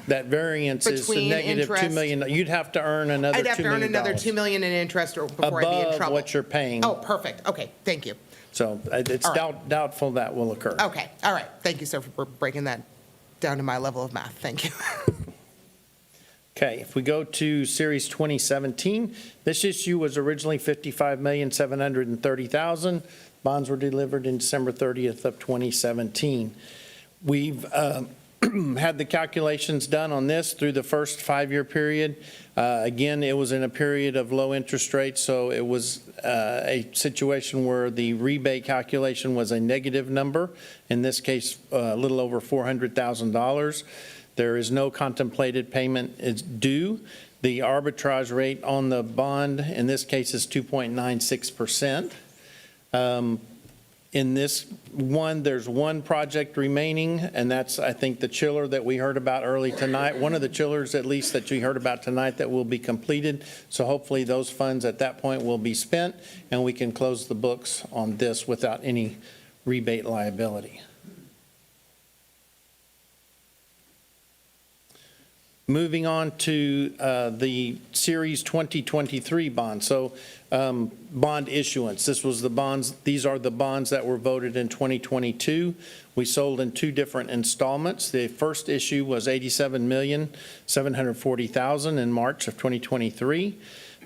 that variance is the negative $2 million. You'd have to earn another $2 million. I'd have to earn another $2 million in interest before I'd be in trouble. Above what you're paying. Oh, perfect. Okay, thank you. So it's doubtful that will occur. Okay, all right. Thank you, sir, for breaking that down to my level of math. Thank you. Okay, if we go to Series 2017, this issue was originally $55,730,000. Bonds were delivered in December 30th of 2017. We've had the calculations done on this through the first 5-year period. Again, it was in a period of low interest rates, so it was a situation where the rebate calculation was a negative number, in this case, a little over $400,000. There is no contemplated payment is due. The arbitrage rate on the bond, in this case, is 2.96%. In this one, there's one project remaining, and that's, I think, the chiller that we heard about early tonight. One of the chillers, at least, that you heard about tonight that will be completed. So hopefully those funds at that point will be spent, and we can close the books on this without any rebate liability. Moving on to the Series 2023 bond. So bond issuance. This was the bonds. These are the bonds that were voted in 2022. We sold in 2 different installments. The first issue was $87,740,000 in March of 2023.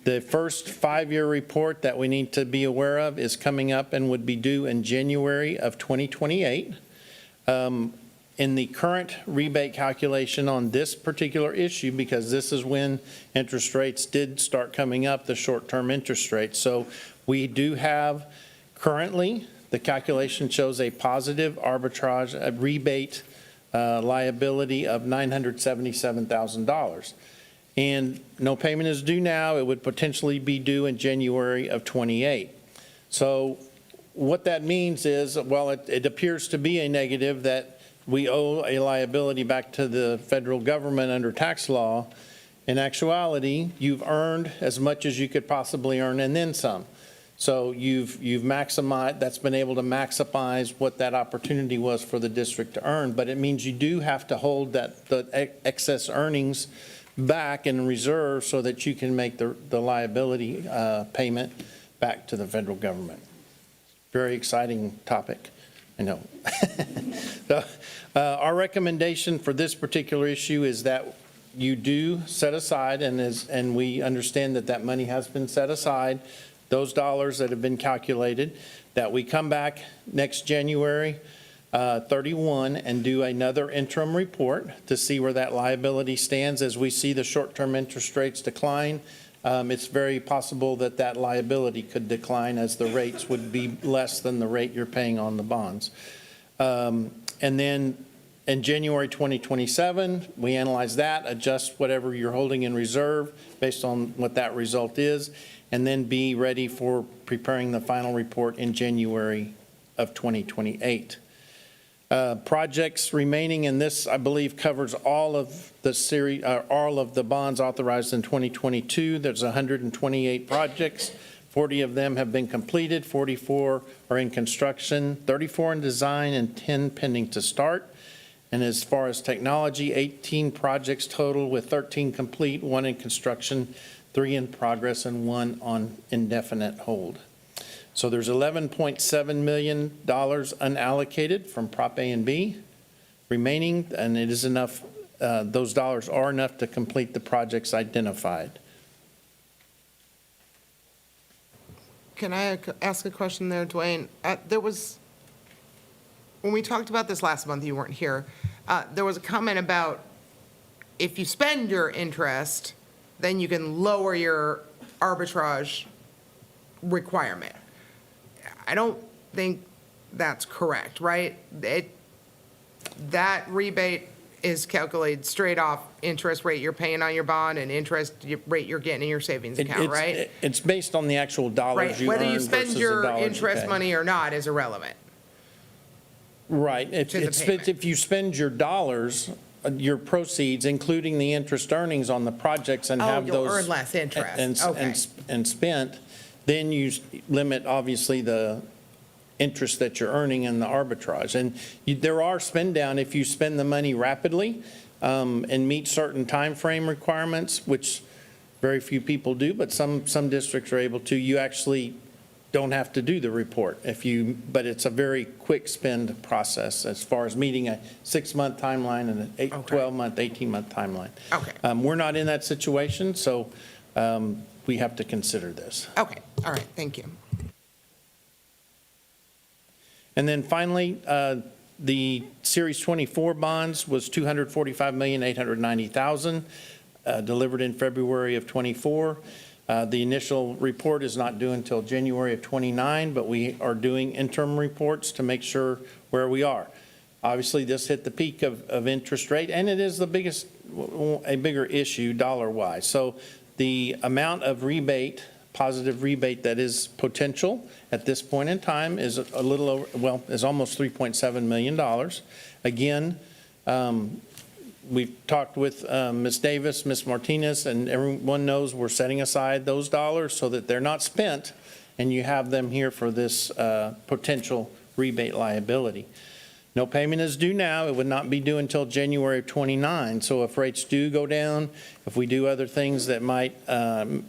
The first 5-year report that we need to be aware of is coming up and would be due in January of 2028. In the current rebate calculation on this particular issue, because this is when interest rates did start coming up, the short-term interest rates. So we do have currently, the calculation shows a positive arbitrage, a rebate liability of $977,000. And no payment is due now. It would potentially be due in January of 28. So what that means is, well, it appears to be a negative that we owe a liability back to the federal government under tax law. In actuality, you've earned as much as you could possibly earn and then some. So you've maximized, that's been able to maximize what that opportunity was for the district to earn. But it means you do have to hold the excess earnings back in reserve so that you can make the liability payment back to the federal government. Very exciting topic, I know. So, our recommendation for this particular issue is that you do set aside, and we understand that that money has been set aside, those dollars that have been calculated, that we come back next January 31 and do another interim report to see where that liability stands. As we see the short-term interest rates decline, it's very possible that that liability could decline as the rates would be less than the rate you're paying on the bonds. And then in January 2027, we analyze that, adjust whatever you're holding in reserve based on what that result is, and then be ready for preparing the final report in January of 2028. Projects remaining in this, I believe, covers all of the series, all of the bonds authorized in 2022. There's 128 projects. 40 of them have been completed, 44 are in construction, 34 in design, and 10 pending to start. And as far as technology, 18 projects total with 13 complete, 1 in construction, 3 in progress, and 1 on indefinite hold. So there's $11.7 million unallocated from Prop A and B remaining, and it is enough, those dollars are enough to complete the projects identified. Can I ask a question there, Dwayne? There was, when we talked about this last month, you weren't here, there was a comment about if you spend your interest, then you can lower your arbitrage requirement. I don't think that's correct, right? That rebate is calculated straight off interest rate you're paying on your bond and interest rate you're getting in your savings account, right? It's based on the actual dollars Right, you whether earn you versus spend the your dollars you interest pay. money or not is irrelevant. Right. If you spend your dollars, your proceeds, including the interest earnings on the projects and have you'll those. earn less interest. Okay. And spent, then you limit, obviously, the interest that you're earning in the arbitrage. And there are spend down if you spend the money rapidly and meet certain time frame requirements, which very few people do, but some districts are able to. You actually don't have to do the report but it's a very quick spend process as far as meeting a 6-month timeline and an 12-month, 18-month timeline. Okay. We're not in that situation, so we have to consider this. Okay, all right, thank you. And then finally, the Series 24 bonds was $245,890,000, delivered in February of '24. The initial report is not due until January of '29, but we are doing interim reports to make sure where we are. Obviously, this hit the peak of interest rate, and it is a bigger issue dollar-wise. So the amount of rebate, positive rebate that is potential at this point in time is a little over, well, is almost $3.7 million. Again, we've talked with Ms. Davis, Ms. Martinez, and everyone knows we're setting aside those dollars so that they're not spent, and you have them here for this potential rebate liability. No payment is due now. It would not be due until January of '29. So if rates do go down, if we do other things that might, that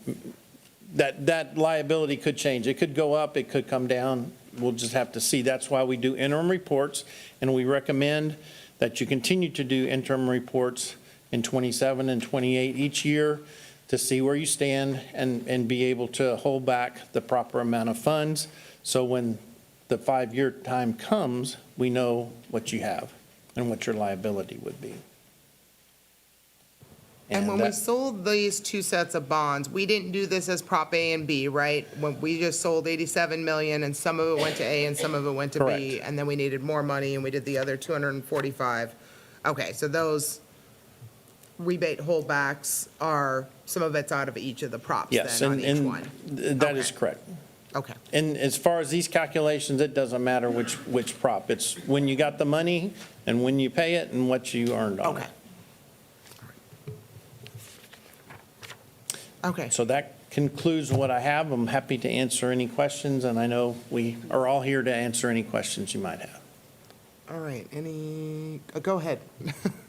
liability could change. It could go up, it could come down. We'll just have to see. That's why we do interim reports, and we recommend that you continue to do interim reports in '27 and '28 each year to see where you stand and be able to hold back the proper amount of funds. So when the 5-year time comes, we know what you have and what your liability would be. And when we sold these two sets of bonds, we didn't do this as Prop A and B, right? When we just sold 87 million and some of it went to A and some of it went to B. Correct. And then we needed more money and we did the other 245. Okay, so those rebate holdbacks are, some of it's out of each of the props Yes, then on each and one? that is correct. Okay, And as far as these calculations, it doesn't matter which prop. It's when you got the money and when you pay it and what you earned on it. okay. Okay, So that concludes what I have. I'm happy to answer any questions, and I know we are all here to answer any questions you might have. all right, go ahead.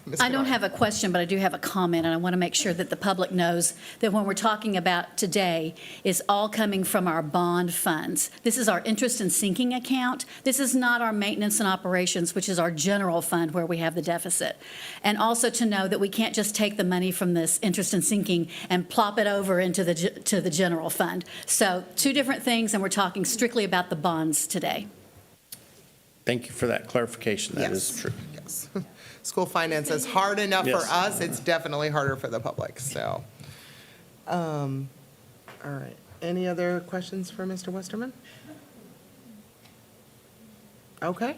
Ms. I don't Bernard. have a question, but I do have a comment, and I want to make sure that the public knows that when we're talking about today, is all coming from our bond funds. This is our interest and sinking account. This is not our maintenance and operations, which is our general fund where we have the deficit. And also to know that we can't just take the money from this interest and sinking and plop it over into the general fund. So two different things, and we're talking strictly about the bonds today. Thank you for that clarification. That is Yes. true. Yes. School finance is hard enough for Yes. us, it's definitely harder for the public, so. All right, any other questions for Mr. Westerman? Okay,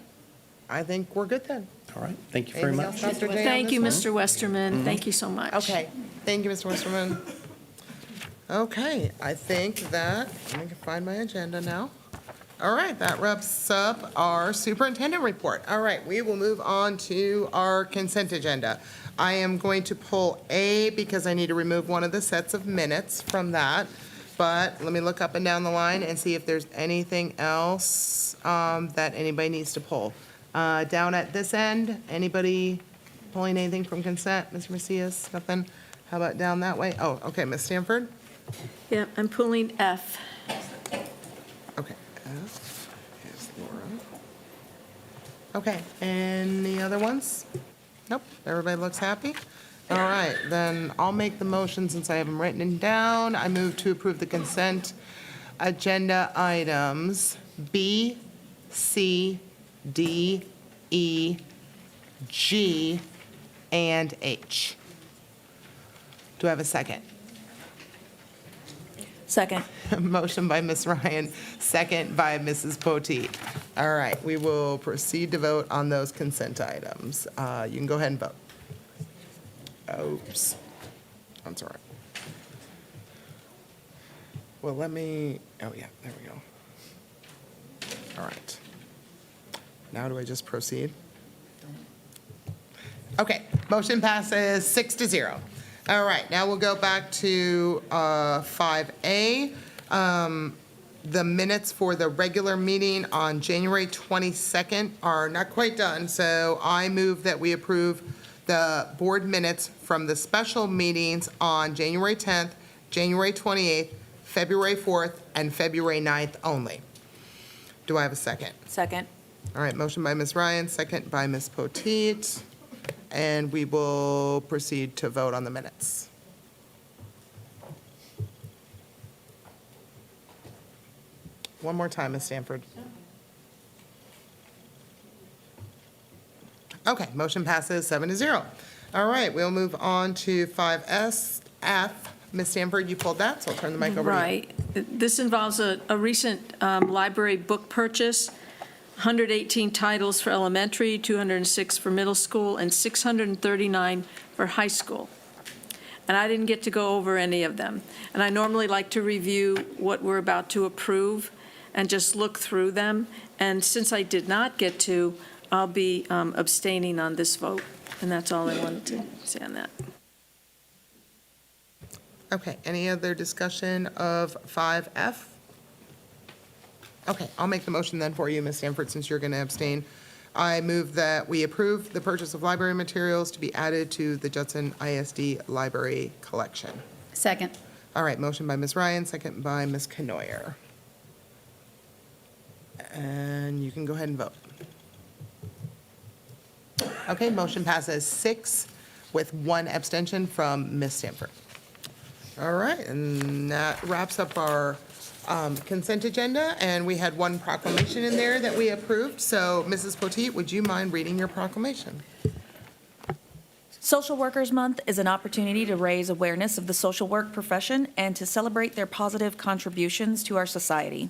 I think we're good then. All right, thank you very Anything much. else, Dr. J, on Thank this you, one? Mr. Westerman. Thank you so much. Okay, thank you, Mr. Westerman. Okay, I think that, let me find my agenda now. All right, that wraps up our superintendent report. All right, we will move on to our consent agenda. I am going to pull A because I need to remove one of the sets of minutes from that. But let me look up and down the line and see if there's anything else that anybody needs to pull. Down at this end, anybody pulling anything from consent? Mr. Macias, nothing? How about down that way? Oh, okay, Ms. Stanford? Yeah, I'm pulling F. Okay. F is Laura. Okay, any other ones? Nope, everybody looks happy? All right, then I'll make the motion since I have them written down. I move to approve the consent agenda items B, C, D, E, G, and H. Do I have a second? Second. Motion by Ms. Ryan, second by Mrs. Potteet. All right, we will proceed to vote on those consent items. You can go ahead and vote. Oops. I'm sorry. Well, let me, oh yeah, there we go. All right. Now do I just proceed? Okay, motion passes 6-0. All right, now we'll go back to 5A. The minutes for the regular meeting on January 22nd are not quite done, so I move that we approve the board minutes from the special meetings on January 10th, January 28th, February 4th, and February 9th only. Do I have a second? Second. All right, motion by Ms. Ryan, second by Ms. Potteet, and we will proceed to vote on the minutes. One more time, Ms. Stanford. Okay, motion passes 7-0. All right, we'll move on to 5SF. Ms. Stanford, you pulled that, so I'll turn the mic over to you. Right. This involves a recent library book purchase, 118 titles for elementary, 206 for middle school, and 639 for high school. And I didn't get to go over any of them. And I normally like to review what we're about to approve and just look through them. And since I did not get to, I'll be abstaining on this vote. And that's all I wanted to say on that. Okay, any other discussion of 5F? Okay, I'll make the motion then for you, Ms. Stanford, since you're going to abstain. I move that we approve the purchase of library materials to be added to the Judson ISD Library Collection. Second. All right, motion by Ms. Ryan, second by Ms. Canoyer. And you can go ahead and vote. Okay, motion passes 6 with 1 abstention from Ms. Stanford. All right, and that wraps up our consent agenda, and we had 1 proclamation in there that we approved. So, Mrs. Potteet, would you mind reading your proclamation? Social Workers Month is an opportunity to raise awareness of the social work profession and to celebrate their positive contributions to our society.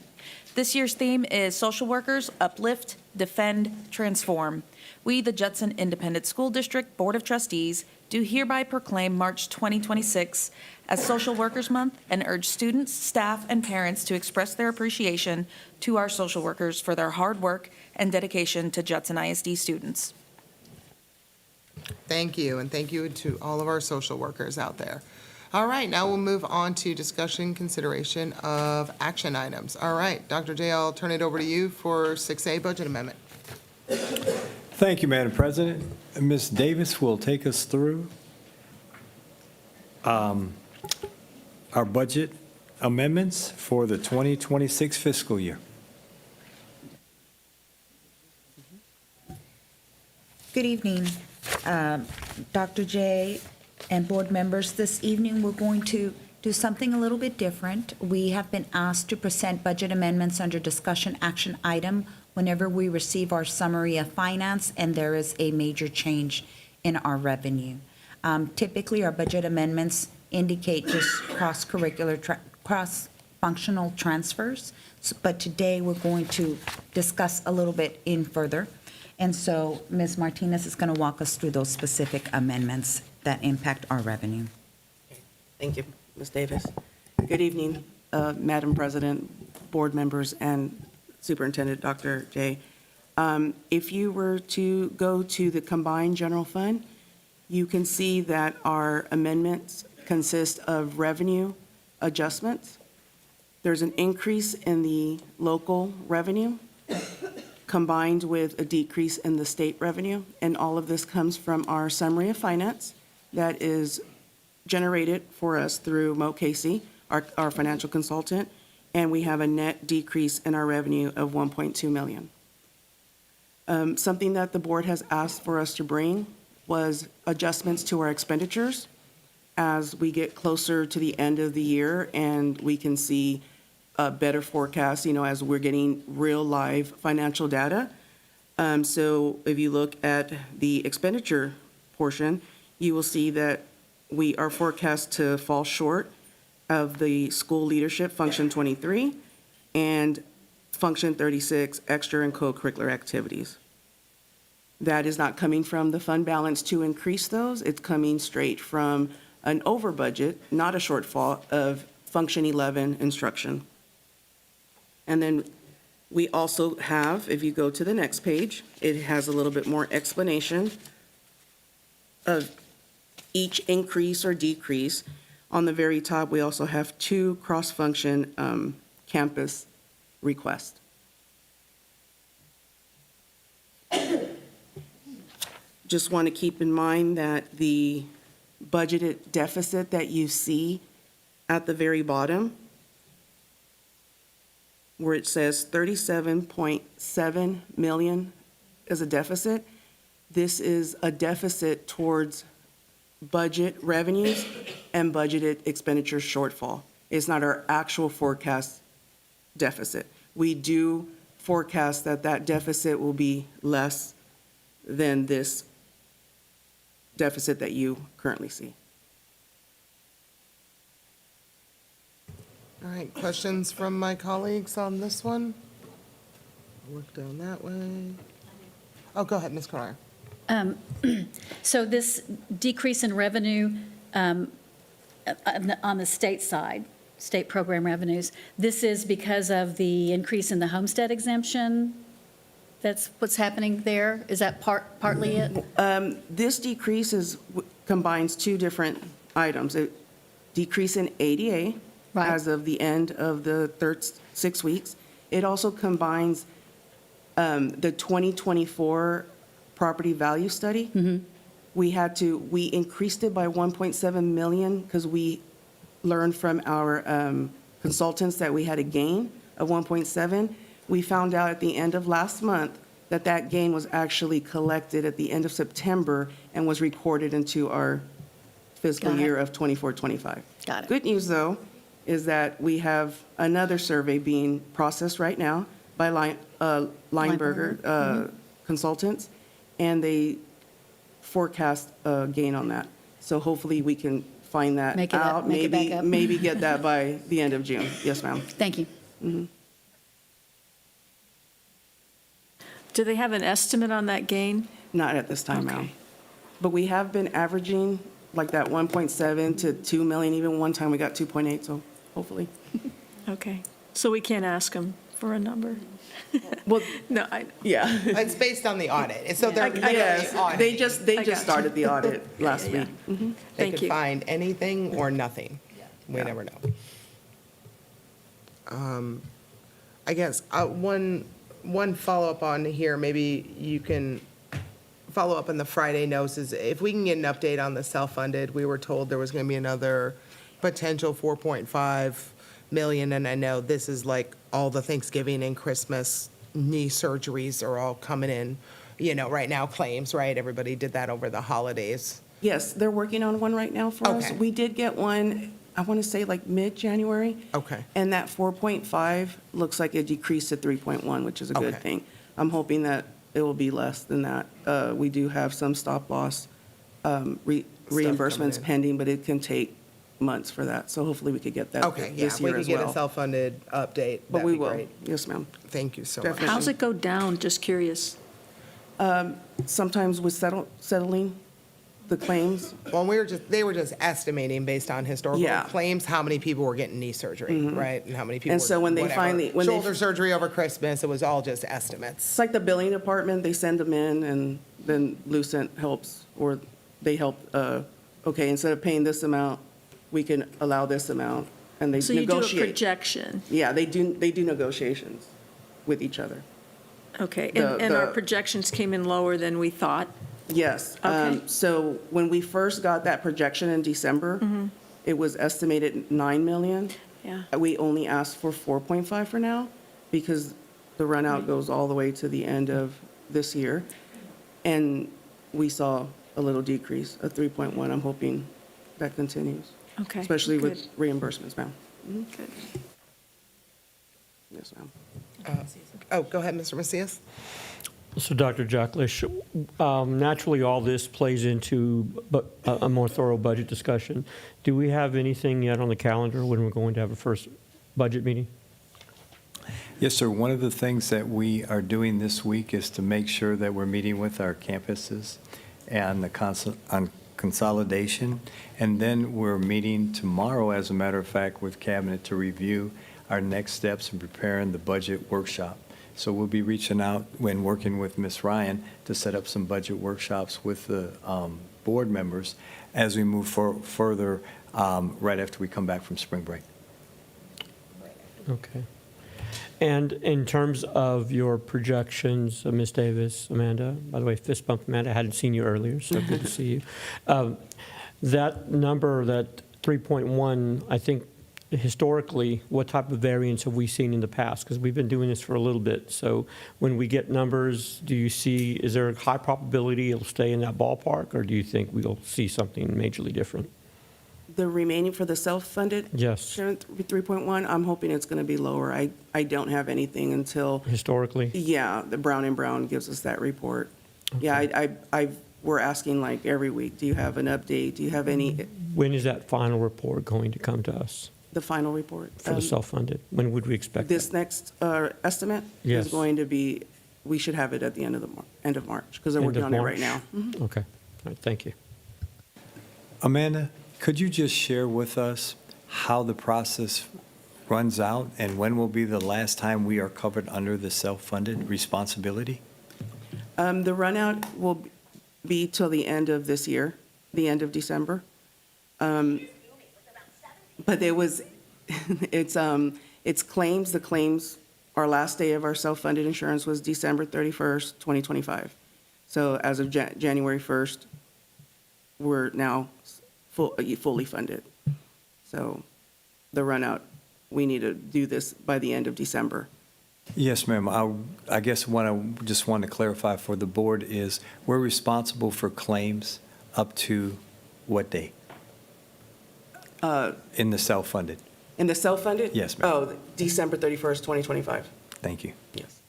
This year's theme is Social Workers Uplift, Defend, Transform. We, the Judson Independent School District Board of Trustees, do hereby proclaim March 2026 as Social Workers Month and urge students, staff, and parents to express their appreciation to our social workers for their hard work and dedication to Judson ISD students. Thank you, and thank you to all of our social workers out there. All right, now we'll move on to discussion consideration of action items. All right, Dr. J, I'll turn it over to you for 6A budget amendment. Thank you, Madam President. Ms. Davis will take us through our budget amendments for the 2026 fiscal year. Good evening, Dr. J and board members. This evening, we're going to do something a little bit different. We have been asked to present budget amendments under discussion action item whenever we receive our summary of finance and there is a major change in our revenue. Typically, our budget amendments indicate just cross-curricular, cross-functional transfers, but today we're going to discuss a little bit in further. And so Ms. Martinez is going to walk us through those specific amendments that impact our revenue. Thank you, Ms. Davis. Good evening, Madam President, board members, and Superintendent Dr. J. If you were to go to the combined general fund, you can see that our amendments consist of revenue adjustments. There's an increase in the local revenue combined with a decrease in the state revenue, and all of this comes from our summary of finance that is generated for us through Mo Casey, our financial consultant, and we have a net decrease in our revenue of $1.2 million. Something that the board has asked for us to bring was adjustments to our expenditures as we get closer to the end of the year and we can see a better forecast, as we're getting real live financial data. So if you look at the expenditure portion, you will see that we are forecast to fall short of the school leadership function 23 and function 36 extra and co-curricular activities. That is not coming from the fund balance to increase those. It's coming straight from an over budget, not a shortfall, of function 11 instruction. And then we also have, if you go to the next page, it has a little bit more explanation of each increase or decrease. On the very top, we also have 2 cross-function campus requests. Just want to keep in mind that the budgeted deficit that you see at the very bottom where it says 37.7 million is a deficit, this is a deficit towards budget revenues and budgeted expenditure shortfall. It's not our actual forecast deficit. We do forecast that that deficit will be less than this deficit that you currently see. All right, questions from my colleagues on this one? Look down that way. Oh, go ahead, Ms. Carr. So this decrease in revenue on the state side, state program revenues, this is because of the increase in the homestead exemption? That's what's happening there? Is that partly it? This decrease combines two different items. A decrease in ADA as of the end of the third 6 weeks. It also combines the 2024 property value study. We increased it by 1.7 million because we learned from our consultants that we had a gain of 1.7. We found out at the end of last month that that gain was actually collected at the end of September and was recorded into our fiscal year of 24-25. Got it. Good news, though, is that we have another survey being processed right now by Lineberger Consultants, and they forecast a gain on that. So hopefully we can find that Make it up, out, make it back up. maybe get that by the end of June. Yes, ma'am. Thank you. Do they have an estimate on that gain? Not at this time, ma'am. Okay. But we have been averaging like that 1.7 to 2 million. Even one time we got 2.8, so hopefully. Okay, so we can't ask them for a number? Well, no, yeah. It's based on the audit, so they're literally Yes, auditing. they just I got started you. the audit last Yeah. week. Mhm. They Thank could you. find anything or nothing. We Yeah. never know. I guess one follow-up on here, maybe you can follow up on the Friday notes, is if we can get an update on the self-funded. We were told there was going to be another potential 4.5 million, and I know this is like all the Thanksgiving and Christmas knee surgeries are all coming in, right now, claims, right? Everybody did that over the holidays. Yes, they're working on one right now for us. Okay. We did get one, I want to say like mid-January. Okay. And that 4.5 looks like it decreased to 3.1, which is a good Okay. thing. I'm hoping that it will be less than that. We do have some stop-loss reimbursements in. pending, but it can take months for that. So hopefully we could get that Okay, yeah, this if we year could as get a well. self-funded update, But that'd we be will. great. Yes, ma'am. Thank you so much. Definitely. How's it go down? Just curious. Sometimes with settling the claims. Well, they were just estimating based on historical Yeah. claims, how many people were getting knee surgery, right? And how many people And were, so when they whatever, finally- shoulder surgery over Christmas, it was all just estimates. It's like the billing department, they send them in, and then Lucent helps, or they help, okay, instead of paying this amount, we can allow this amount, and they So you do a negotiate. projection? Yeah, they do negotiations with each other. Okay, The- and our the- projections came in lower than we thought? Yes. Okay. So when we first got that projection in December, it was estimated 9 million. Yeah. We only asked for 4.5 for now, because the runout goes all the way to the end of this year. And we saw a little decrease, a 3.1. I'm hoping that continues. Okay, Especially with good. reimbursements, ma'am. Good. Yes, ma'am. Go ahead, Mr. Macias. So, Dr. Jacklish, naturally, all this plays into a more thorough budget discussion. Do we have anything yet on the calendar when we're going to have a first budget meeting? Yes, sir. One of the things that we are doing this week is to make sure that we're meeting with our campuses and on consolidation. And then we're meeting tomorrow, as a matter of fact, with Cabinet to review our next steps in preparing the budget workshop. So we'll be reaching out when working with Ms. Ryan to set up some budget workshops with the board members as we move further right after we come back from spring break. Okay. And in terms of your projections, Ms. Davis, Amanda, by the way, fist bump, Amanda, I hadn't seen you earlier, so good to see you. That number, that 3.1, I think historically, what type of variance have we seen in the past? Because we've been doing this for a little bit. So when we get numbers, is there a high probability it'll stay in that ballpark, or do you think we'll see something majorly different? The remaining for the self-funded? Yes. Sharon, 3.1, I'm hoping it's going to be lower. I don't have anything until, Historically? yeah, the Brown and Brown gives us that report. Yeah, we're asking like every week, do you have an update? Do you have any, When is that final report going to come to us the final report? for the self-funded? When would we expect This that? next estimate Yes. is going to be, we should have it at the end of March, because they're End working of on it March? right now. Mhm. Okay, all right, thank you. Amanda, could you just share with us how the process runs out and when will be the last time we are covered under the self-funded responsibility? The runout will be till the end of this year, the end of December. But it's claims, the claims, our last day of our self-funded insurance was December 31st, 2025. So as of January 1st, we're now fully funded. So the runout, we need to do this by the end of December. Yes, ma'am. I guess what I just want to clarify for the board is we're responsible for claims up to what day? In the self-funded? In the self-funded? Yes, ma'am. Oh, December 31st, 2025. Thank you. Yes.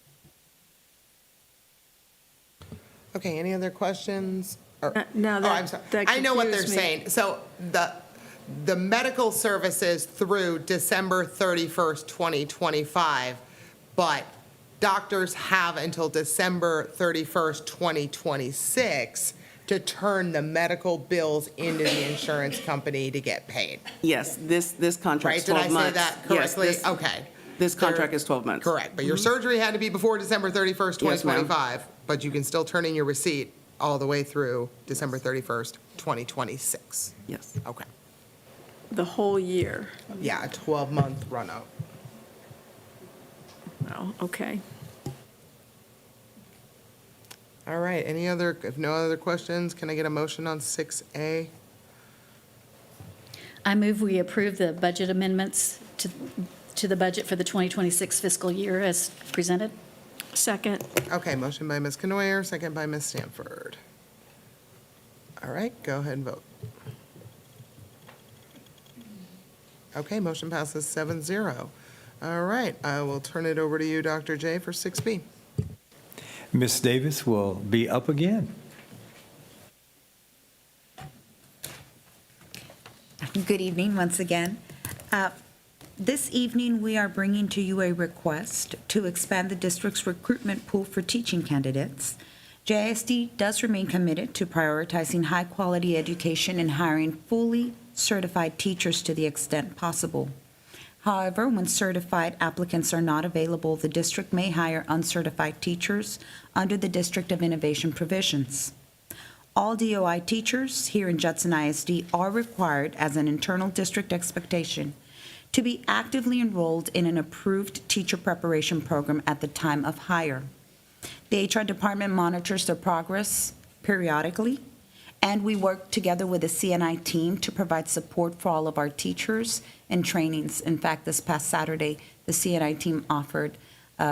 Okay, any other questions? No, Oh, I'm sorry. that I know what they're confused me. saying. So the medical services through December 31st, 2025, but doctors have until December 31st, 2026 to turn the medical bills into the insurance company to get paid. Yes, this contract's Right? Did 12 I months. say that Yes, correctly? this- Okay. This contract is 12 months. Correct, but your surgery had to be before December 31st, Yes, ma'am. 2025, but you can still turn in your receipt all the way through December 31st, 2026. Yes. Okay. The whole year. Yeah, a 12-month run-out. Oh, okay. All right, if no other questions, can I get a motion on 6A? I move we approve the budget amendments to the budget for the 2026 fiscal year as presented. Second. Okay, motion by Ms. Canoyer, second by Ms. Stanford. All right, go ahead and vote. Okay, motion passes 7-0. All right, I will turn it over to you, Dr. J, for 6B. Ms. Davis will be up again. Good evening once again. This evening, we are bringing to you a request to expand the district's recruitment pool for teaching candidates. JISD does remain committed to prioritizing high-quality education and hiring fully certified teachers to the extent possible. However, when certified applicants are not available, the district may hire uncertified teachers under the District of Innovation provisions. All DOI teachers here in Judson ISD are required, as an internal district expectation, to be actively enrolled in an approved teacher preparation program at the time of hire. The HR department monitors their progress periodically, and we work together with the CNI team to provide support for all of our teachers and trainings. In fact, this past Saturday, the CNI team offered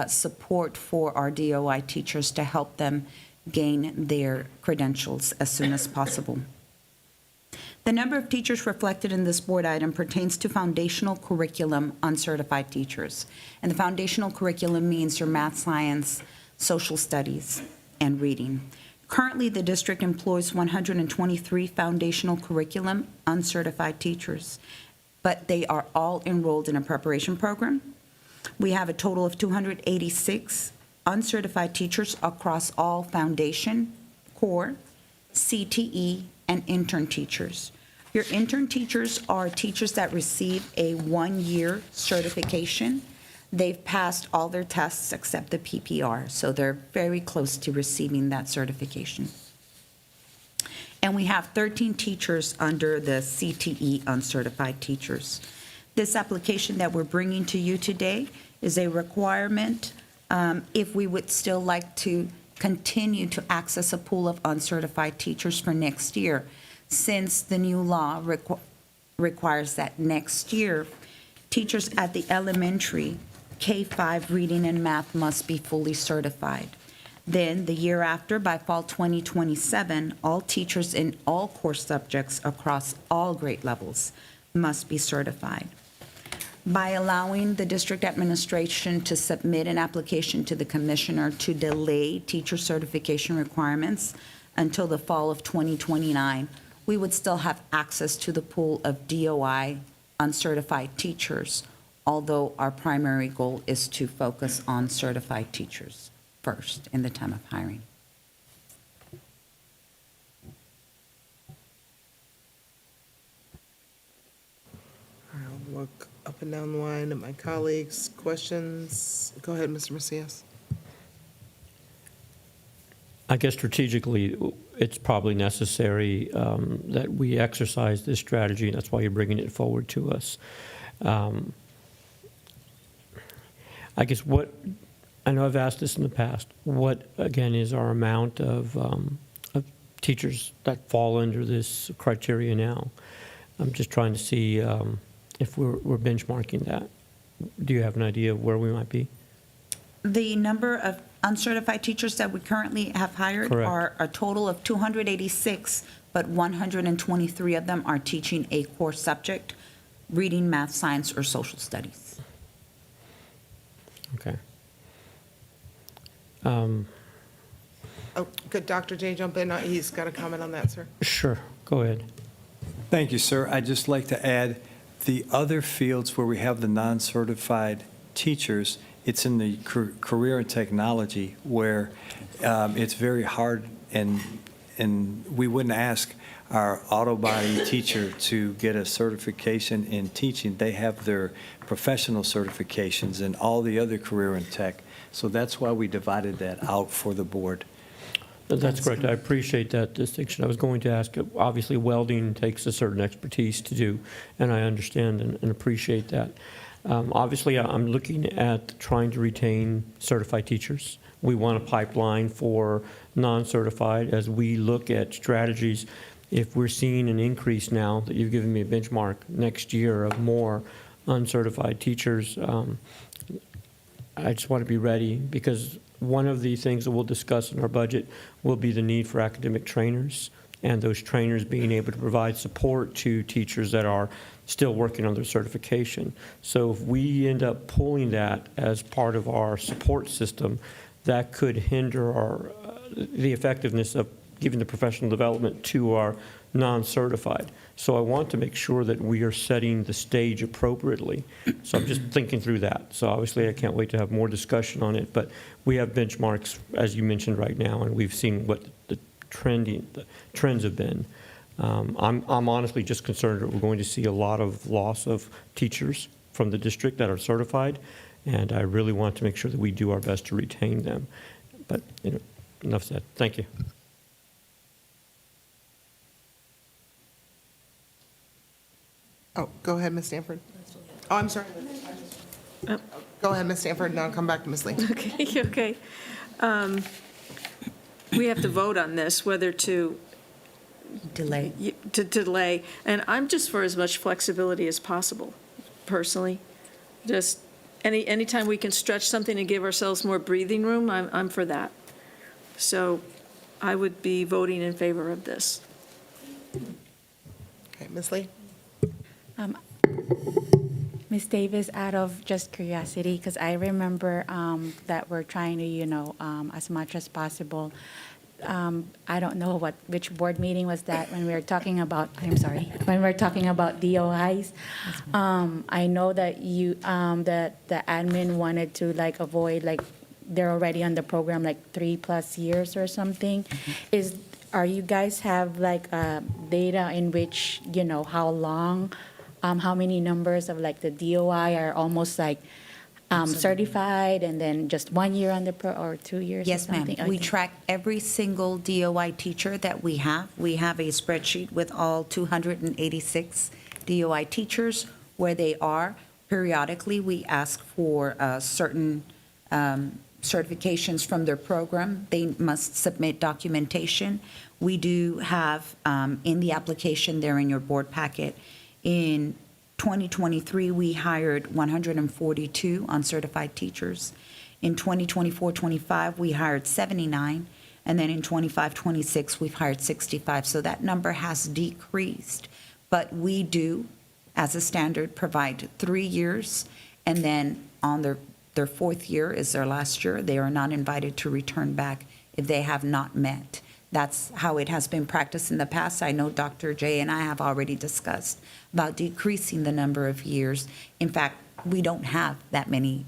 support for our DOI teachers to help them gain their credentials as soon as possible. The number of teachers reflected in this board item pertains to foundational curriculum uncertified teachers. And the foundational curriculum means your math, science, social studies, and reading. Currently, the district employs 123 foundational curriculum uncertified teachers, but they are all enrolled in a preparation program. We have a total of 286 uncertified teachers across all foundation, core, CTE, and intern teachers. Your intern teachers are teachers that receive a one-year certification. They've passed all their tests except the PPR, so they're very close to receiving that certification. And we have 13 teachers under the CTE uncertified teachers. This application that we're bringing to you today is a requirement if we would still like to continue to access a pool of uncertified teachers for next year, since the new law requires that next year Teachers at the elementary K-5 reading and math must be fully certified. Then, the year after, by fall 2027, all teachers in all core subjects across all grade levels must be certified. By allowing the district administration to submit an application to the commissioner to delay teacher certification requirements until the fall of 2029, we would still have access to the pool of DOI uncertified teachers, although our primary goal is to focus on certified teachers first in the time of hiring. I'll look up and down the line at my colleagues. Questions? Go ahead, Mr. Macias. I guess strategically, it's probably necessary that we exercise this strategy, and that's why you're bringing it forward to us. I guess I know I've asked this in the past, what, again, is our amount of teachers that fall under this criteria now? I'm just trying to see if we're benchmarking that. Do you have an idea of where we might be? The number of uncertified teachers that we currently have hired Correct. are a total of 286, but 123 of them are teaching a core subject, reading, math, science, or social studies. Okay. Oh, could Dr. J jump in? He's got a comment on that, sir. Sure, go ahead. Thank you, sir. I'd just like to add, the other fields where we have the non-certified teachers, it's in the career and technology where it's very hard, and we wouldn't ask our auto body teacher to get a certification in teaching. They have their professional certifications and all the other career and tech. So that's why we divided that out for the board. That's correct. I appreciate that distinction. I was going to ask, obviously welding takes a certain expertise to do, and I understand and appreciate that. Obviously, I'm looking at trying to retain certified teachers. We want a pipeline for non-certified as we look at strategies. If we're seeing an increase now that you've given me a benchmark next year of more uncertified teachers, I just want to be ready, because one of the things that we'll discuss in our budget will be the need for academic trainers, and those trainers being able to provide support to teachers that are still working on their certification. So if we end up pulling that as part of our support system, that could hinder the effectiveness of giving the professional development to our non-certified. So I want to make sure that we are setting the stage appropriately. So I'm just thinking through that. So obviously I can't wait to have more discussion on it, but we have benchmarks, as you mentioned right now, and we've seen what the trends have been. I'm honestly just concerned that we're going to see a lot of loss of teachers from the district that are certified, and I really want to make sure that we do our best to retain them. But enough said. Thank you. Oh, go ahead, Ms. Stanford. Oh, I'm sorry. Go ahead, Ms. Stanford, and I'll come back to Ms. Lee. Okay. We have to vote on this, whether to delay. To delay, and I'm just for as much flexibility as possible, personally. Just anytime we can stretch something and give ourselves more breathing room, I'm for that. So I would be voting in favor of this. Okay, Ms. Lee? Ms. Davis, out of just curiosity, because I remember that we're trying to, as much as possible. I don't know which board meeting was that when we were talking about, I'm sorry, when we were talking about DOIs. I know that that the admin wanted to avoid, they're already on the program 3+ years or something. Are you guys have data in which, how long, how many numbers of the DOI are almost certified and then just 1 year on the or 2 years? Yes, or ma'am. something? We Okay. track every single DOI teacher that we have. We have a spreadsheet with all 286 DOI teachers, where they are. Periodically, we ask for certain certifications from their program. They must submit documentation. We do have in the application there in your board packet, in 2023, we hired 142 uncertified teachers. In 2024-25, we hired 79, and then in 25-26, we've hired 65. So that number has decreased. But we do, as a standard, provide 3 years, and then on their fourth year is their last year. They are not invited to return back if they have not met. That's how it has been practiced in the past. I know Dr. J and I have already discussed about decreasing the number of years. In fact, we don't have that many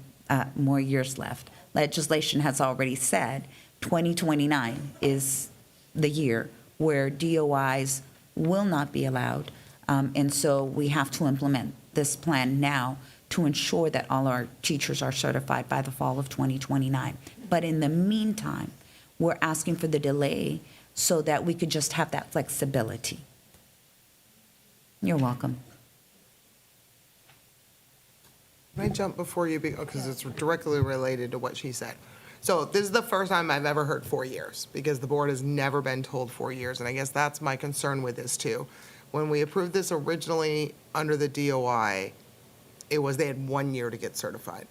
more years left. Legislation has already said 2029 is the year where DOIs will not be allowed. And so we have to implement this plan now to ensure that all our teachers are certified by the fall of 2029. But in the meantime, we're asking for the delay so that we could just have that flexibility. You're welcome. Can I jump before you, because it's directly related to what she said. So this is the first time I've ever heard 4 years, because the board has never been told 4 years, and I guess that's my concern with this too. When we approved this originally under the DOI, it was they had 1 year to get certified.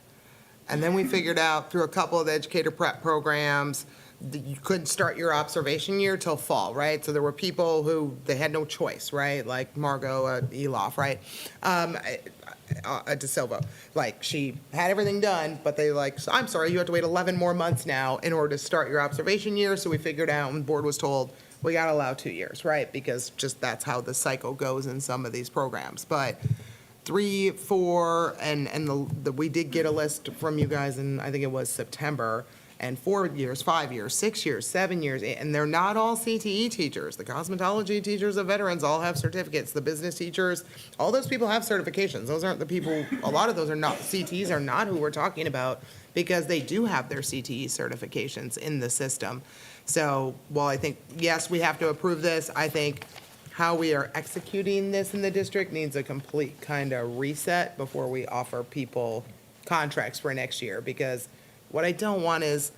And then we figured out through a couple of the educator prep programs that you couldn't start your observation year till fall, right? So there were people who, they had no choice, right? Like Margot Eloff, right? De Silva. Like, she had everything done, but they like, I'm sorry, you have to wait 11 more months now in order to start your observation year. So we figured out, and the board was told, we got to allow 2 years, right? Because just that's how the cycle goes in some of these programs. But 3, 4, and we did get a list from you guys in, I think it was September, and 4 years, 5 years, 6 years, 7 years, and they're not all CTE teachers. The cosmetology teachers of veterans all have certificates. The business teachers, all those people have certifications. Those aren't the people, a lot of those are not, CTEs are not who we're talking about, because they do have their CTE certifications in the system. So while I think, yes, we have to approve this, I think how we are executing this in the district needs a complete kind of reset before we offer people contracts for next year. Because what I don't want is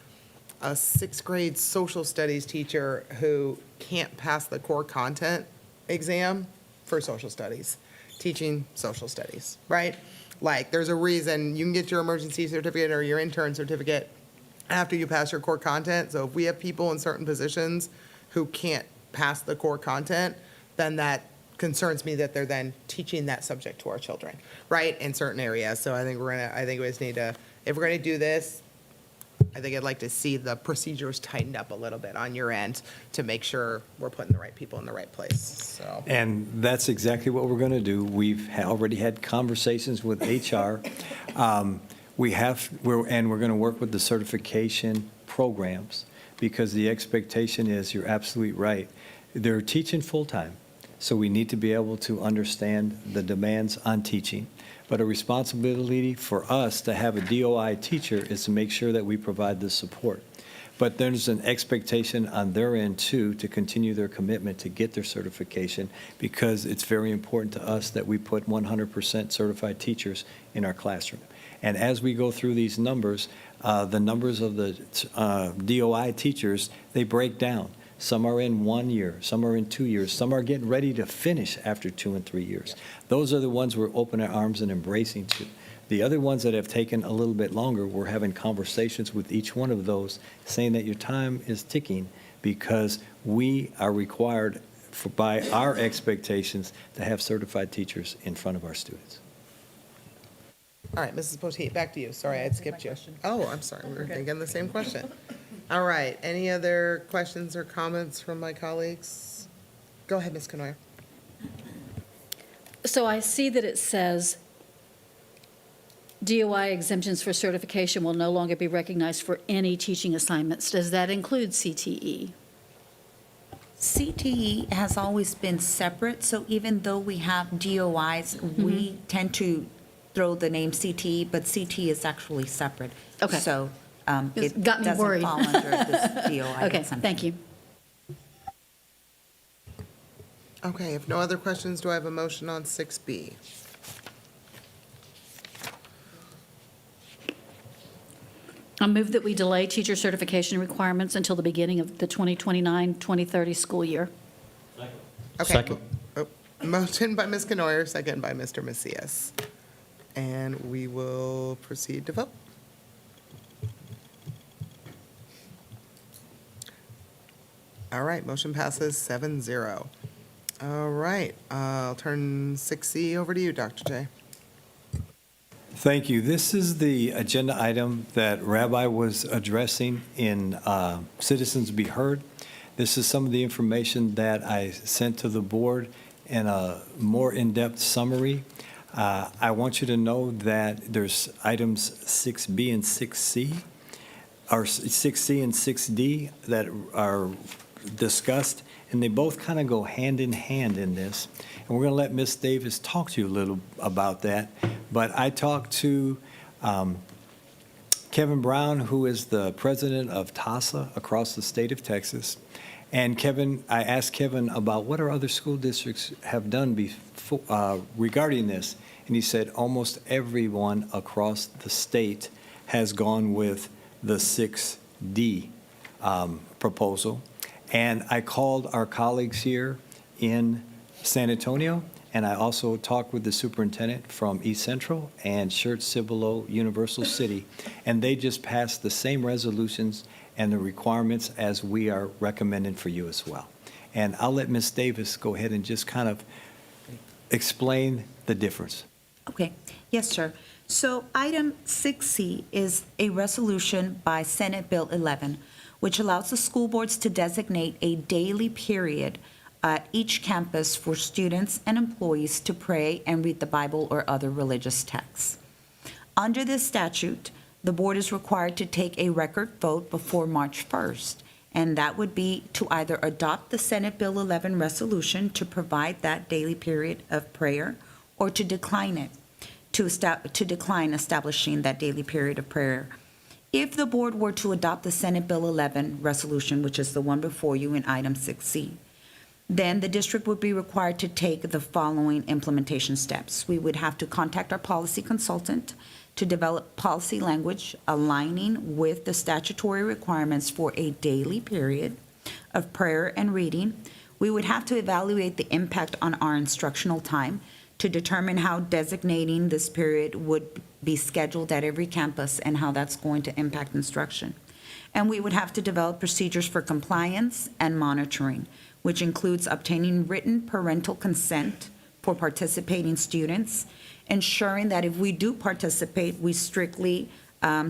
a 6th grade social studies teacher who can't pass the core content exam for social studies, teaching social studies, right? Like, there's a reason you can get your emergency certificate or your intern certificate after you pass your core content. So if we have people in certain positions who can't pass the core content, then that concerns me that they're then teaching that subject to our children, right, in certain areas. So I think we just need to, if we're gonna do this, I think I'd like to see the procedures tightened up a little bit on your end to make sure we're putting the right people in the right place, so. And that's exactly what we're going to do. We've already had conversations with HR. We're going to work with the certification programs, because the expectation is, you're absolutely right, they're teaching full-time. So we need to be able to understand the demands on teaching. But a responsibility for us to have a DOI teacher is to make sure that we provide the support. But there's an expectation on their end, too, to continue their commitment to get their certification, because it's very important to us that we put 100% certified teachers in our classroom. And as we go through these numbers, the numbers of the DOI teachers, they break down. Some are in 1 year, some are in 2 years, some are getting ready to finish after 2 and 3 years. Those are the ones we're open our arms and embracing to. The other ones that have taken a little bit longer, we're having conversations with each one of those, saying that your time is ticking, because we are required by our expectations to have certified teachers in front of our students. All right, Mrs. Poteet, back to you. Sorry, I had skipped you. Oh, I'm sorry, we were thinking the same question. All right, any other questions or comments from my colleagues? Go ahead, Ms. Canoyer. So I see that it says DOI exemptions for certification will no longer be recognized for any teaching assignments. Does that include CTE? CTE has always been separate, so even though we have DOIs, we tend to throw the name CTE, but CTE is actually separate. Okay. So it got me doesn't worried. fall under this DOI Okay, exemption. thank you. Okay, if no other questions, do I have a motion on 6B? I move that we delay teacher certification requirements until the beginning of the 2029-2030 school year. Okay. Second. Oh, Motion by Ms. Canoyer, second by Mr. Macias. And we will proceed to vote. All right, motion passes 7-0. All right, I'll turn 6C over to you, Dr. J. Thank you. This is the agenda item that Rabbi was addressing in Citizens Be Heard. This is some of the information that I sent to the board in a more in-depth summary. I want you to know that there's items 6B and 6C, or 6C and 6D that are discussed, and they both kind of go hand in hand in this. And we're going to let Ms. Davis talk to you a little about that. But I talked to Kevin Brown, who is the president of TASA across the state of Texas. And Kevin, I asked Kevin about what our other school districts have done before, regarding this. And he said almost everyone across the state has gone with the 6D proposal. And I called our colleagues here in San Antonio, and I also talked with the superintendent from East Central and Schertz-Cibolo Universal City, and they just passed the same resolutions and the requirements as we are recommending for you as well. And I'll let Ms. Davis go ahead and just kind of explain the difference. Okay, yes, sir. So item 6C is a resolution by Senate Bill 11, which allows the school boards to designate a daily period at each campus for students and employees to pray and read the Bible or other religious texts. Under this statute, the board is required to take a record vote before March 1st, and that would be to either adopt the Senate Bill 11 resolution to provide that daily period of prayer, or to decline it, to decline establishing that daily period of prayer. If the board were to adopt the Senate Bill 11 resolution, which is the one before you in item 6C, then the district would be required to take the following implementation steps. We would have to contact our policy consultant to develop policy language aligning with the statutory requirements for a daily period of prayer and reading. We would have to evaluate the impact on our instructional time to determine how designating this period would be scheduled at every campus and how that's going to impact instruction. And we would have to develop procedures for compliance and monitoring, which includes obtaining written parental consent for participating students, ensuring that if we do participate, we strictly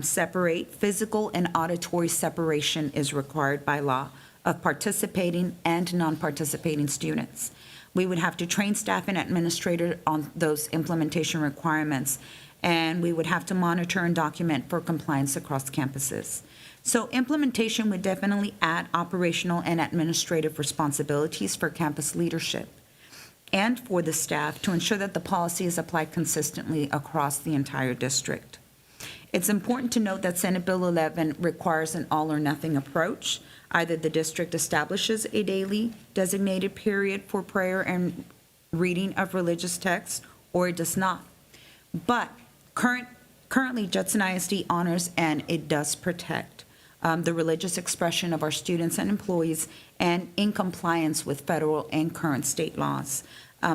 separate. Physical and auditory separation is required by law of participating and non-participating students. We would have to train staff and administrators on those implementation requirements, and we would have to monitor and document for compliance across campuses. So implementation would definitely add operational and administrative responsibilities for campus leadership and for the staff to ensure that the policy is applied consistently across the entire district. It's important to note that Senate Bill 11 requires an all-or-nothing approach. Either the district establishes a daily designated period for prayer and reading of religious texts, or it does not. But currently, Judson ISD honors and it does protect the religious expression of our students and employees, and in compliance with federal and current state laws.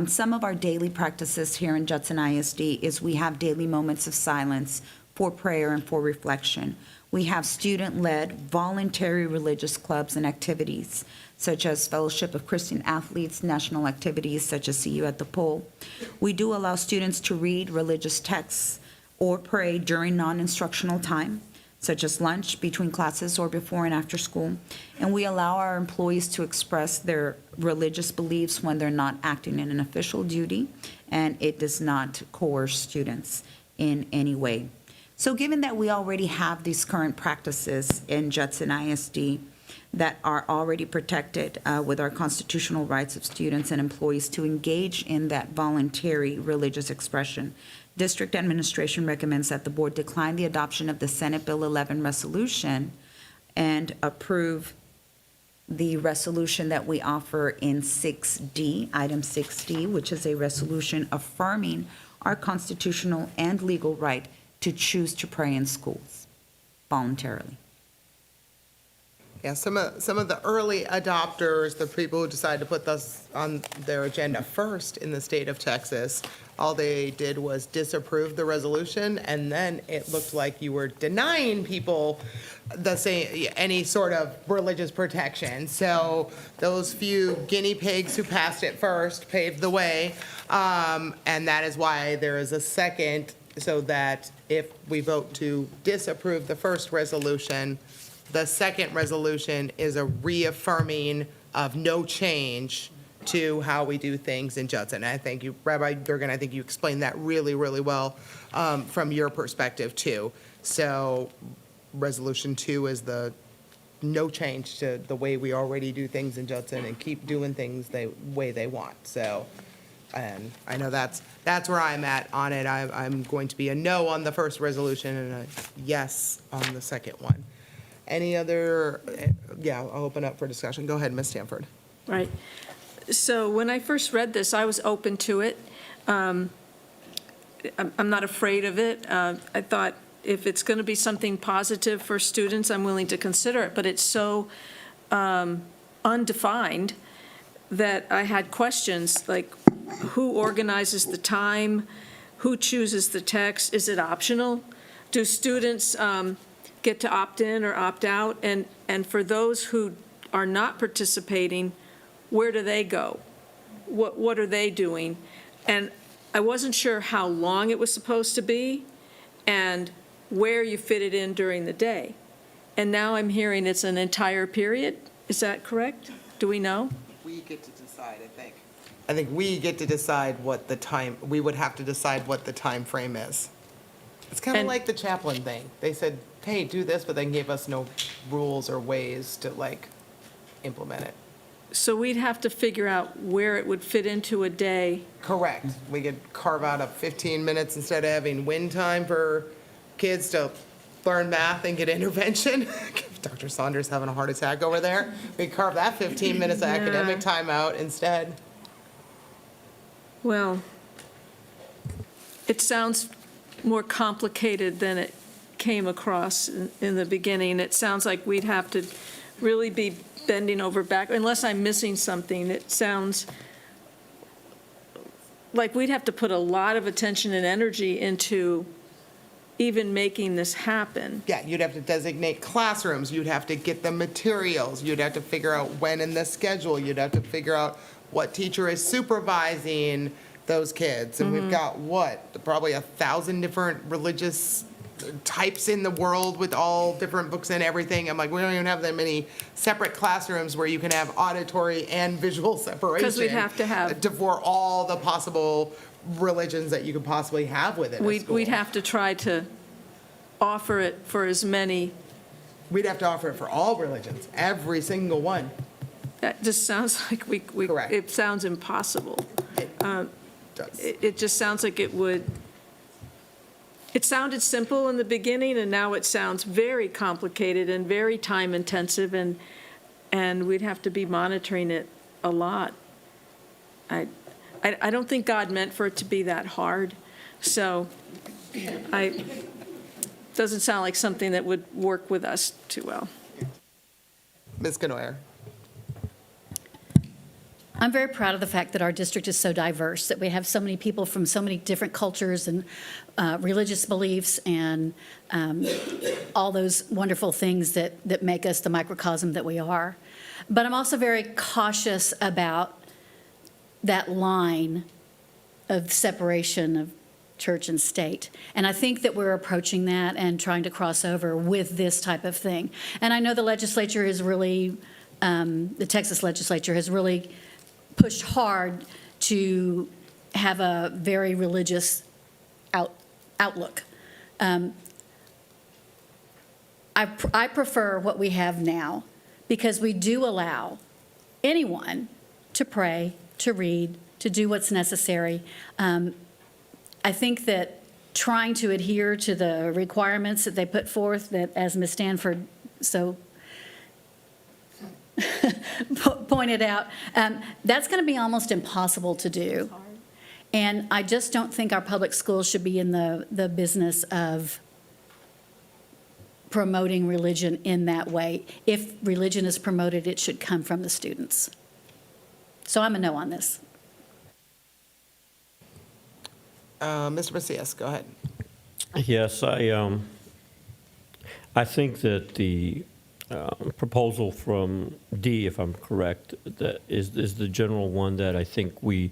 Some of our daily practices here in Judson ISD is we have daily moments of silence for prayer and for reflection. We have student-led voluntary religious clubs and activities, such as Fellowship of Christian Athletes, national activities such as See You at the Pole. We do allow students to read religious texts or pray during non-instructional time, such as lunch, between classes, or before and after school. And we allow our employees to express their religious beliefs when they're not acting in an official duty, and it does not coerce students in any way. So given that we already have these current practices in Judson ISD that are already protected with our constitutional rights of students and employees to engage in that voluntary religious expression, District administration recommends that the board decline the adoption of the Senate Bill 11 resolution and approve the resolution that we offer in 6D, item 6D, which is a resolution affirming our constitutional and legal right to choose to pray in schools voluntarily. Yeah, some of the early adopters, the people who decided to put this on their agenda first in the state of Texas, all they did was disapprove the resolution, and then it looked like you were denying people the same, any sort of religious protection. So those few guinea pigs who passed it first paved the way, and that is why there is a second, so that if we vote to disapprove the first resolution, the second resolution is a reaffirming of no change to how we do things in Judson. And I think you, Rabbi Durgan, I think you explained that really, really well from your perspective too. So resolution 2 is the no change to the way we already do things in Judson and keep doing things the way they want. So, and I know that's where I'm at on it. I'm going to be a no on the first resolution and a yes on the second one. Any other, yeah, I'll open up for discussion. Go ahead, Ms. Stanford. Right. So when I first read this, I was open to it. I'm not afraid of it. I thought if it's going to be something positive for students, I'm willing to consider it. But it's so undefined that I had questions like who organizes the time, who chooses the text, is it optional? Do students get to opt in or opt out? And for those who are not participating, where do they go? What are they doing? And I wasn't sure how long it was supposed to be and where you fit it in during the day. And now I'm hearing it's an entire period. Is that correct? Do we know? We get to decide, I think. I think we get to decide what the time, we would have to decide what the time frame is. It's kind of like the chaplain thing. They said, hey, do this, but they gave us no rules or ways to like implement it. So we'd have to figure out where it would fit into a day. Correct. We could carve out 15 minutes instead of having wind time for kids to learn math and get intervention. Dr. Saunders having a heart attack over there. We carve that 15 minutes of academic time out instead. Well, it sounds more complicated than it came across in the beginning. It sounds like we'd have to really be bending over back, unless I'm missing something. It sounds like we'd have to put a lot of attention and energy into even making this happen. Yeah, you'd have to designate classrooms, you'd have to get the materials, you'd have to figure out when in the schedule, you'd have to figure out what teacher is supervising those kids. And we've got, what, probably 1,000 different religious types in the world with all different books and everything. I'm like, we don't even have that many separate classrooms where you can have auditory and visual separation. Because we'd have to have. For all the possible religions that you could possibly have within a school. We'd have to try to offer it for as many. We'd have to offer it for all religions, every single one. That just sounds like Correct. it sounds impossible. Does. It just sounds like it would. It sounded simple in the beginning, and now it sounds very complicated and very time-intensive, and we'd have to be monitoring it a lot. I don't think God meant for it to be that hard, so doesn't sound like something that would work with us too well. Ms. Canoyer. I'm very proud of the fact that our district is so diverse, that we have so many people from so many different cultures and religious beliefs and all those wonderful things that make us the microcosm that we are. But I'm also very cautious about that line of separation of church and state. And I think that we're approaching that and trying to cross over with this type of thing. And I know the legislature is really, the Texas legislature has really pushed hard to have a very religious outlook. I prefer what we have now because we do allow anyone to pray, to read, to do what's necessary. I think that trying to adhere to the requirements that they put forth, that as Ms. Stanford so pointed out, that's going to be almost impossible to do. And I just don't think our public schools should be in the business of promoting religion in that way. If religion is promoted, it should come from the students. So I'm a no on this. Mr. Macias, go ahead. Yes, I think that the proposal from D, if I'm correct, that is the general one that I think we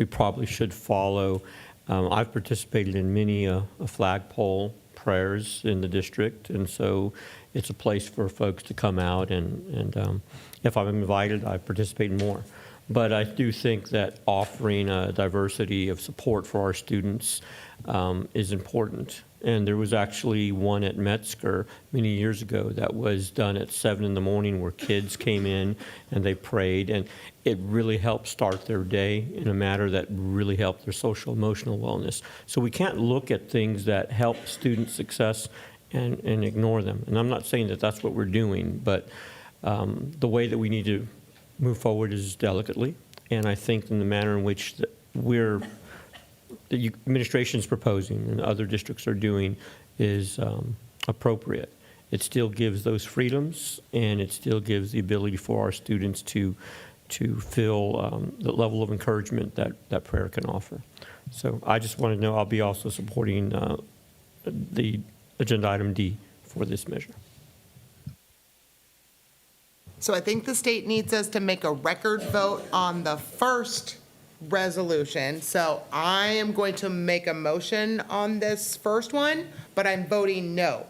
probably should follow. I've participated in many a flagpole prayers in the district, and so it's a place for folks to come out, and if I'm invited, I participate in more. But I do think that offering a diversity of support for our students is important. And there was actually one at Metzger many years ago that was done at 7 in the morning where kids came in and they prayed, and it really helped start their day in a manner that really helped their social emotional wellness. So we can't look at things that help student success and ignore them. And I'm not saying that that's what we're doing, but the way that we need to move forward is delicately, and I think in the manner in which the administration is proposing and other districts are doing is appropriate. It still gives those freedoms, and it still gives the ability for our students to feel the level of encouragement that prayer can offer. So I just want to know I'll be also supporting the agenda item D for this measure. So I think the state needs us to make a record vote on the first resolution. So I am going to make a motion on this first one, but I'm voting no,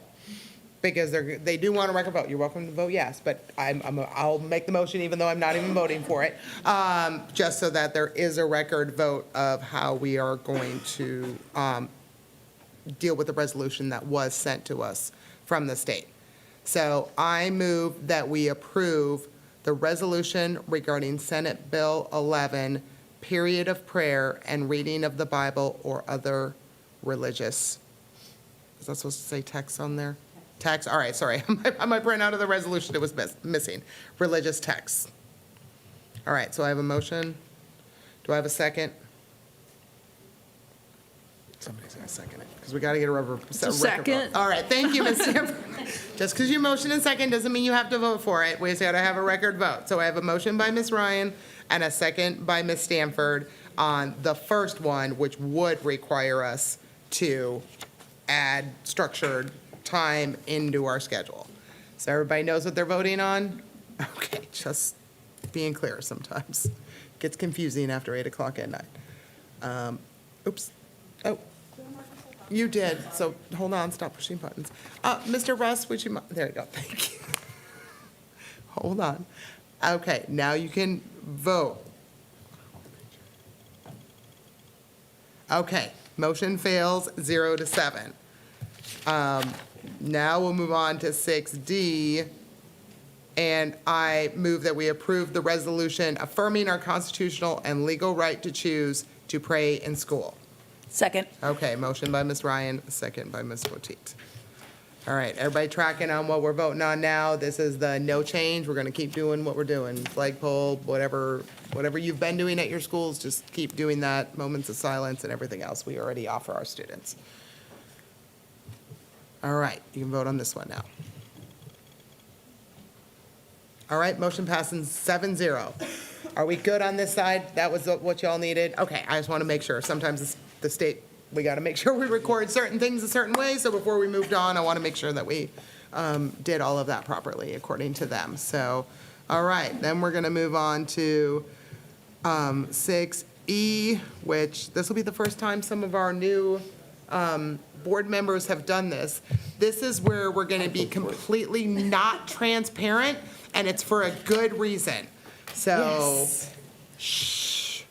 because they do want a record vote. You're welcome to vote yes, but I'll make the motion even though I'm not even voting for it, just so that there is a record vote of how we are going to deal with the resolution that was sent to us from the state. So I move that we approve the resolution regarding Senate Bill 11, period of prayer and reading of the Bible or other religious, is that supposed to say text on there? Text, all right, sorry. I might print out of the resolution it was missing. Religious text. All right, so I have a motion. Do I have a second? Somebody's gonna second it, because we gotta get a record vote. Second. All right, thank you, Ms. Stanford. Just because you motion in second doesn't mean you have to vote for it. We just gotta have a record vote. So I have a motion by Ms. Ryan and a second by Ms. Stanford on the first one, which would require us to add structured time into our schedule. So everybody knows what they're voting on? Okay, just being clear sometimes. Gets confusing after 8 o'clock at night. Oops. Oh, you did, so hold on, stop pushing buttons. Mr. Russ, would you, there you go, thank you. Hold on. Okay, now you can vote. Okay, motion fails 0-7. Now we'll move on to 6D, and I move that we approve the resolution affirming our constitutional and legal right to choose to pray in school. Second. Okay, motion by Ms. Ryan, second by Ms. Potteet. All right, everybody tracking on what we're voting on now? This is the no change. We're going to keep doing what we're doing. Flagpole, whatever you've been doing at your schools, just keep doing that. Moments of silence and everything else we already offer our students. All right, you can vote on this one now. All right, motion passes 7-0. Are we good on this side? That was what y'all needed? Okay, I just want to make sure. Sometimes the state, we got to make sure we record certain things a certain way, so before we moved on, I want to make sure that we did all of that properly according to them. So, all right, then we're going to move on to 6E, which this will be the first time some of our new board members have done this. This is where we're going to be completely not transparent, and it's for a good reason. So, Yes.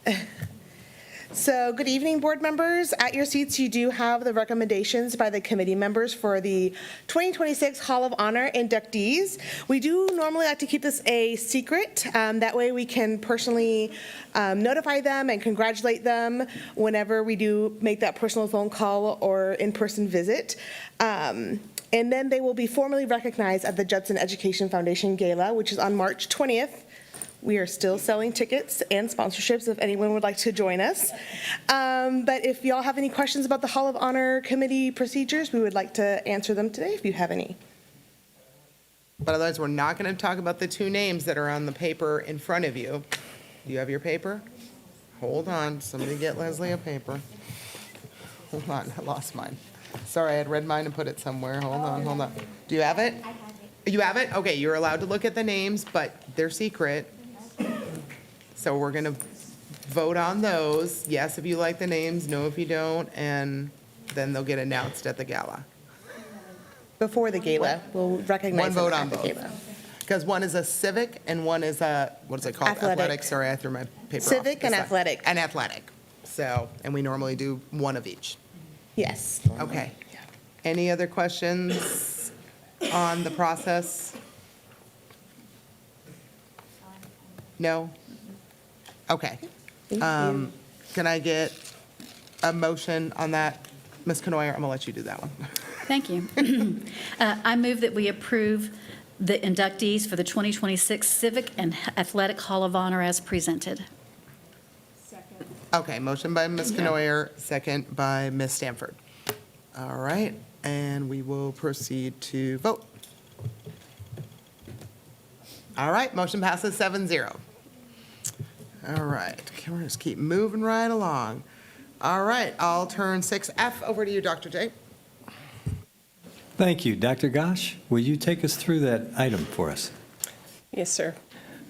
So, good evening, board members. At your seats, you do have the recommendations by the committee members for the 2026 Hall of Honor inductees. We do normally like to keep this a secret. That way we can personally notify them and congratulate them whenever we do make that personal phone call or in-person visit. And then they will be formally recognized at the Judson Education Foundation Gala, which is on March 20th. We are still selling tickets and sponsorships if anyone would like to join us. But if y'all have any questions about the Hall of Honor committee procedures, we would like to answer them today if you have any. But otherwise, we're not going to talk about the two names that are on the paper in front of you. Do you have your paper? Hold on, somebody get Leslie a paper. Hold on, I lost mine. Sorry, I had read mine and put it somewhere. Hold on. Do you have it? I have it. You have it? Okay, you're allowed to look at the names, but they're secret. So we're going to vote on those. Yes, if you like the names, no if you don't, and then they'll get announced at the gala. Before the gala, we'll recognize One vote them on at the both. gala. Because one is a civic and one is a, what is it called? Athletic. Sorry, I threw my paper off. Civic and This side. athletic. And athletic. So, and we normally do one of each. Yes. Okay. Any other questions on the process? No? Okay. Can I get a motion on that? Ms. Canoyer, I'm going to let you do that one. Thank you. I move that we approve the inductees for the 2026 Civic and Athletic Hall of Honor as presented. Okay, motion by Ms. Canoyer, second by Ms. Stanford. All right, and we will proceed to vote. All right, motion passes 7-0. All right, can we just keep moving right along? All right, I'll turn 6F over to you, Dr. J. Thank you. Dr. Gosh, will you take us through that item for us? Yes, sir.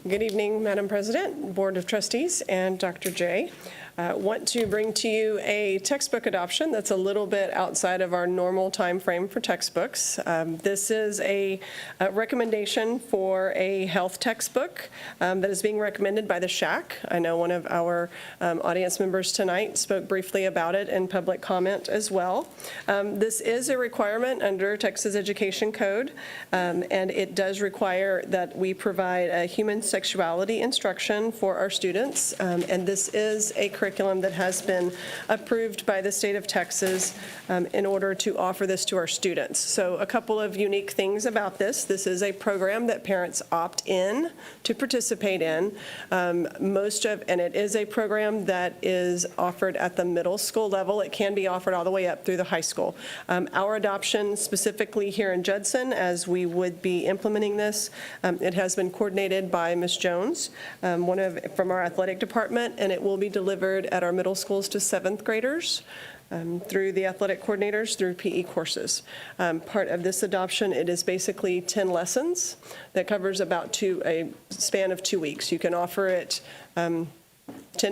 Good evening, Madam President, Board of Trustees, and Dr. J. Want to bring to you a textbook adoption that's a little bit outside of our normal time frame for textbooks. This is a recommendation for a health textbook that is being recommended by the SHAC. I know one of our audience members tonight spoke briefly about it in public comment as well. This is a requirement under Texas Education Code, and it does require that we provide a human sexuality instruction for our students, and this is a curriculum that has been approved by the state of Texas in order to offer this to our students. So a couple of unique things about this. This is a program that parents opt in to participate in. And it is a program that is offered at the middle school level. It can be offered all the way up through the high school. Our adoption specifically here in Judson, as we would be implementing this, it has been coordinated by Ms. Jones, from our athletic department, and it will be delivered at our middle schools to 7th graders through the athletic coordinators through PE courses. Part of this adoption, it is basically 10 lessons that covers about a span of 2 weeks. You can offer it 10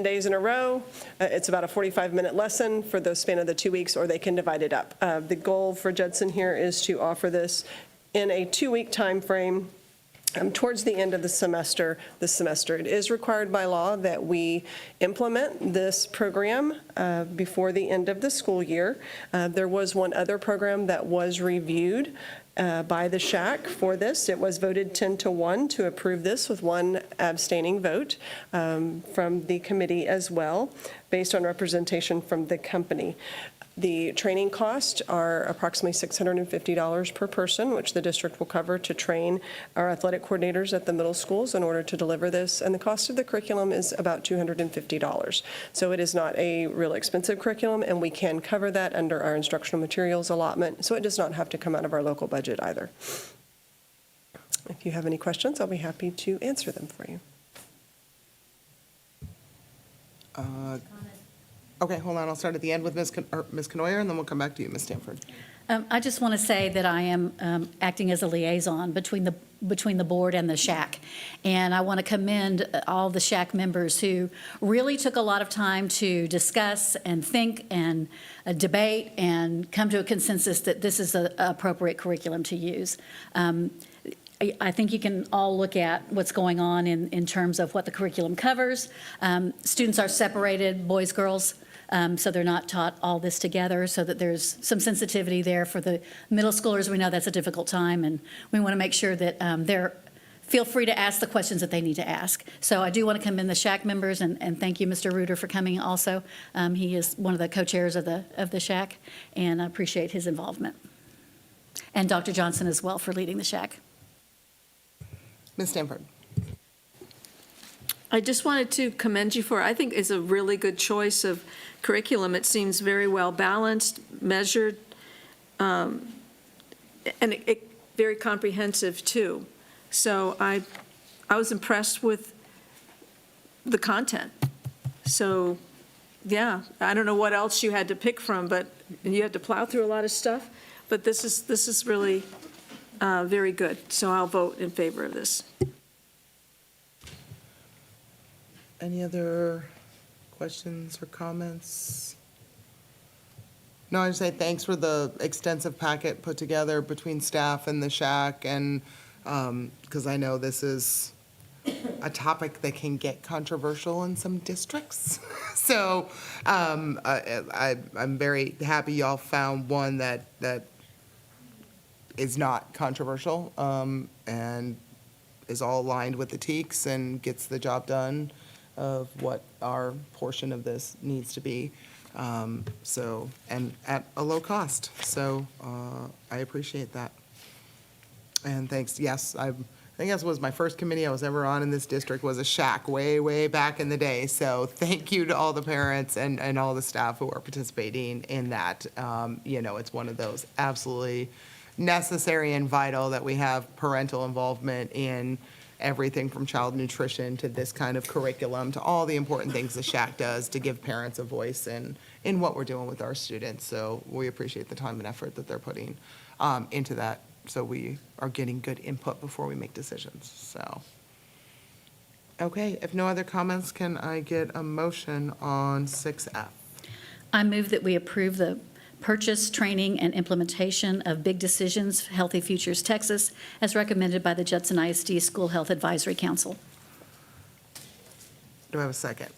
days in a row. It's about a 45-minute lesson for the span of the 2 weeks, or they can divide it up. The goal for Judson here is to offer this in a 2-week time frame towards the end of the semester. It is required by law that we implement this program before the end of the school year. There was one other program that was reviewed by the SHAC for this. It was voted 10-1 to approve this with one abstaining vote from the committee as well, based on representation from the company. The training costs are approximately $650 per person, which the district will cover to train our athletic coordinators at the middle schools in order to deliver this. And the cost of the curriculum is about $250. So it is not a real expensive curriculum, and we can cover that under our instructional materials allotment. So it does not have to come out of our local budget either. If you have any questions, I'll be happy to answer them for you. Okay, hold on, I'll start at the end with Ms. Canoyer, and then we'll come back to you, Ms. Stanford. I just want to say that I am acting as a liaison between the board and the SHAC. And I want to commend all the SHAC members who really took a lot of time to discuss and think and debate and come to a consensus that this is an appropriate curriculum to use. I think you can all look at what's going on in terms of what the curriculum covers. Students are separated, boys, girls, so they're not taught all this together, so that there's some sensitivity there for the middle schoolers. We know that's a difficult time, and we want to make sure that feel free to ask the questions that they need to ask. So I do want to commend the SHAC members, and thank you, Mr. Reuter, for coming also. He is one of the co-chairs of the SHAC, and I appreciate his involvement. And Dr. Johnson as well for leading the SHAC. Ms. Stanford. I just wanted to commend you for, I think, is a really good choice of curriculum. It seems very well balanced, measured, and very comprehensive, too. So I was impressed with the content. So, yeah, I don't know what else you had to pick from, but you had to plow through a lot of stuff. But this is really very good. So I'll vote in favor of this. Any other questions or comments? No, I just say thanks for the extensive packet put together between staff and the SHAC, and, because I know this is a topic that can get controversial in some districts. So, I'm very happy y'all found one that is not controversial, and is all aligned with the TEKS and gets the job done of what our portion of this needs to be. So, and at a low cost. So, I appreciate that. And thanks, yes, I think that was my first committee I was ever on in this district, was a SHAC way, way back in the day. So thank you to all the parents and all the staff who are participating in that. It's one of those absolutely necessary and vital that we have parental involvement in everything from child nutrition to this kind of curriculum, to all the important things the SHAC does to give parents a voice in what we're doing with our students. So we appreciate the time and effort that they're putting into that, so we are getting good input before we make decisions. So, okay, if no other comments, can I get a motion on 6F? I move that we approve the purchase, training, and implementation of Big Decisions Healthy Futures Texas as recommended by the Judson ISD School Health Advisory Council. Do I have a second?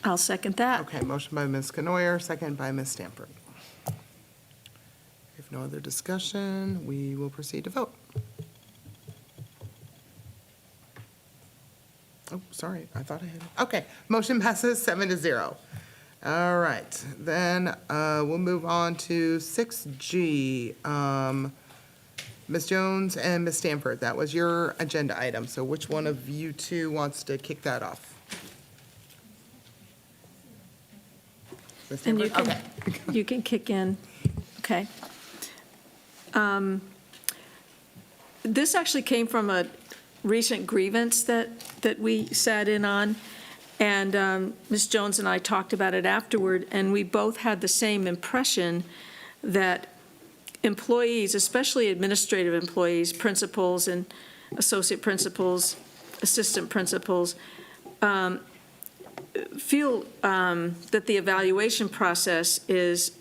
I'll second that. Okay, motion by Ms. Canoyer, second by Ms. Stanford. If no other discussion, we will proceed to vote. Oh, sorry, I thought I had it. Okay, motion passes 7-0. All right, then we'll move on to 6G. Ms. Jones and Ms. Stanford, that was your agenda item, so which one of you two wants to kick that off? Ms. And Stanford? you can, you can kick in. Okay. This actually came from a recent grievance that we sat in on, and Ms. Jones and I talked about it afterward, and we both had the same impression that employees, especially administrative employees, principals and associate principals, assistant principals, feel that the evaluation process is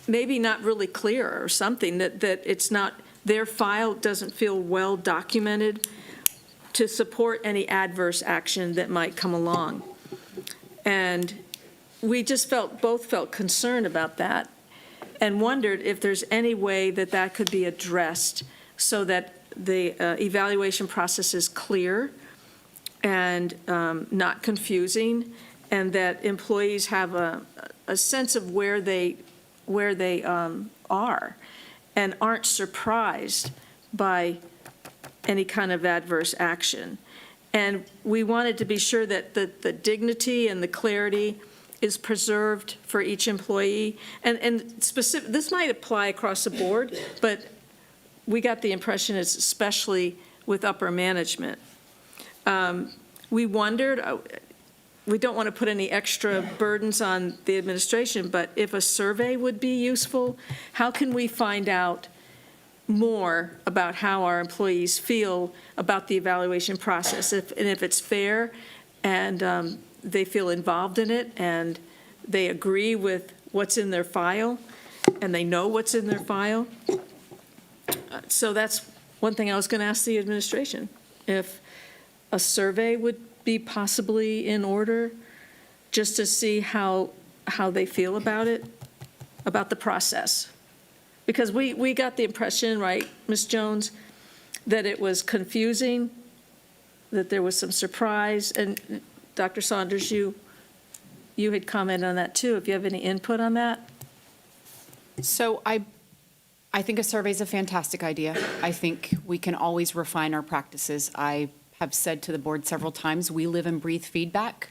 maybe not really clear or something, that it's not, their file doesn't feel well documented to support any adverse action that might come along. And we just both felt concerned about that and wondered if there's any way that that could be addressed so that the evaluation process is clear and not confusing, and that employees have a sense of where they are and aren't surprised by any kind of adverse action. And we wanted to be sure that the dignity and the clarity is preserved for each employee. And specific, this might apply across the board, but we got the impression it's especially with upper management. We wondered, we don't want to put any extra burdens on the administration, but if a survey would be useful, how can we find out more about how our employees feel about the evaluation process, and if it's fair and they feel involved in it and they agree with what's in their file and they know what's in their file. So that's one thing I was going to ask the administration, if a survey would be possibly in order, just to see how they feel about it, about the process. Because we got the impression, right, Ms. Jones, that it was confusing, that there was some surprise, and Dr. Saunders, you had commented on that too. If you have any input on that? So I think a survey is a fantastic idea. I think we can always refine our practices. I have said to the board several times, we live and breathe feedback.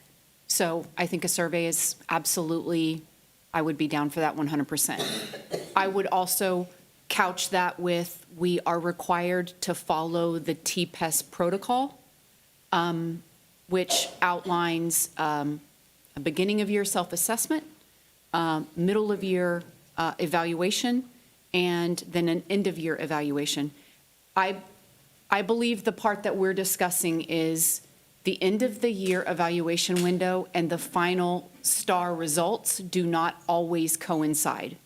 So I think a survey is absolutely, I would be down for that 100%. I would also couch that with, we are required to follow the TPES protocol, which outlines a beginning of year self-assessment, middle of year evaluation, and then an end of year evaluation. I believe the part that we're discussing is the end of the year evaluation window and the final STAR results do not always coincide.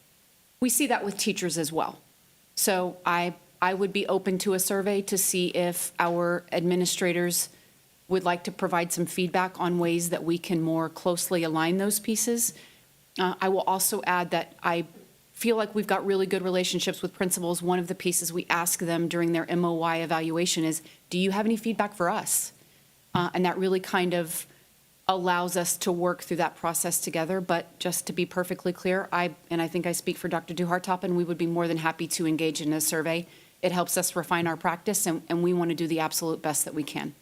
We see that with teachers as well. So I would be open to a survey to see if our administrators would like to provide some feedback on ways that we can more closely align those pieces. I will also add that I feel like we've got really good relationships with principals. One of the pieces we ask them during their MOY evaluation is, do you have any feedback for us? And that really kind of allows us to work through that process together. But just to be perfectly clear, I think I speak for Dr. Duhartop, and we would be more than happy to engage in a survey. It helps us refine our practice, and we want to do the absolute best that we can.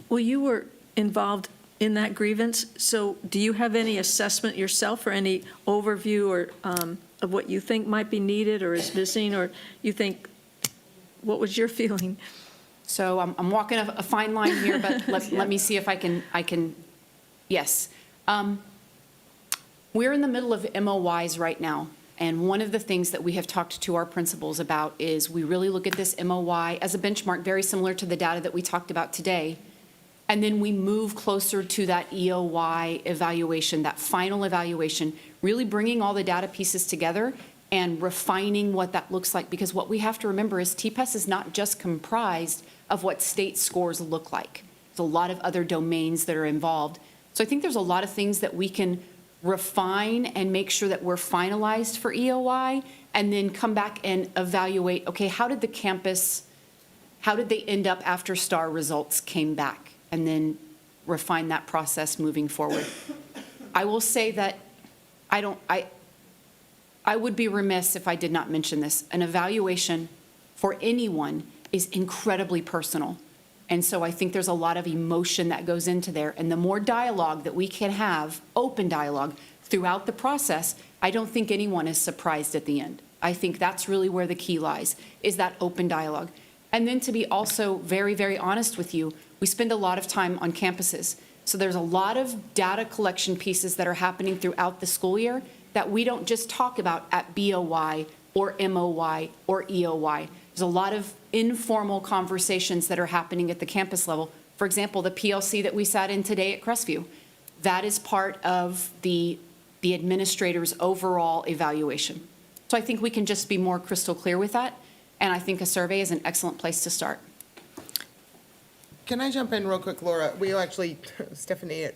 Well, you were involved in that grievance, so do you have any assessment yourself or any overview or of what you think might be needed or is missing, or you think, what was your feeling? So I'm walking a fine line here, but let me see if I can, yes. We're in the middle of MOYs right now, and one of the things that we have talked to our principals about is we really look at this MOY as a benchmark, very similar to the data that we talked about today, and then we move closer to that EOY evaluation, that final evaluation, really bringing all the data pieces together and refining what that looks like. Because what we have to remember is TPES is not just comprised of what state scores look like. There's a lot of other domains that are involved. So I think there's a lot of things that we can refine and make sure that we're finalized for EOY, and then come back and evaluate, okay, how did they end up after STAR results came back? And then refine that process moving forward. I will say that I would be remiss if I did not mention this. An evaluation for anyone is incredibly personal. And so I think there's a lot of emotion that goes into there. And the more dialogue that we can have, open dialogue, throughout the process, I don't think anyone is surprised at the end. I think that's really where the key lies, is that open dialogue. And then to be also very, very honest with you, we spend a lot of time on campuses. So there's a lot of data collection pieces that are happening throughout the school year that we don't just talk about at BOY or MOY or EOY. There's a lot of informal conversations that are happening at the campus level. For example, the PLC that we sat in today at Crestview, that is part of the administrator's overall evaluation. So I think we can just be more crystal clear with that, and I think a survey is an excellent place to start. Can I jump in real quick, Laura? We actually, Stephanie,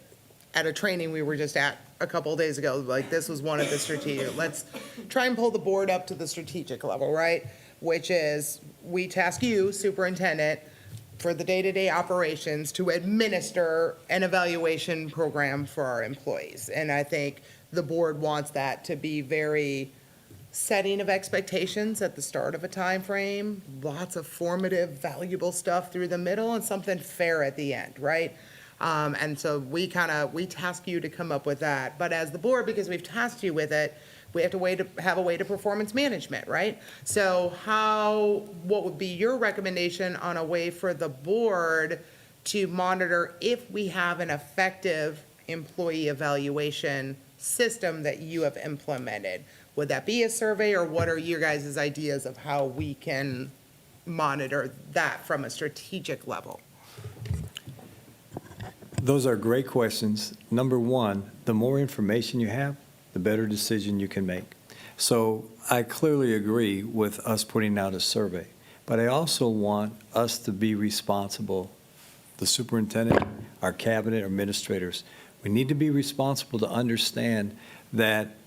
at a training we were just at a couple of days ago, like this was one of the strategic, let's try and pull the board up to the strategic level, right? Which is, we task you, superintendent, for the day-to-day operations to administer an evaluation program for our employees. And I think the board wants that to be very setting of expectations at the start of a time frame, lots of formative, valuable stuff through the middle, and something fair at the end, right? And so we task you to come up with that. But as the board, because we've tasked you with it, we have to have a way to performance management, right? So what would be your recommendation on a way for the board to monitor if we have an effective employee evaluation system that you have implemented? Would that be a survey, or what are your guys' ideas of how we can monitor that from a strategic level? Those are great questions. Number one, the more information you have, the better decision you can make. So I clearly agree with us putting out a survey, but I also want us to be responsible, the superintendent, our cabinet, our administrators. We need to be responsible to understand that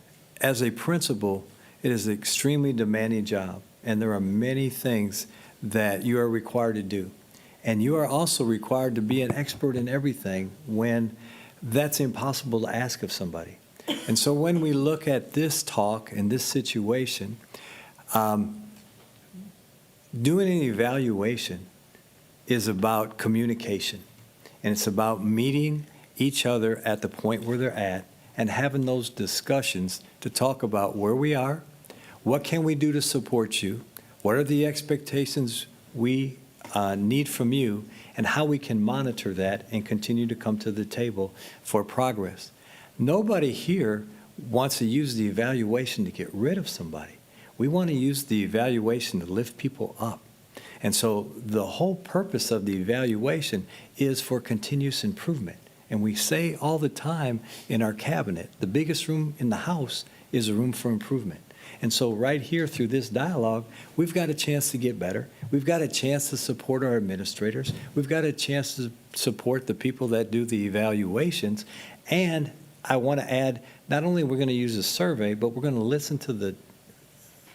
as a principal, it is an extremely demanding job, and there are many things that you are required to do. And you are also required to be an expert in everything when that's impossible to ask of somebody. And so when we look at this talk and this situation, doing an evaluation is about communication, and it's about meeting each other at the point where they're at and having those discussions to talk about where we are, What can we do to support you? What are the expectations we need from you, and how we can monitor that and continue to come to the table for progress? Nobody here wants to use the evaluation to get rid of somebody. We want to use the evaluation to lift people up. And so the whole purpose of the evaluation is for continuous improvement. And we say all the time in our cabinet, the biggest room in the house is a room for improvement. And so right here through this dialogue, we've got a chance to get better. We've got a chance to support our administrators. We've got a chance to support the people that do the evaluations. And I want to add, not only we're going to use a survey, but we're going to listen to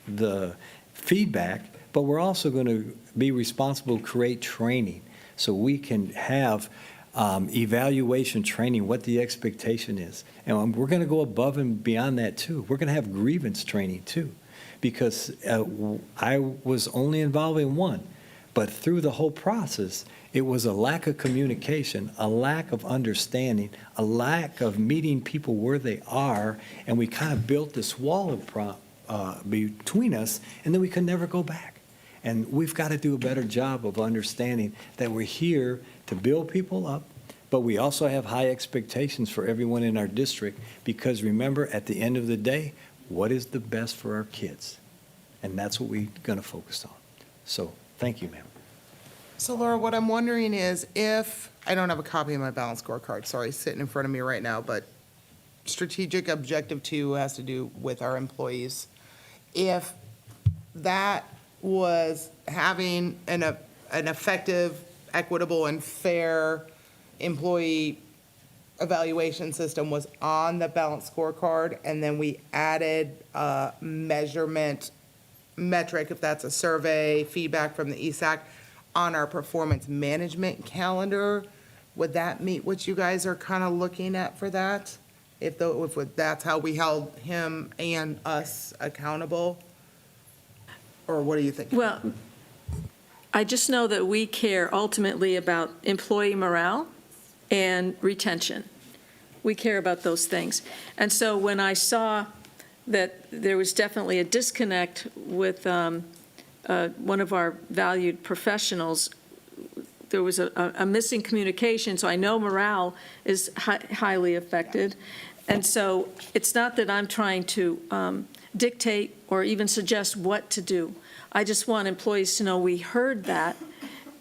the feedback, but we're also going to be responsible to create training so we can have evaluation training, what the expectation is. And we're going to go above and beyond that, too. We're going to have grievance training, too, because I was only involved in one. But through the whole process, it was a lack of communication, a lack of understanding, a lack of meeting people where they are, and we kind of built this wall between us, and then we could never go back. And we've got to do a better job of understanding that we're here to build people up, but we also have high expectations for everyone in our district, because remember, at the end of the day, what is the best for our kids? And that's what we're going to focus on. So thank you, ma'am. So Laura, what I'm wondering is if, I don't have a copy of my balance scorecard, sorry, sitting in front of me right now, but strategic objective 2 has to do with our employees. If that was having an effective, equitable, and fair employee evaluation system was on the balanced scorecard, and then we added a measurement metric, if that's a survey, feedback from the ESAC, on our performance management calendar, would that meet what you guys are kind of looking at for that? If that's how we held him and us accountable? Or what do you think? Well, I just know that we care ultimately about employee morale and retention. We care about those things. And so when I saw that there was definitely a disconnect with one of our valued professionals, there was a missing communication, so I know morale is highly affected. And so it's not that I'm trying to dictate or even suggest what to do. I just want employees to know we heard that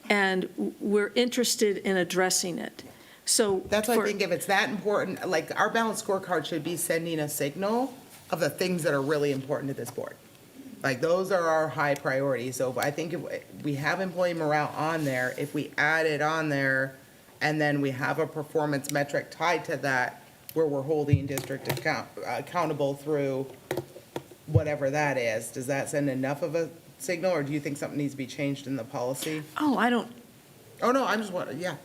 and we're interested in addressing it. So that's why I think if it's that important, like our balanced scorecard should be sending a signal of the things that are really important to this board. Like those are our high priorities. So I think if we have employee morale on there, if we add it on there and then we have a performance metric tied to that where we're holding district accountable through whatever that is, does that send enough of a signal, or do you think something needs to be changed in the policy? Oh, I don't. Oh, no, I'm just wondering, yeah.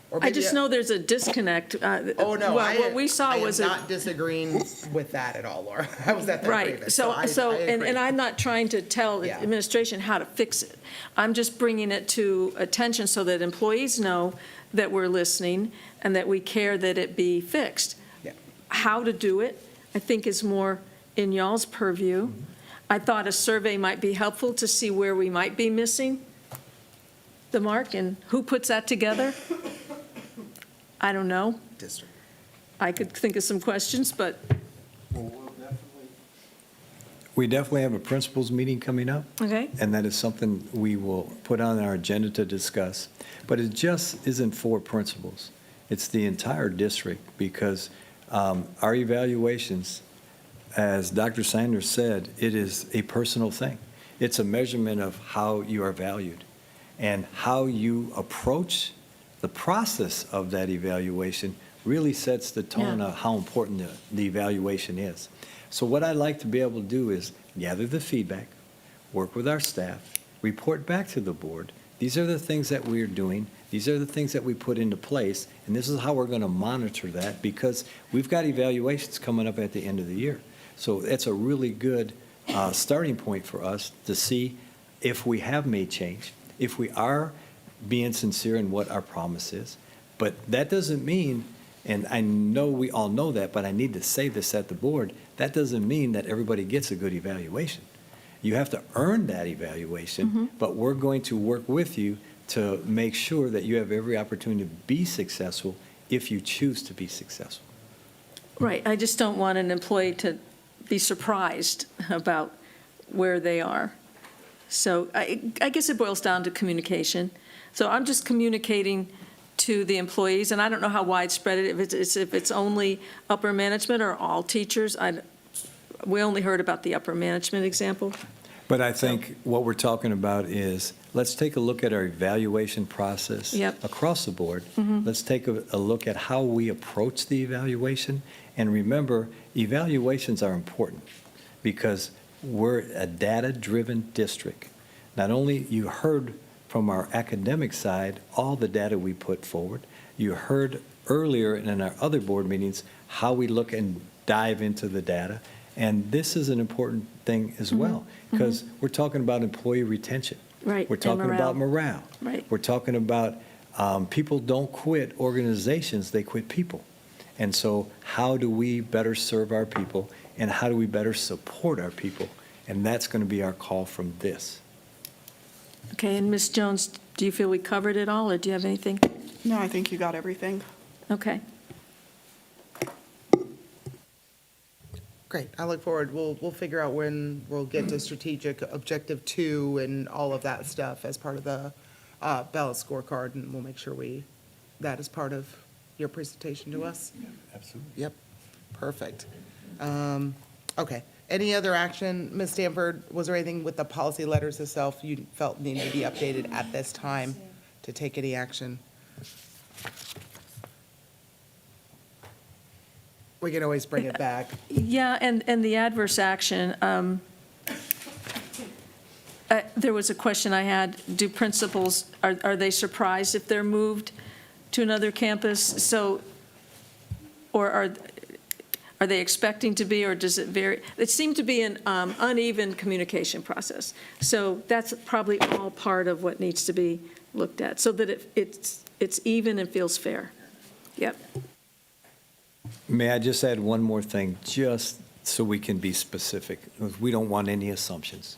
Or I just know there's a disconnect. Oh, no, well, what we saw was I am not disagreeing with that at all, Laura. I was at that right. grievance, So I agree. and I'm not trying to tell the administration how to fix it. I'm just bringing it to attention so that employees know that we're listening and that we care that it be fixed. Yeah. How to do it, I think, is more in y'all's purview. I thought a survey might be helpful to see where we might be missing the mark, and who puts that together? I don't know. District. I could think of some questions, but. We definitely have a principals meeting coming up. Okay. And that is something we will put on our agenda to discuss. But it just isn't for principals. It's the entire district, because our evaluations, as Dr. Sanders said, it is a personal thing. It's a measurement of how you are valued and how you approach the process of that evaluation really sets the tone of how important the evaluation is. So what I'd like to be able to do is gather the feedback, work with our staff, report back to the board. These are the things that we're doing. These are the things that we put into place, and this is how we're going to monitor that, because we've got evaluations coming up at the end of the year. So it's a really good starting point for us to see if we have made change, if we are being sincere in what our promise is. But that doesn't mean, and I know we all know that, but I need to say this at the board, that doesn't mean that everybody gets a good evaluation. You have to earn that evaluation, but we're going to work with you to make sure that you have every opportunity to be successful if you choose to be successful. Right, I just don't want an employee to be surprised about where they are. So I guess it boils down to communication. So I'm just communicating to the employees, and I don't know how widespread it is, if it's only upper management or all teachers. We only heard about the upper management example. But I think what we're talking about is, let's take a look at our evaluation process across the board. Let's take a look at how we approach the evaluation. And remember, evaluations are important because we're a data-driven district. Not only you heard from our academic side all the data we put forward, you heard earlier in our other board meetings how we look and dive into the data. And this is an important thing as well, because we're talking about employee retention. Right. We're talking about morale. Right. We're talking about people don't quit organizations, they quit people. And so how do we better serve our people, and how do we better support our people? And that's going to be our call from this. Okay, and Ms. Jones, do you feel we covered it all, or do you have anything? No, I think you got everything. Okay. Great, I look forward, we'll figure out when we'll get to strategic objective 2 and all of that stuff as part of the ballot scorecard, and we'll make sure that is part of your presentation to us. Absolutely. Yep, perfect. Okay, any other action? Ms. Stanford, was there anything with the policy letters itself you felt needed to be updated at this time to take any action? We can always bring it back. Yeah, and the adverse action, there was a question I had, do principals, are they surprised if they're moved to another campus? So, or are they expecting to be, or does it vary? It seemed to be an uneven communication process. So that's probably all part of what needs to be looked at, so that it's even and feels fair. Yep. May I just add one more thing, just so we can be specific? We don't want any assumptions.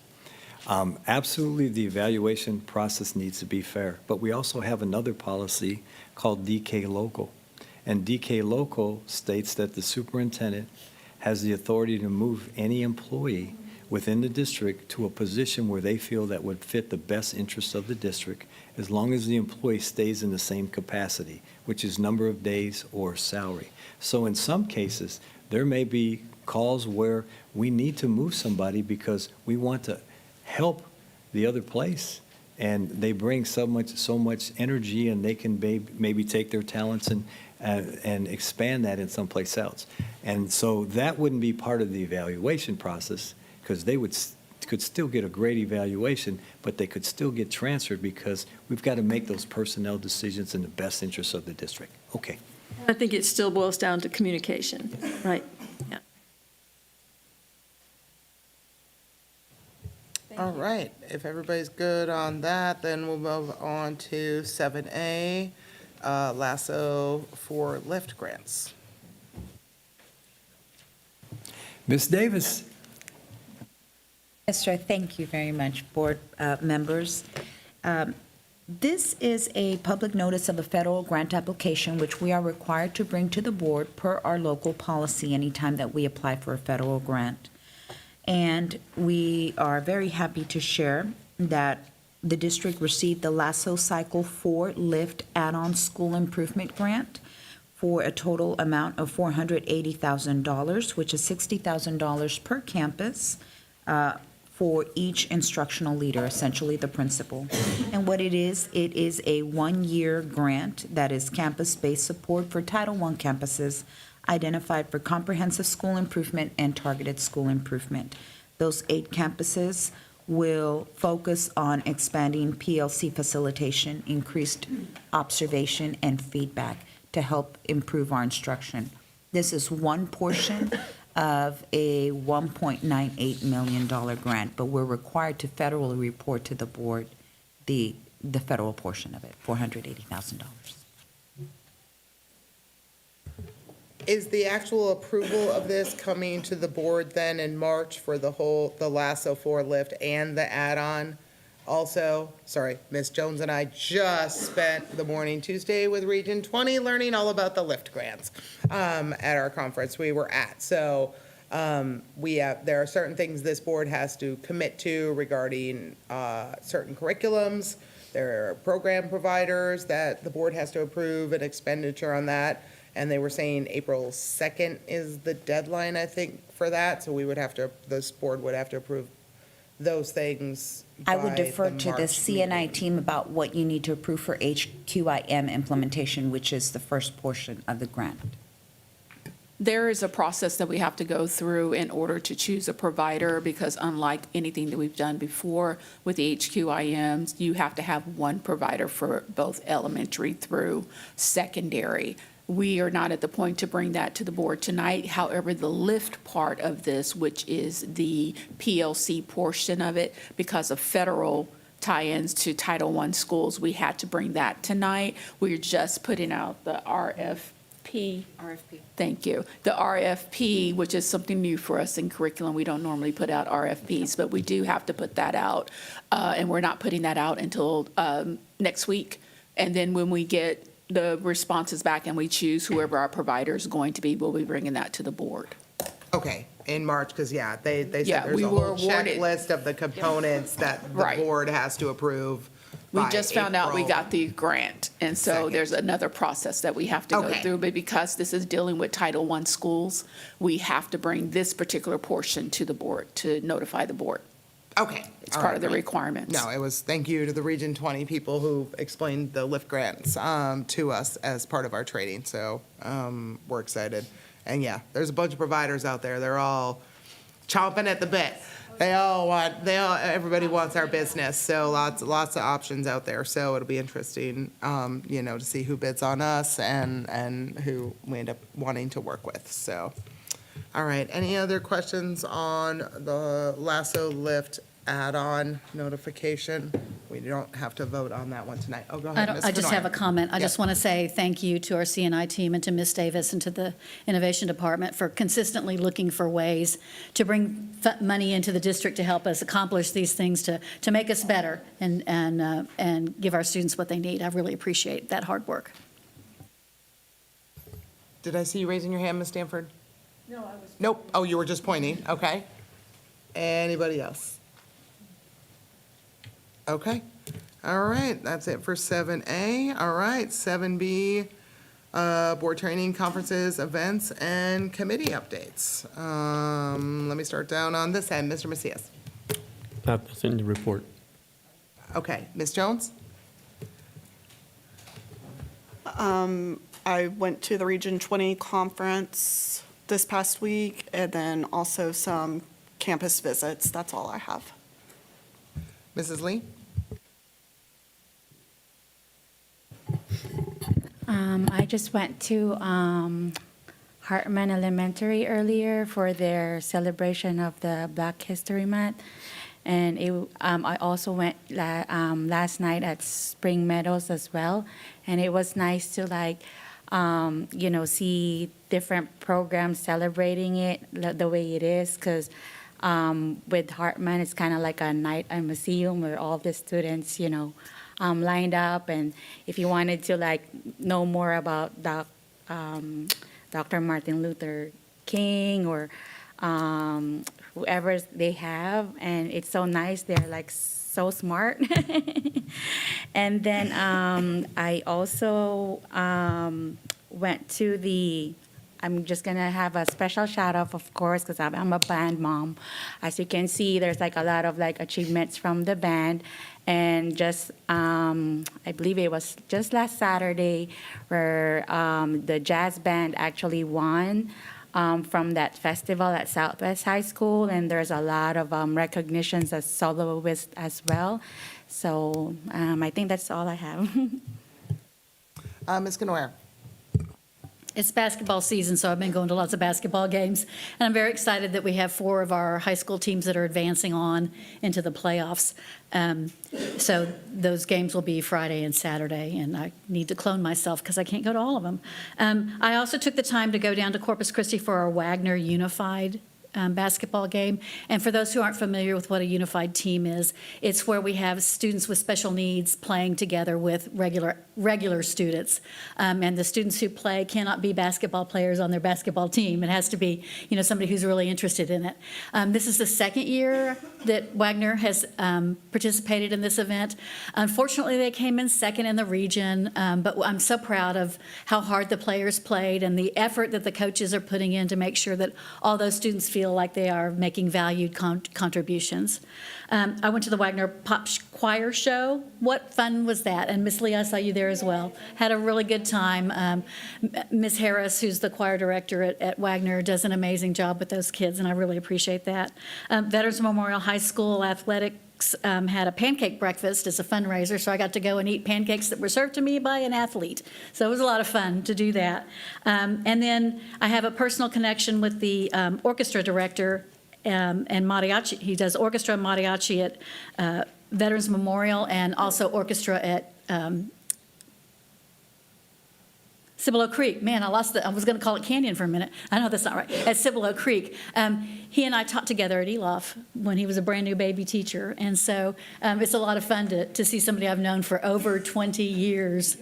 Absolutely, the evaluation process needs to be fair, but we also have another policy called DK Local. And DK Local states that the superintendent has the authority to move any employee within the district to a position where they feel that would fit the best interest of the district, as long as the employee stays in the same capacity, which is number of days or salary. So in some cases, there may be calls where we need to move somebody because we want to help the other place, and they bring so much energy, and they can maybe take their talents and expand that in someplace else. And so that wouldn't be part of the evaluation process, because they could still get a great evaluation, but they could still get transferred, because we've got to make those personnel decisions in the best interest of the district. Okay. I think it still boils down to communication, right? Yeah. All right, if everybody's good on that, then we'll move on to 7A, LASSO for lift grants. Ms. Davis. Yes, sir. Thank you very much, board members. This is a public notice of a federal grant application which we are required to bring to the board per our local policy anytime that we apply for a federal grant. And we are very happy to share that the district received the LASSO Cycle 4 Lift Add-on School Improvement Grant for a total amount of $480,000, which is $60,000 per campus, for each instructional leader, essentially the principal. And what it is a one-year grant that is campus-based support for Title I campuses identified for comprehensive school improvement and targeted school improvement. Those 8 campuses will focus on expanding PLC facilitation, increased observation, and feedback to help improve our instruction. This is one portion of a $1.98 million grant, but we're required to federally report to the board the federal portion of it, $480,000. Is the actual approval of this coming to the board then in March for the LASSO 4 lift and the add-on? Also, sorry, Ms. Jones and I just spent the morning Tuesday with Region 20 learning all about the lift grants at our conference we were at. So there are certain things this board has to commit to regarding certain curriculums. There are program providers that the board has to approve an expenditure on that. And they were saying April 2nd is the deadline, I think, for that. So we would have to, this board would have to approve those things I would by defer the to the March CNI meeting. team about what you need to approve for HQIM implementation, which is the first portion of the grant. There is a process that we have to go through in order to choose a provider, because unlike anything that we've done before with the HQIMs, you have to have one provider for both elementary through secondary. We are not at the point to bring that to the board tonight. However, the lift part of this, which is the PLC portion of it, because of federal tie-ins to Title I schools, we had to bring that tonight. We're just putting out the RFP. Thank you. The RFP, which is something new for us in curriculum. We don't normally put out RFPs, but we do have to put that out. And we're not putting that out until next week. And then when we get the responses back and we choose whoever our provider is going to be, we'll be bringing that to the board. Okay, in March, because, they said Yeah, there's we a were whole awarded- checklist of the components that the Right. board has to approve We by just found out we April got the grant, and so 2nd. there's another process that we have to go Okay. through. But because this is dealing with Title I schools, we have to bring this particular portion to the board to notify the board. Okay. It's all part right, of the great. requirements. No, it was, thank you to the Region 20 people who explained the lift grants to us as part of our training, so we're excited. And yeah, there's a bunch of providers out there, they're all chomping at the bit. Everybody wants our business, so lots of options out there, so it'll be interesting, to see who bids on us and who we end up wanting to work with, so. All right, any other questions on the LASSO lift add-on notification? We don't have to vote on that one tonight. Oh, go ahead, Ms. I just have a Fenoyer. comment. I Yes. just want to say thank you to our CNI team and to Ms. Davis and to the Innovation Department for consistently looking for ways to bring money into the district to help us accomplish these things, to make us better and give our students what they need. I really appreciate that hard work. Did I see you raising your hand, Ms. Stanford? No, I was. Nope, oh, you were just pointing, okay. Anybody else? Okay, all right, that's it for 7A. All right, 7B, board training, conferences, events, and committee updates. Let me start down on this end, Mr. Macias. That's in the report. Okay, Ms. Jones? I went to the Region 20 conference this past week, and then also some campus visits. That's all I have. Mrs. Lee? I just went to Hartman Elementary earlier for their celebration of the Black History Month. And I also went last night at Spring Meadows as well. And it was nice to see different programs celebrating it the way it is. Because with Hartman, it's kind of like a night, a museum where all the students, lined up. And if you wanted to know more about Dr. Martin Luther King or whoever they have, and it's so nice. They're so smart. And then I also went to I'm just going to have a special shout out, of course, because I'm a band mom. As you can see, there's a lot of achievements from the band. And just, I believe it was just last Saturday where the jazz band actually won from that festival at Southwest High School. And there's a lot of recognitions as soloists as well. So I think that's all I have. Ms. Canoyer? It's basketball season, so I've been going to lots of basketball games. And I'm very excited that we have 4 of our high school teams that are advancing on into the playoffs. So those games will be Friday and Saturday, and I need to clone myself because I can't go to all of them. I also took the time to go down to Corpus Christi for our Wagner Unified basketball game. And for those who aren't familiar with what a unified team is, it's where we have students with special needs playing together with regular students. And the students who play cannot be basketball players on their basketball team. It has to be, somebody who's really interested in it. This is the second year that Wagner has participated in this event. Unfortunately, they came in second in the region, but I'm so proud of how hard the players played and the effort that the coaches are putting in to make sure that all those students feel like they are making valued contributions. I went to the Wagner Pop Choir Show. What fun was that? And Miss Lee, I saw you there as well. Had a really good time. Miss Harris, who's the choir director at Wagner, does an amazing job with those kids, and I really appreciate that. Veterans Memorial High School Athletics had a pancake breakfast as a fundraiser, so I got to go and eat pancakes that were served to me by an athlete. So it was a lot of fun to do that. And then I have a personal connection with the orchestra director and mariachi. He does orchestra and mariachi at Veterans Memorial and also orchestra at Cibolo Creek. Man, I was going to call it Canyon for a minute. I know that's not right. At Cibolo Creek. He and I taught together at Elof when he was a brand new baby teacher. And so it's a lot of fun to see somebody I've known for over 20 years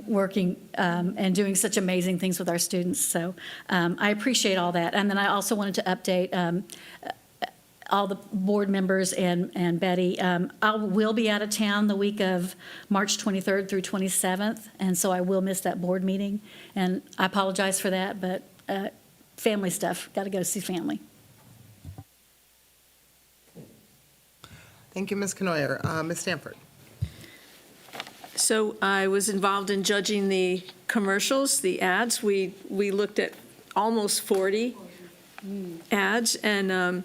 working and doing such amazing things with our students. So I appreciate all that. And then I also wanted to update all the board members and Betty. I will be out of town the week of March 23rd through 27th, and so I will miss that board meeting. And I apologize for that, but family stuff, got to go see family. Thank you, Ms. Knoyer. Ms. Stanford. So I was involved in judging the commercials, the ads. We looked at almost 40 ads and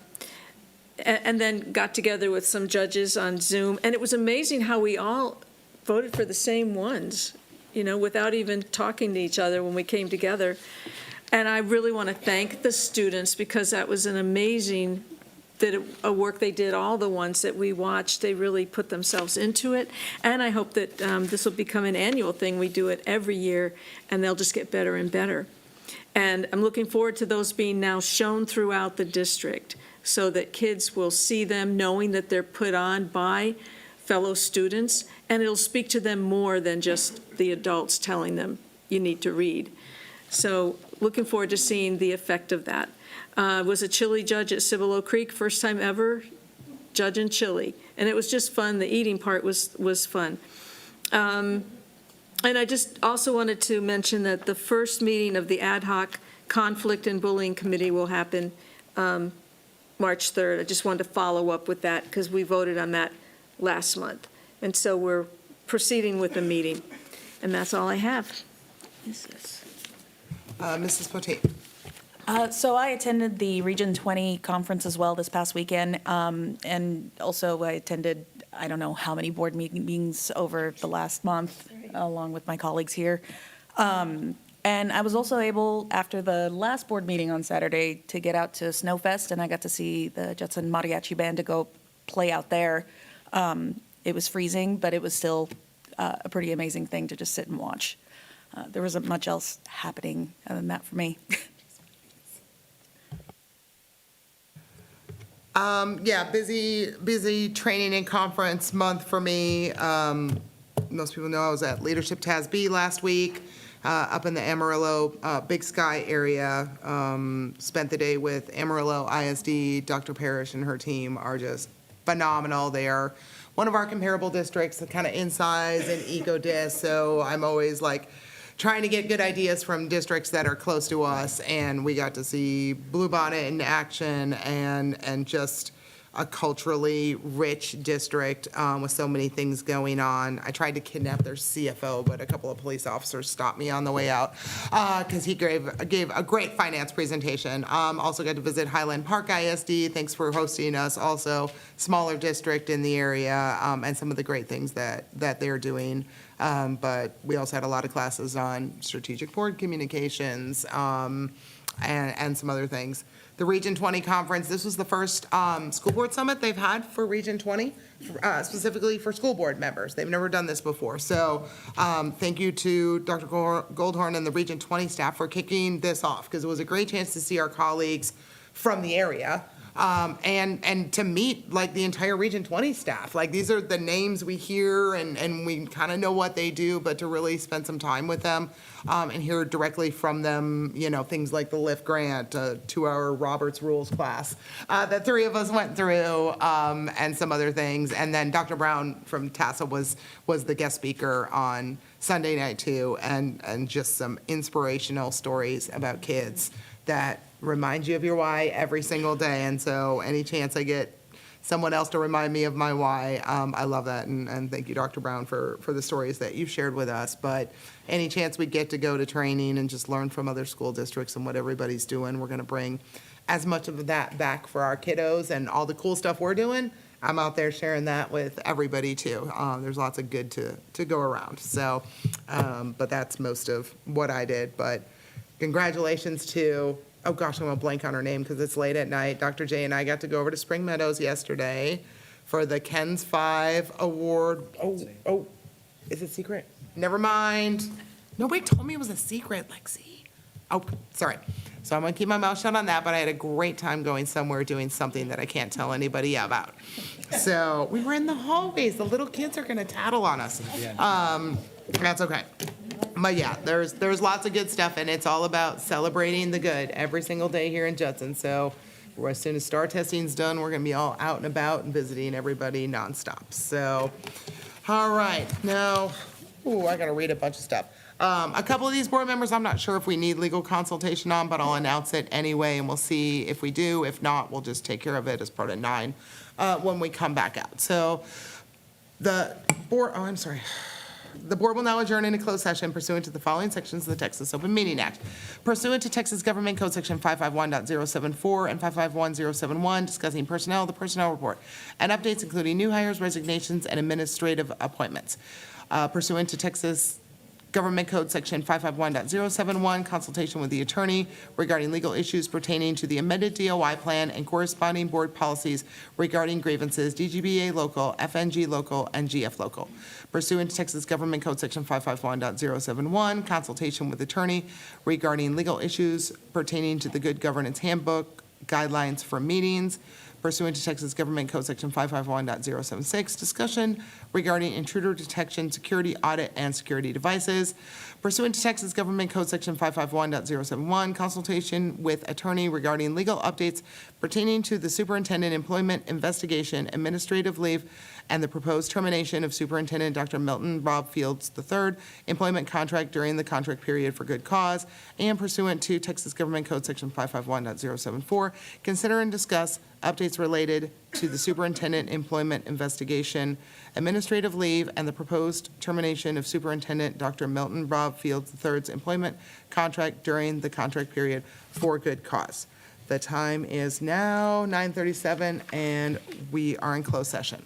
then got together with some judges on Zoom. And it was amazing how we all voted for the same ones, without even talking to each other when we came together. And I really want to thank the students because that was an amazing a work they did. All the ones that we watched, they really put themselves into it. And I hope that this will become an annual thing. We do it every year, and they'll just get better and better. And I'm looking forward to those being now shown throughout the district so that kids will see them knowing that they're put on by fellow students, and it'll speak to them more than just the adults telling them you need to read. So looking forward to seeing the effect of that. Was a chili judge at Cibolo Creek, first time ever judging chili. And it was just fun. The eating part was fun. And I just also wanted to mention that the first meeting of the ad hoc conflict and bullying committee will happen March 3rd. I just wanted to follow up with that because we voted on that last month. And so we're proceeding with the meeting. And that's all I have. Mrs. Poteet. So I attended the Region 20 conference as well this past weekend, and also I attended, I don't know how many board meetings over the last month, along with my colleagues here. And I was also able, after the last board meeting on Saturday, to get out to Snowfest, and I got to see the Judson Mariachi Band to go play out there. It was freezing, but it was still a pretty amazing thing to just sit and watch. There wasn't much else happening other than that for me. Busy training and conference month for me. Most people know I was at Leadership TASB last week, up in the Amarillo Big Sky area. Spent the day with Amarillo ISD. Dr. Parrish and her team are just phenomenal. They are one of our comparable districts, kind of in size and eco-dis, so I'm always trying to get good ideas from districts that are close to us, and we got to see Bluebonnet in action and just a culturally rich district with so many things going on. I tried to kidnap their CFO, but a couple of police officers stopped me on the way out because he gave a great finance presentation. Also got to visit Highland Park ISD. Thanks for hosting us. Also, smaller district in the area, and some of the great things that they're doing. But we also had a lot of classes on strategic board communications and some other things. The Region 20 Conference, this was the first school board summit they've had for Region 20, specifically for school board members. They've never done this before. So thank you to Dr. Goldhorn and the Region 20 staff for kicking this off, because it was a great chance to see our colleagues from the area. And to meet like the entire Region 20 staff. Like, these are the names we hear and we kind of know what they do, but to really spend some time with them and hear directly from them, you know, things like the LIFT grant, a 2-hour Robert's Rules class that 3 of us went through, and some other things. And then Dr. Brown from TASA was the guest speaker on Sunday night too, and just some inspirational stories about kids that remind you of your why every single day. And so any chance I get someone else to remind me of my why, I love that. And thank you, Dr. Brown, for the stories that you've shared with us. But any chance we get to go to training and just learn from other school districts and what everybody's doing, we're going to bring as much of that back for our kiddos, and all the cool stuff we're doing, I'm out there sharing that with everybody too. There's lots of good to go around. So, but that's most of what I did. But congratulations to, oh gosh, I'm gonna blank on her name because it's late at night. Dr. J and I got to go over to Spring Meadows yesterday for the Ken's 5 award. Oh, is it secret? Never mind. Nobody told me it was a secret, Lexi. Oh, sorry. So I'm gonna keep my mouth shut on that, but I had a great time going somewhere doing something that I can't tell anybody about. So we were in the hallways. The little kids are gonna tattle on us. That's okay. But yeah, there's lots of good stuff, and it's all about celebrating the good every single day here in Judson. So as soon as STAR testing's done, we're gonna be all out and about and visiting everybody nonstop. So, all right, now, I gotta read a bunch of stuff. A couple of these board members, I'm not sure if we need legal consultation on, but I'll announce it anyway, and we'll see if we do. If not, we'll just take care of it as part of 9 when we come back out. So the board, the board will now adjourn into closed session pursuant to the following sections of the Texas Open Meeting Act. Pursuant to Texas Government Code Section 551.074 and 551.071, discussing personnel, the personnel report, and updates including new hires, resignations, and administrative appointments. Pursuant to Texas Government Code Section 551.071, consultation with the attorney regarding legal issues pertaining to the amended DOI plan and corresponding board policies regarding grievances, DGBA local, FNG local, and GF local. Pursuant to Texas Government Code Section 551.071, consultation with attorney regarding legal issues pertaining to the Good Governance Handbook, guidelines for meetings. Pursuant to Texas Government Code Section 551.076, discussion regarding intruder detection, security audit, and security devices. Pursuant to Texas Government Code Section 551.071, consultation with attorney regarding legal updates pertaining to the superintendent employment investigation, administrative leave, and the proposed termination of Superintendent Dr. Milton Rob Fields III employment contract during the contract period for good cause. And pursuant to Texas Government Code Section 551.074, consider and discuss updates related to the superintendent employment investigation, administrative leave, and the proposed termination of Superintendent Dr. Milton Rob Fields III's employment contract during the contract period for good cause. The time is now 9:37, and we are in closed session.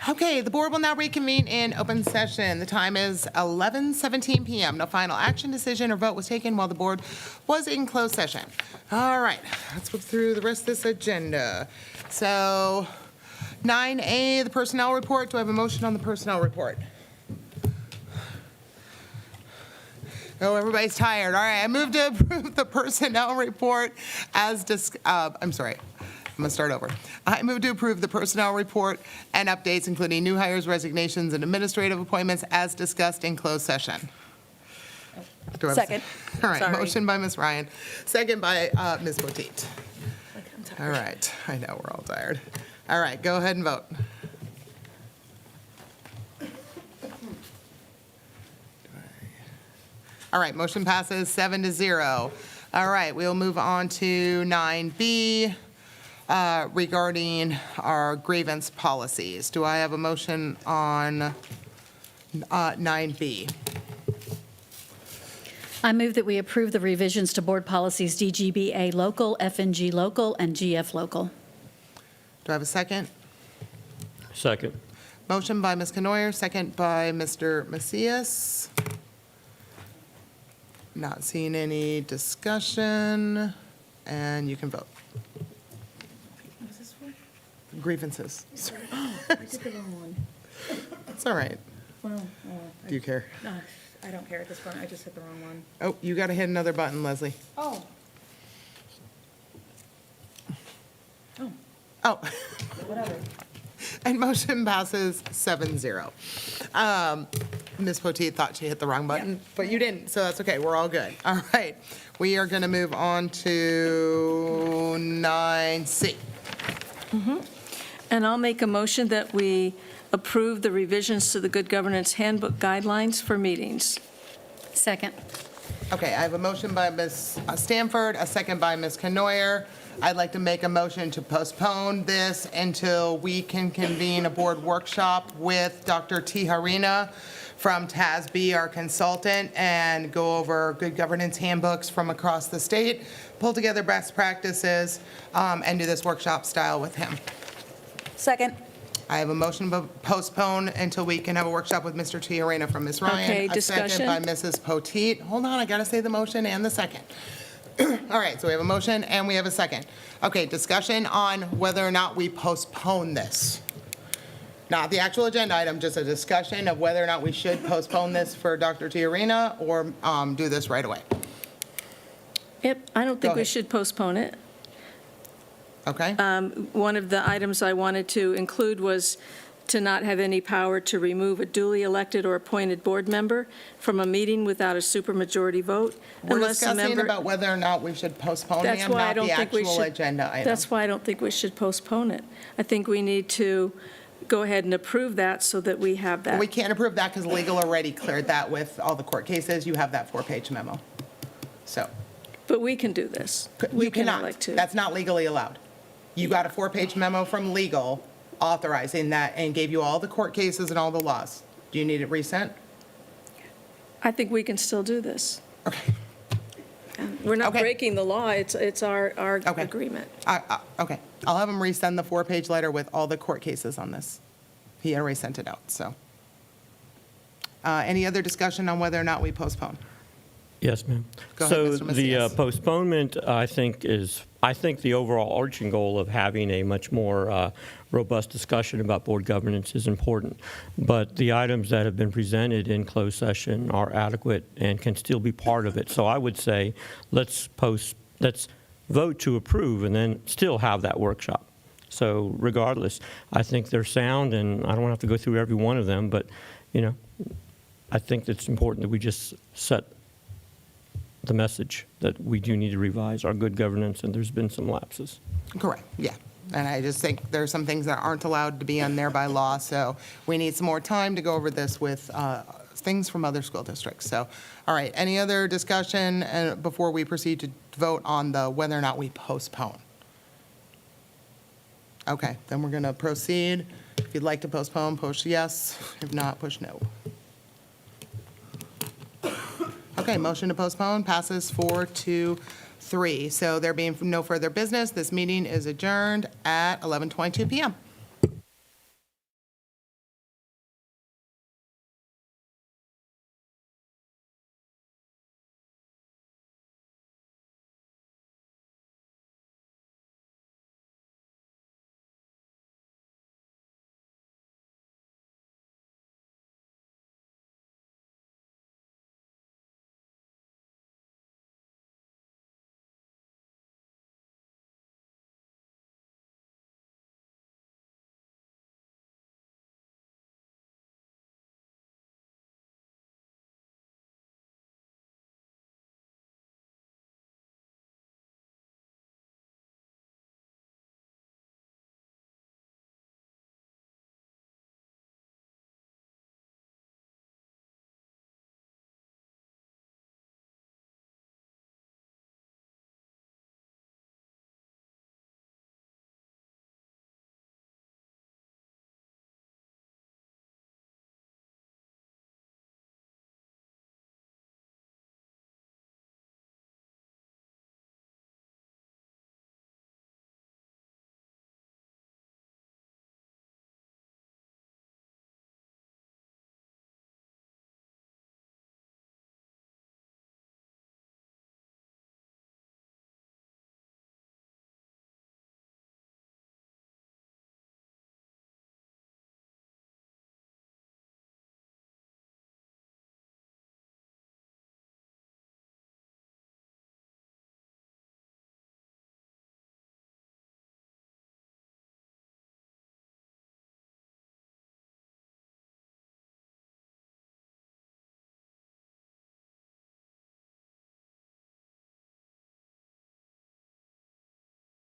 Okay, the board will now reconvene in open session. The time is 11:17 PM. No final action, decision, or vote was taken while the board was in closed session. All right, let's look through the rest of this agenda. So 9A, the personnel report. Do I have a motion on the personnel report? Oh, everybody's tired. All right, I move to approve the personnel report as I'm sorry. I'm going to start over. I move to approve the personnel report and updates, including new hires, resignations, and administrative appointments as discussed in closed session. Do I have a Second. All right, Sorry. motion by Ms. Ryan, second by Ms. Potteet. All right, I know, we're all tired. All right, go ahead and vote. All right, motion passes 7-0. All right, we'll move on to 9B. Regarding our grievance policies. Do I have a motion on 9B? I move that we approve the revisions to board policies DGBA local, FNG local, and GF local. Do I have a second? Second. Motion by Ms. Canoyer, second by Mr. Macias. Not seeing any discussion, and you can vote. Grievances. Oh, I did the wrong one. It's all right. Well, Do you care? I don't care at this point, I just hit the wrong one. Oh, you got to hit another button, Leslie. Oh. Oh, Oh, whatever. and motion passes 7-0. Ms. Potteet thought she hit the wrong button, but you didn't, so that's okay. We're all good. All right. We are going to move on to 9C. And I'll make a motion that we approve the revisions to the Good Governance Handbook guidelines for meetings. Second. Okay, I have a motion by Ms. Stanford, a second by Ms. Canoyer. I'd like to make a motion to postpone this until we can convene a board workshop with Dr. Tijarina from TASB, our consultant, and go over good governance handbooks from across the state, pull together best practices, and do this workshop style with him. Second. I have a motion to postpone until we can have a workshop with Mr. Tijarina from Ms. Ryan. Okay, A second discussion? by Mrs. Potteet. Hold on, I got to say the motion and the second. All right, so we have a motion and we have a second. Okay, discussion on whether or not we postpone this. Not the actual agenda item, just a discussion of whether or not we should postpone this for Dr. Tijarina or do this right away. Yep, I don't Go think we ahead. should postpone it. Okay? One of the items I wanted to include was to not have any power to remove a duly elected or appointed board member from a meeting without a supermajority vote. We're unless a discussing member- about whether or not we should postpone, That's ma'am, why I not don't the think we actual should. agenda item. That's why I don't think we should postpone it. I think we need to go ahead and approve that so that we have that. We can't approve that because legal already cleared that with all the court cases. You have that 4-page memo. So. But we can do this. We You can cannot. elect to. That's not legally allowed. You got a 4-page memo from legal authorizing that and gave you all the court cases and all the laws. Do you need it resent? I think we can still do this. Okay. We're not Okay. breaking the law, it's our Okay. agreement. Okay. I'll have him resend the 4-page letter with all the court cases on this. He already sent it out, so. Any other discussion on whether or not we postpone? Yes, ma'am. Go ahead, Mr. So the Macias. postponement, I think the overall arching goal of having a much more robust discussion about board governance is important. But the items that have been presented in closed session are adequate and can still be part of it. So I would say let's vote to approve and then still have that workshop. So regardless, I think they're sound, and I don't have to go through every one of them, but, I think it's important that we just set the message that we do need to revise our good governance, and there's been some lapses. Correct, yeah. And I just think there's some things that aren't allowed to be on there by law, so we need some more time to go over this with things from other school districts. So, all right, any other discussion before we proceed to vote on whether or not we postpone? Okay, then we're going to proceed. If you'd like to postpone, push yes. If not, push no. Okay, motion to postpone passes 4-3. So there being no further business, this meeting is adjourned at 11:22 PM.